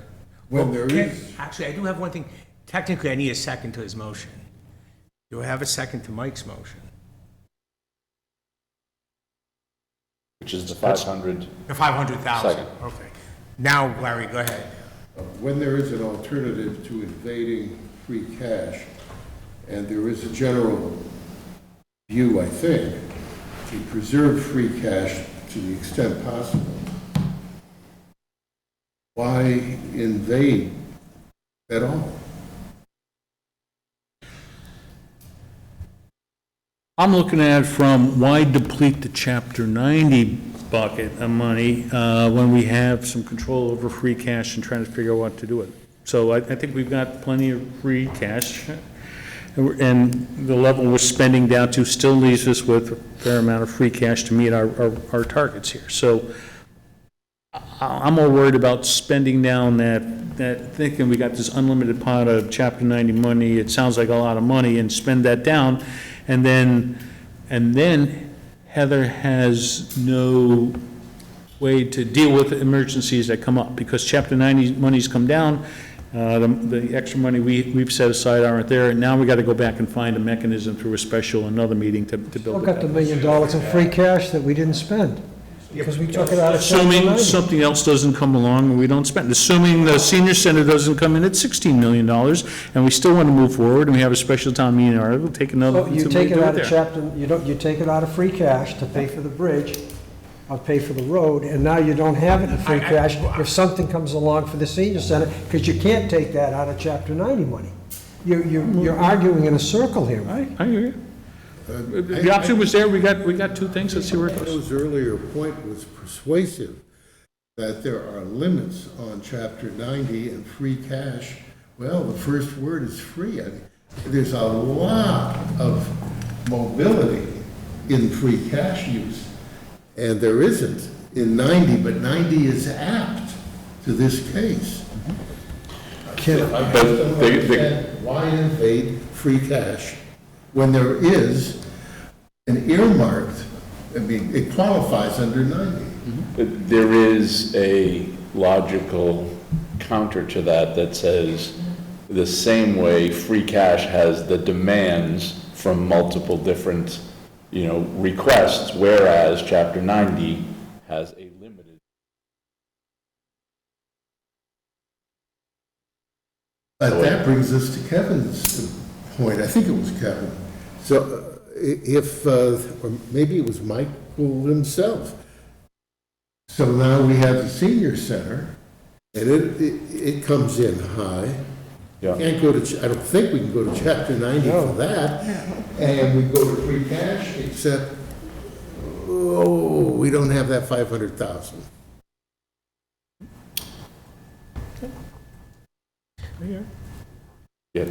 When there Okay, is, actually, I do have one thing. Technically, I need a second to his motion. Do I have a second to Mike's motion? Which is the 500. The 500,000? Second. Okay. Now, Larry, go ahead. when there is an alternative to invading free cash, and there is a general view, I think, to preserve free cash to the extent possible, why invade at all? I'm looking at it from why deplete the Chapter 90 bucket of money when we have some control over free cash and trying to figure out what to do with it. So I think we've got plenty of free cash, and the level we're spending down to still leaves us with a fair amount of free cash to meet our targets here. So I'm more worried about spending down that thinking we got this unlimited pot of Chapter 90 money, it sounds like a lot of money, and spend that down, and then Heather has no way to deal with emergencies that come up, because Chapter 90 money's come down, the extra money we've set aside aren't there, and now we gotta go back and find a mechanism through a special, another meeting to build Still it got the back. $1 million in free cash that we didn't spend, because we took it out of Chapter Assuming 90. something else doesn't come along and we don't spend, assuming the senior center doesn't come in at $16 million, and we still want to move forward, and we have a special town meeting article, take another. So you take it out of chapter, you take it out of free cash to pay for the bridge, or pay for the road, and now you don't have it in free cash if something comes along for the senior center, because you can't take that out of Chapter 90 money. You're arguing in a circle here. I hear you. The option was there, we got two things, let's see where it goes. Joe's earlier point was persuasive, that there are limits on Chapter 90 and free cash. Well, the first word is free. I mean, there's a lot of mobility in free cash use, and there isn't in 90, but 90 is apt to this case. I just don't understand why invade free cash when there is an earmarked, I mean, it qualifies under 90. There is a logical counter to that says the same way free cash has the demands from multiple different, requests, whereas Chapter 90 has a limited. But that brings us to Kevin's point, I think it was Kevin. So if, or maybe it was Michael himself. So now we have the senior center, and it comes in high. Yeah. Can't go to, I don't think we can go to Chapter 90 for that. And we go to free cash, except, we don't have that 500,000. Yeah,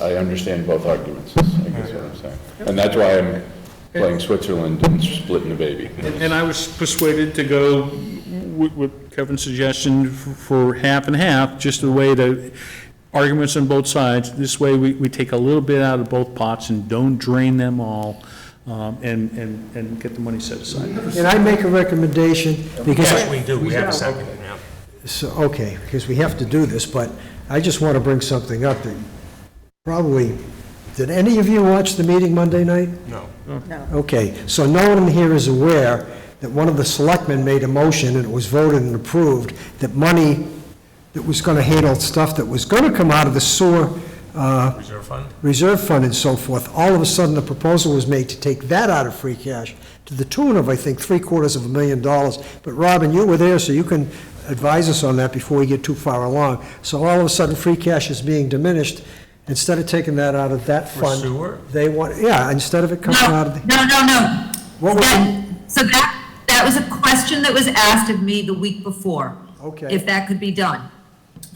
I understand both arguments, I guess what I'm saying. And that's why I'm playing Switzerland and splitting the baby. And I was persuaded to go with Kevin's suggestion for half and half, just the way the arguments on both sides. This way, we take a little bit out of both pots and don't drain them all, and get the money set aside. And I make a recommendation, because. Yes, we do, we have a second now. So, okay, because we have to do this, but I just want to bring something up that probably, did any of you watch the meeting Monday night? No. No. Okay, so no one here is aware that one of the selectmen made a motion, and it was voted and approved, that money that was going to handle stuff that was going to come out of the sewer reserve fund and so forth, all of a sudden the proposal was made to take that out of free cash to the tune of, I think, $750,000. But Robin, you were there, so you can advise us on that before we get too far along. So all of a sudden, free cash is being diminished. Instead of taking that out of that fund. For sewer? They want, yeah, instead of it coming out of the. No. What was So that was a question that was asked of me the week before. Okay. If that could be done.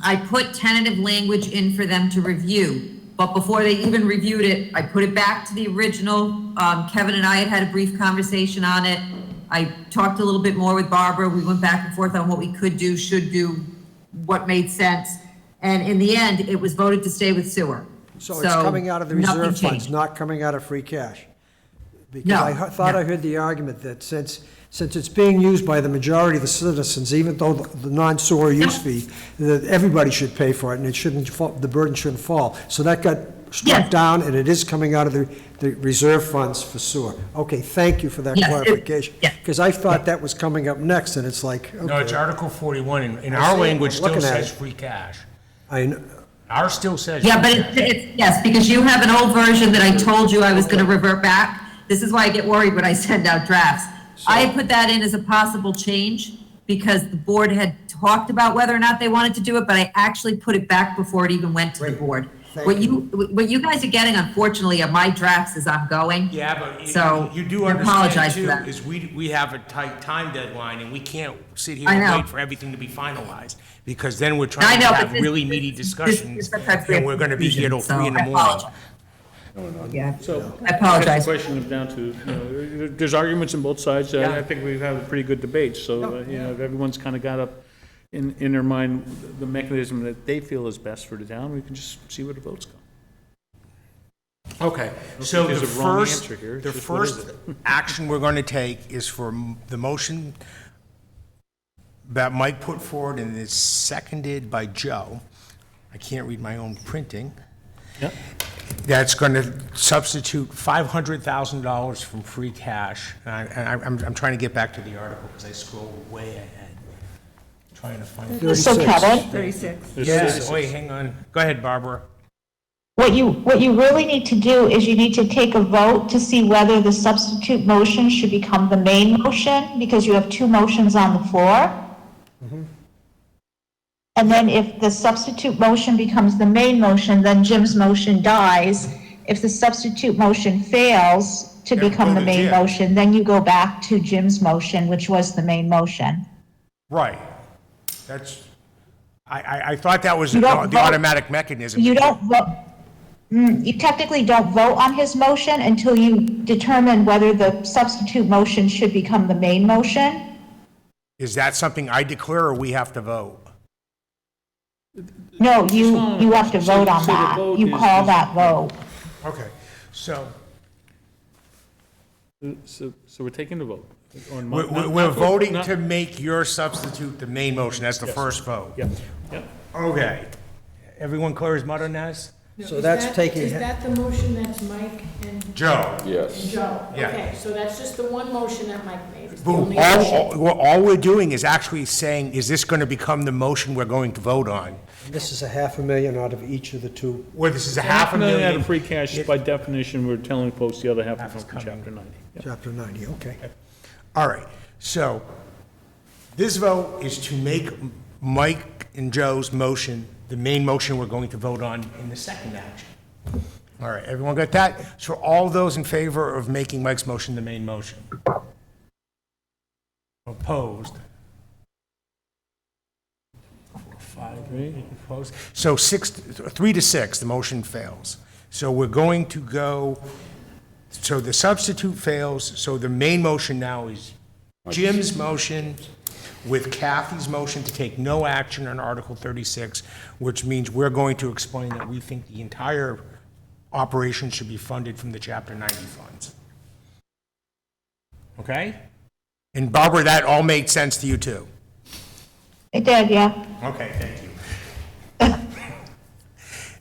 I put tentative language in for them to review, but before they even reviewed it, I put it back to the original. Kevin and I had a brief conversation on it. I talked a little bit more with Barbara. We went back and forth on what we could do, should do, what made sense. And in the end, it was voted to stay with sewer. So it's coming out of the reserve nothing funds, changed. not coming out of free cash? Because No, I thought I heard the argument that since it's being used by the majority of the citizens, even though the non-sewer use fee, that everybody should pay for it, and it shouldn't, the burden shouldn't fall. So that got struck Yes. down, and it is coming out of the reserve funds for sewer. Okay, thank you for that Yes, clarification. yeah. Because I thought that was coming up next, and it's like, No, it's okay. Article 41, and I our see it. language I'm still looking at says it. free cash. I kn- Ours still says. Yeah, free but cash. it's, yes, because you have an old version that I told you I was gonna revert back. This is why I get worried when I send out drafts. I had put that in as a possible change because the board had talked about whether or not they wanted to do it, but I actually put it back before it even went to the Great. board. Thank What you guys are getting, unfortunately, are my drafts as I'm going. Yeah, but So, you do I apologize understand for too, that. is we have a tight time deadline, and we can't sit here I and know. wait for everything to be finalized, because then we're I trying to know, have but this- really meaty this- discussions, sometimes we have and we're gonna be here till confusion, 3 in the so I morning. apologize. Yeah, So. I apologize. The question comes down to, you know, there's arguments on both sides. I think we've had a pretty good debate, so, you know, if everyone's kind of got up in their mind the mechanism that they feel is best for the town, we can just see where the votes go. Okay, so think the there's a wrong first, answer here. It's the just what is first action we're going to take is for the motion that Mike put forward and is seconded by Joe. I can't read my own printing. Yep. That's going to substitute $500,000 from free cash. And I'm trying to get back to the article because I scrolled way ahead, trying to find it. So Kevin, 36. Yes, wait, hang on. Go ahead, Barbara. what you really need to do is you need to take a vote to see whether the substitute motion should become the main motion, because you have two motions on the floor. And then if the substitute motion becomes the main motion, then Jim's motion dies. If the substitute motion fails to Then become go the to main Jim. motion, then you go back to Jim's motion, which was the main motion. Right. That's, I thought that was You the don't vote. automatic mechanism. You don't vote, you technically don't vote on his motion until you determine whether the substitute motion should become the main motion. Is that something I declare or we have to vote? No, you have to vote on So the that. vote You is- call that vote. Okay, so So we're taking the vote. on my- we're not- voting not- to make your substitute the main motion. That's the first vote. Yep, yep. Okay. Everyone clear as mud on this? So that's taking. Is that the motion that's Mike and Joe? Yes. Joe? Yeah. Okay, so that's just the one motion that Mike made. It's the Boom. only motion. All we're doing is actually saying, is this going to become the motion we're going to vote on? This is $500,000 out of each of the two. Where this is a Half a million out $500,000. of free cash, by definition, we're telling folks the other half will come from chapter 90. Yep. Chapter 90, okay. All right, so this vote is to make Mike and Joe's motion the main motion we're going to vote on in the second action. All right, everyone got that? So all those in favor of making Mike's motion the main motion? Opposed? 4, 5, 8, opposed? So 3 to 6, the motion fails. So we're going to go, so the substitute fails, so the main motion now is Jim's motion with Kathy's motion to take no action on Article 36, which means we're going to explain that we think the entire operation should be funded from the Chapter 90 funds. Okay? And Barbara, that all made sense to you too? It did, yeah. Okay, thank you.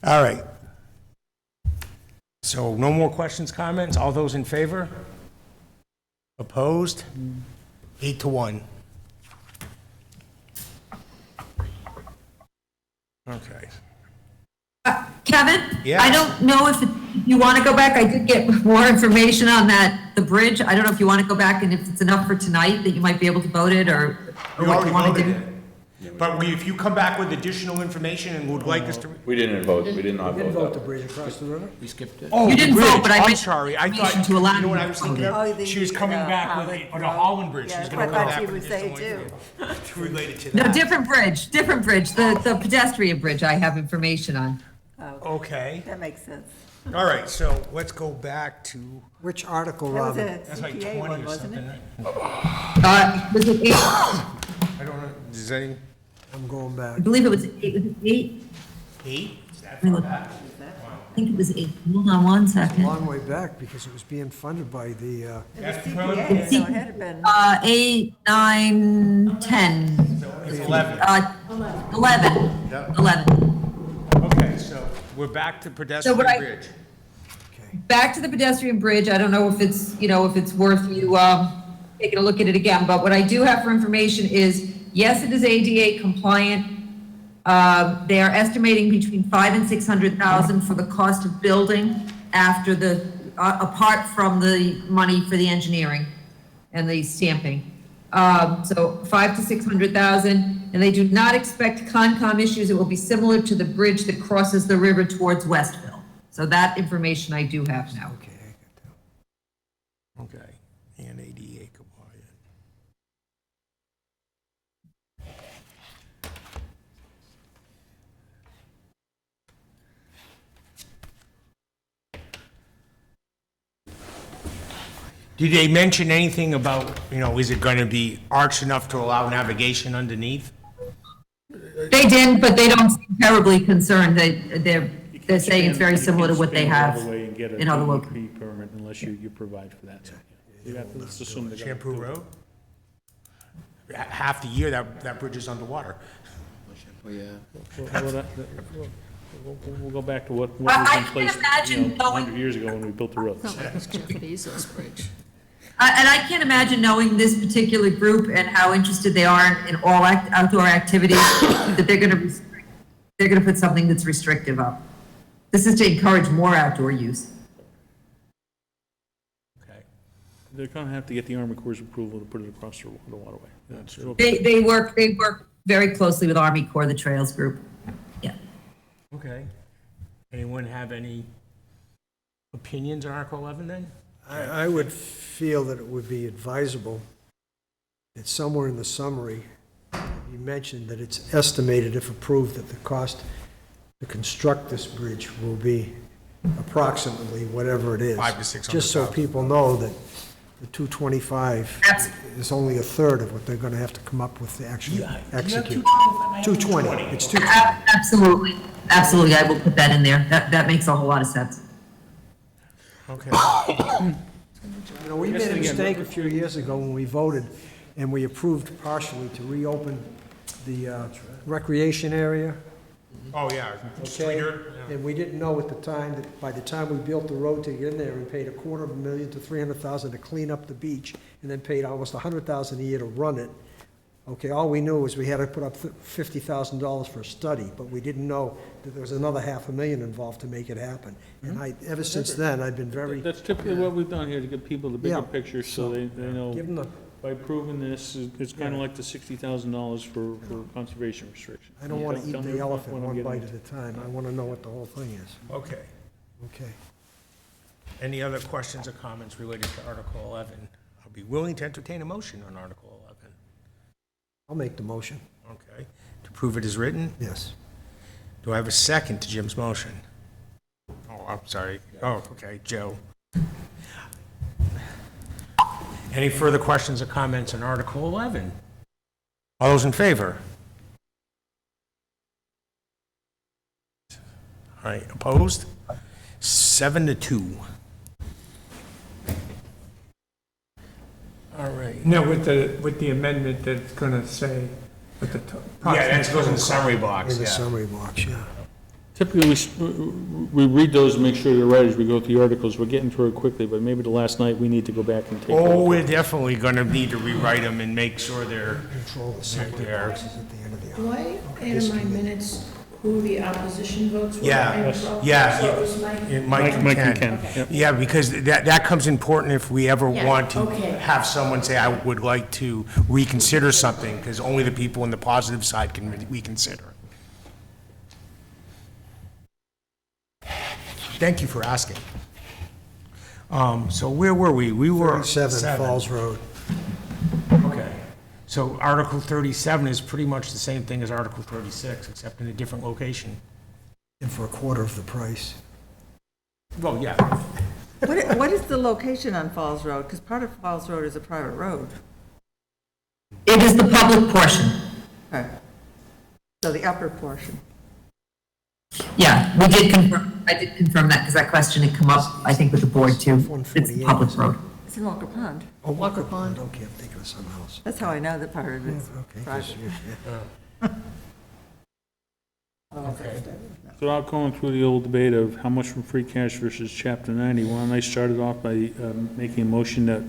All right. So no more questions, comments? All those in favor? Opposed? 8 to 1. Okay. Kevin? Yeah. I don't know if you want to go back. I did get more information on the bridge. I don't know if you want to go back and if it's enough for tonight that you might be able to vote it or We what already you want to voted do. it. But if you come back with additional information and would like us to... We didn't vote, we did not Didn't vote vote the that. bridge across the river? We skipped it. Oh, You the didn't vote, bridge. but I I'm mentioned sorry. I thought, information to you allow know what you I was to thinking vote. Oh, of? the- She was coming back with the Holland Bridge. She was going to I go thought back she with would say additional too. information related to No, that. different bridge. The pedestrian bridge I have information on. Okay. That makes sense. All right, so let's go back to, Which article, That was Robin? a that's like CPA 20 one, or wasn't something, it? right? Was it eight? I don't know, does any, I'm going back. I believe it was eight. Was it eight? 8? Is that far back? I think it was eight. Hold on one A second. long way back because it was being funded by the, It was That's CPA, so it had been. 8, 9, 10, It's 11. 11. Yeah. 11. Okay, so we're back to pedestrian what I- bridge. Back to the pedestrian bridge, I don't know if it's, if it's worth you taking a look at it again, but what I do have for information is, yes, it is ADA compliant. They are estimating between 500,000 and 600,000 for the cost of building after apart from the money for the engineering and the stamping. So 500,000 to 600,000, and they do not expect Concom issues. It will be similar to the bridge that crosses the river towards Westville. So that information I do have now. okay, I got that. Okay, and ADA compliant. Did they mention anything about, is it going to be arched enough to allow navigation underneath? They didn't, but they don't seem terribly concerned. They're saying it's very similar to what they have in other locations. DEP permit unless you provide for that. So, yeah. You have to- let's assume they got- Shampoo Road? Half the year, that bridge is underwater. We'll go back to what was I in can place, imagine knowing- 100 years ago when we built the road. Not like it's Jeff Bezos Bridge. And I can't imagine, knowing this particular group and how interested they are in all outdoor activities, that they're gonna put something that's restrictive up. This is to encourage more outdoor use. Okay. They're gonna have to get the Army Corps' approval to put it across the waterway. It'll- They work very closely with Army Corps, the Trails Group. Yeah. Okay. Anyone have any opinions on Article 11 then? I would feel that it would be advisable that somewhere in the summary, you mentioned that it's estimated, if approved, that the cost to construct this bridge will be approximately whatever it is. 500 to 600,000. Just so people know that the 225 is only a third of what they're going to have to come up with to actually execute. 220, it's 220. Absolutely. Absolutely. I will put that in there. That makes a whole lot of sense. Okay. We made a mistake a few years ago when we voted and we approved partially to reopen the recreation area. Oh, yeah. Okay, Streeter, yeah. and we didn't know at the time that by the time we built the road to get in there, we paid $250,000 to $300,000 to clean up the beach, and then paid almost $100,000 a year to run it. Okay, all we knew was we had to put up $50,000 for a study, but we didn't know that there was another $500,000 involved to make it happen. And ever since then, I've been very, That's typically what we've done here, to give people the bigger Yeah. picture, so they know, give them the, by proving this, it's kind of like the $60,000 for conservation restriction. I don't want to eat Tell me the elephant what I'm one getting bite at. at a time. I want to know what the whole thing is. Okay. Okay. Any other questions or comments related to Article 11? I'll be willing to entertain a motion on Article 11. I'll make the motion. Okay. To prove it is written? Yes. Do I have a second to Jim's motion? Oh, I'm sorry. Oh, okay, Joe. Any further questions or comments on Article 11? All those in favor? All right, opposed? 7-2. All right. No, with the amendment that's gonna say, with the. Yeah, that goes in the summary box, In the yeah. summary box, yeah. Typically, we read those and make sure they're right as we go through the articles. We're getting through it quickly, but maybe the last night, we need to go back and take a Oh, look. we're definitely gonna need to rewrite them and make sure they're Control the summary there. boxes at the end of the Do I add in my minutes who the opposition votes were? Yeah, yeah, So it was Mike. Mike and Ken, yep. Yeah, because that comes important if we ever Yeah. want to Okay. have someone say, I would like to reconsider something, because only the people on the positive side can reconsider. Thank you for asking. So where were we? We were. 37 Falls Road. Okay. So Article 37 is pretty much the same thing as Article 36, except in a different location. And for a quarter of the price. Well, yeah. What is the location on Falls Road? Because part of Falls Road is a private road. It is the public portion. Okay. So the upper portion. Yeah, I did confirm that because that question had come up, I think, with the board too. It's the public road. It's in Walker Pond. Oh, Walker Pond. Okay, I'm thinking of something else. That's how I know that part of Yeah, it's okay, 'cause private. Okay. So I'll go through the old debate of how much from free cash versus Chapter 90. Well, and I started off by making a motion that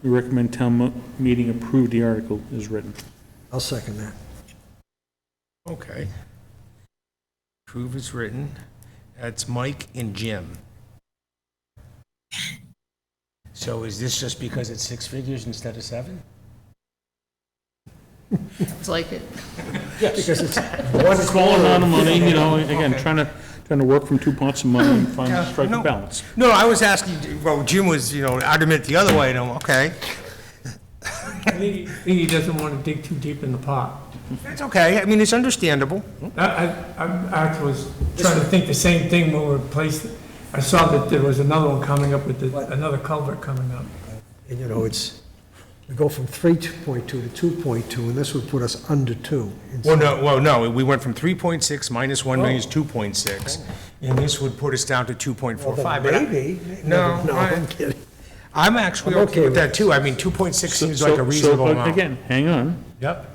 we recommend town meeting approve the article as written. I'll second that. Okay. Prove is written. That's Mike and Jim. So is this just because it's 6 figures instead of 7? It's like it. Because it's One small amount of money, you know, again, trying to work from two pots of money and strike a balance. No, I was asking, well, Jim was, adamant the other way, and I'm, okay. I think he doesn't want to dig too deep in the pot. It's okay. I mean, it's understandable. I was trying to think the same thing when we replaced it. I saw that there was another one coming up with another culvert coming up. And, you know, we go from 3.2 to 2.2, and this would put us under 2. Well, no, we went from 3.6 minus 1 million is 2.6, and this would put us down to 2.45. but I- Maybe. No, No, I- I'm kidding. I'm actually I'm okay with that, too. I mean, 2.6 seems like a So- reasonable but amount. Again, hang on. Yep.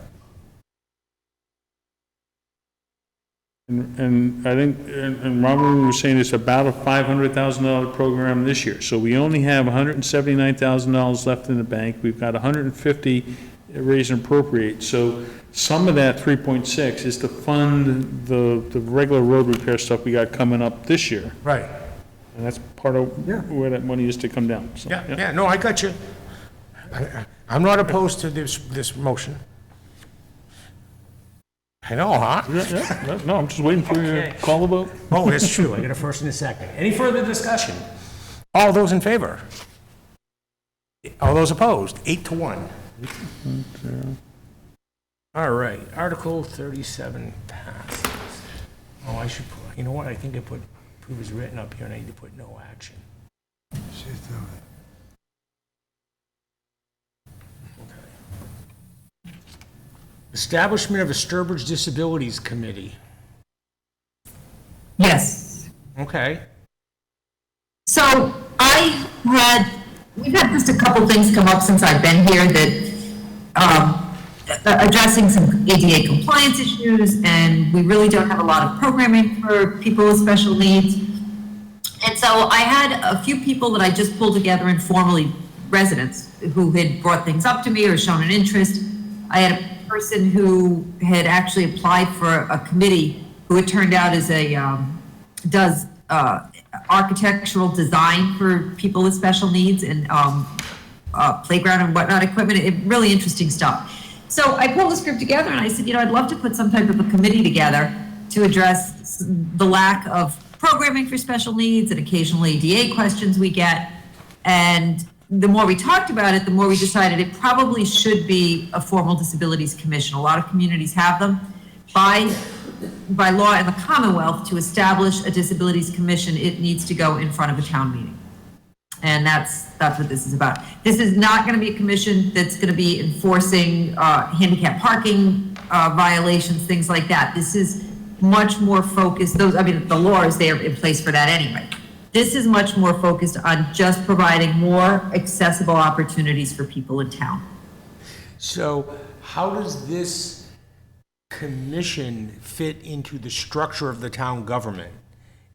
And I think, and Robert was saying it's about a $500,000 program this year. So we only have $179,000 left in the bank. We've got 150 raise and appropriate. So some of that 3.6 is to fund the regular road repair stuff we got coming up this year. Right. And that's part of where that money is to come down. So, Yeah, no, I got you. I'm not opposed to this motion. I know, huh? Yeah. No, I'm just waiting for your Okay. call the vote. Oh, that's true. I got a first and a second. Any further discussion? All those in favor? All those opposed? 8-1. All right, Article 37 passes. Oh, I should put, you know what? I think it was written up here and I need to put no action. Establishment of a Sturbridge Disabilities Committee. Yes. Okay. So we've had just a couple things come up since I've been here that, addressing some ADA compliance issues, and we really don't have a lot of programming for people with special needs. And so I had a few people that I just pulled together informally, residents, who had brought things up to me or shown an interest. I had a person who had actually applied for a committee who it turned out is does architectural design for people with special needs and playground and whatnot equipment. Really interesting stuff. So I pulled this group together and I said, I'd love to put some type of a committee together to address the lack of programming for special needs and occasional ADA questions we get. And the more we talked about it, the more we decided it probably should be a formal disabilities commission. A lot of communities have them. By law in the Commonwealth, to establish a disabilities commission, it needs to go in front of a town meeting. And that's what this is about. This is not going to be a commission that's going to be enforcing handicap parking violations, things like that. This is much more focused. The law is there in place for that anyway. This is much more focused on just providing more accessible opportunities for people in town. So how does this commission fit into the structure of the town government?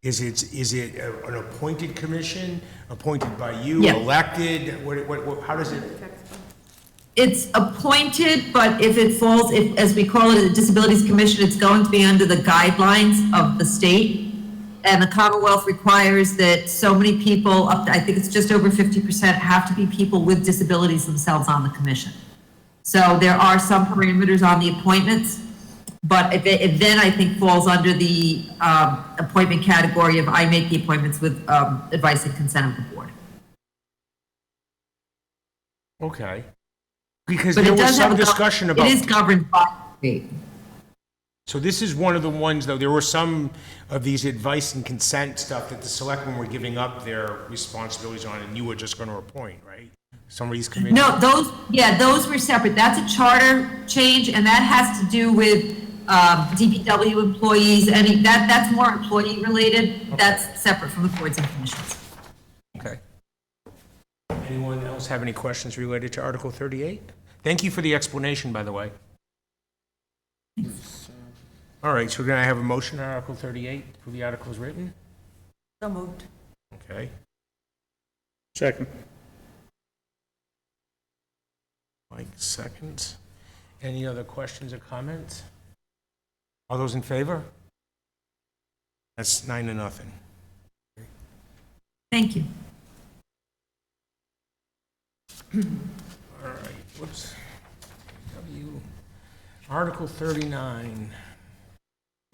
Is it an appointed commission, appointed by you, Yeah. elected? How does it? It's appointed, but if it falls, as we call it, a disabilities commission, it's going to be under the guidelines of the state. And the Commonwealth requires that so many people, I think it's just over 50%, have to be people with disabilities themselves on the commission. So there are some parameters on the appointments, but it then I think falls under the appointment category of I make the appointments with advice and consent of the board. Okay. Because But there it was does have some a discussion about. It is governed by the state. So this is one of the ones, though, there were some of these advice and consent stuff that the selectmen were giving up their responsibilities on, and you were just going to appoint, right? Some of these committees? No, those were separate. That's a charter change, and that has to do with DPW employees, that's more employee related. That's separate from the boards and commissions. Okay. Anyone else have any questions related to Article 38? Thank you for the explanation, by the way. All right, so we're going to have a motion on Article 38 for the articles written? So moved. Okay. Second. Mike, seconds. Any other questions or comments? All those in favor? That's 9-0. Thank you. All right, whoops. Article 39,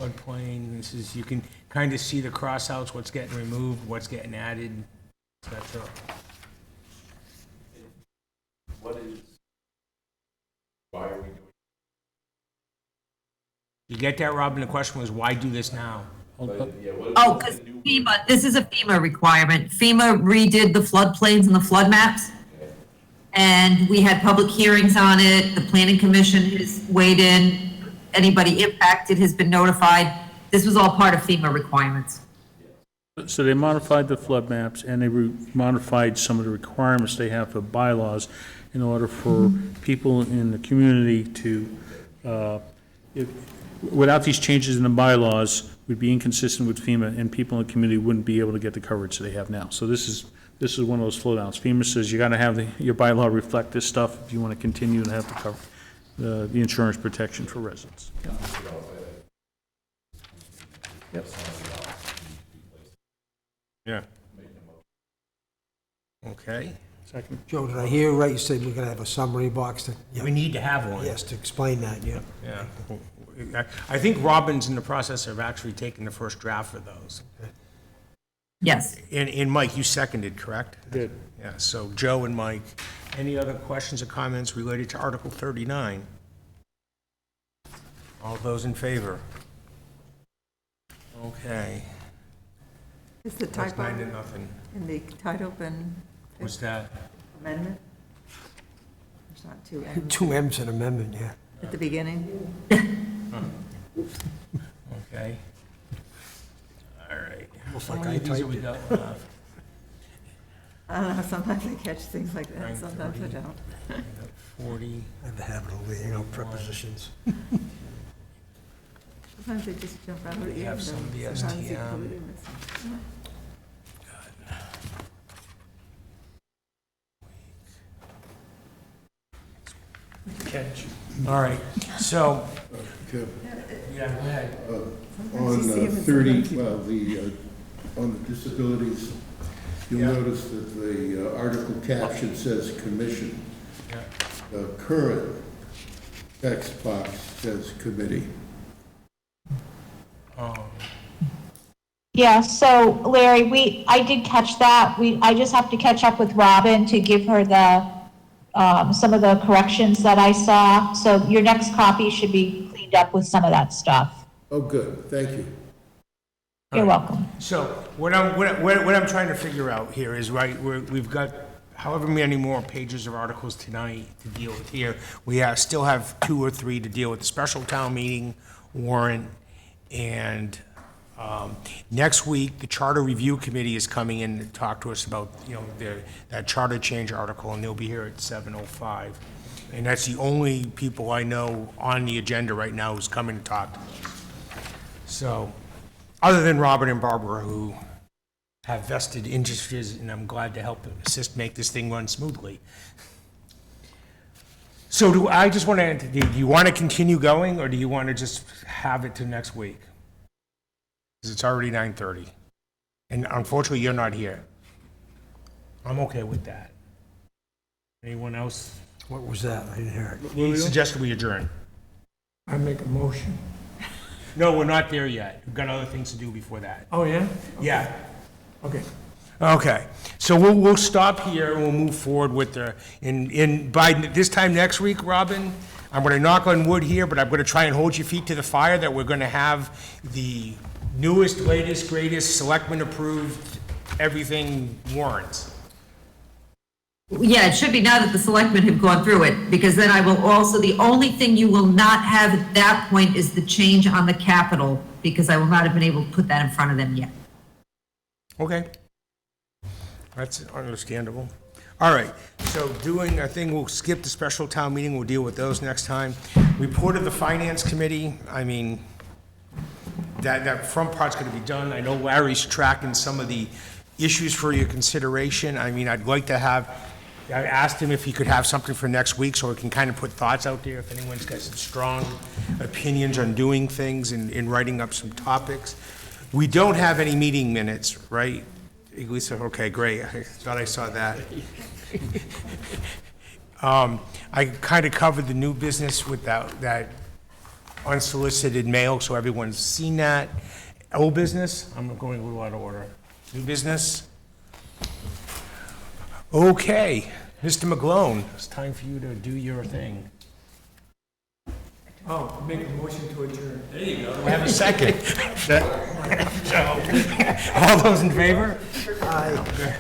floodplain. This is, you can kind of see the crossouts, what's getting removed, what's getting added, etc. Why are we doing? You get that, Robin? The question was, why do this now? Oh, because FEMA, this is a FEMA requirement. FEMA redid the floodplains and the flood maps. And we had public hearings on it. The planning commission has weighed in. Anybody impacted has been notified. This was all part of FEMA requirements. So they modified the flood maps, and they modified some of the requirements they have for bylaws in order for people in the community to, without these changes in the bylaws, would be inconsistent with FEMA, and people in the community wouldn't be able to get the coverage they have now. So this is one of those slowdowns. FEMA says you gotta have your bylaw reflect this stuff if you want to continue to have the cover, the insurance protection for residents. Yep. Yeah. Okay. Second. Joe, did I hear you right? You said we're gonna have a summary box to, yeah, We need to have one. yes, to explain that, yeah. Yeah. I think Robin's in the process of actually taking the first draft of those. Yes. And Mike, you seconded, correct? Did. Yeah, so Joe and Mike, any other questions or comments related to Article 39? All those in favor? Okay. Is the That's typo 9-0. in the title been What's that? amendment? There's not two M's Two M's an amendment, yeah. at the beginning? Okay. All right. Almost How like many I of these have typed we it. got left? I don't know, sometimes I catch things like that, sometimes I don't. 40. I have the habit of leaving out prepositions. Sometimes they just jump out of the We air. have some of the Sometimes you STM. put it in this one. Catch. All right, so, Kev, yeah, go ahead. On you see 'em and 30, sometimes you- well, on the disabilities, you'll Yeah. notice that the article caption says commission. Yeah. The current text box says committee. Oh, Yeah, so Larry, I did catch that. I just have to catch up with Robin to give her some of the corrections that I saw. So your next copy should be cleaned up with some of that stuff. Oh, good, thank you. You're welcome. So what I'm trying to figure out here is, right, we've got however many more pages of articles tonight to deal with here. We still have 2 or 3 to deal with the special town meeting warrant. And next week, the Charter Review Committee is coming in to talk to us about, that charter change article, and they'll be here at 7:05. And that's the only people I know on the agenda right now who's coming to talk to us. So, other than Robert and Barbara, who have vested interests, and I'm glad to help assist make this thing run smoothly. So do you want to continue going, or do you want to just have it to next week? Because it's already 9:30. And unfortunately, you're not here. I'm okay with that. Anyone else? What was that? I didn't hear it. He suggested we adjourn. I make a motion. No, we're not there yet. We've got other things to do before that. Oh, yeah? Yeah. Okay. Okay, so we'll stop here and we'll move forward with by this time next week, Robin, I'm gonna knock on wood here, but I'm gonna try and hold your feet to the fire that we're gonna have the newest, latest, greatest, selectmen-approved, everything warrants. Yeah, it should be now that the selectmen have gone through it, because then I will also, the only thing you will not have at that point is the change on the capital, because I will not have been able to put that in front of them yet. Okay. That's understandable. All right, so we'll skip the special town meeting, we'll deal with those next time. Report of the Finance Committee, I mean, that front part's gonna be done. I know Larry's tracking some of the issues for your consideration. I mean, I asked him if he could have something for next week so we can kind of put thoughts out there, if anyone's got some strong opinions on doing things and writing up some topics. We don't have any meeting minutes, right? Lisa, okay, great. I thought I saw that. I kind of covered the new business with that unsolicited mail, so everyone's seen that. Old business, I'm going a little out of order. New business? Okay, Mr. McGlone, it's time for you to do your thing. Oh, make a motion to adjourn. There you go. We have a second. All those in favor? Aye.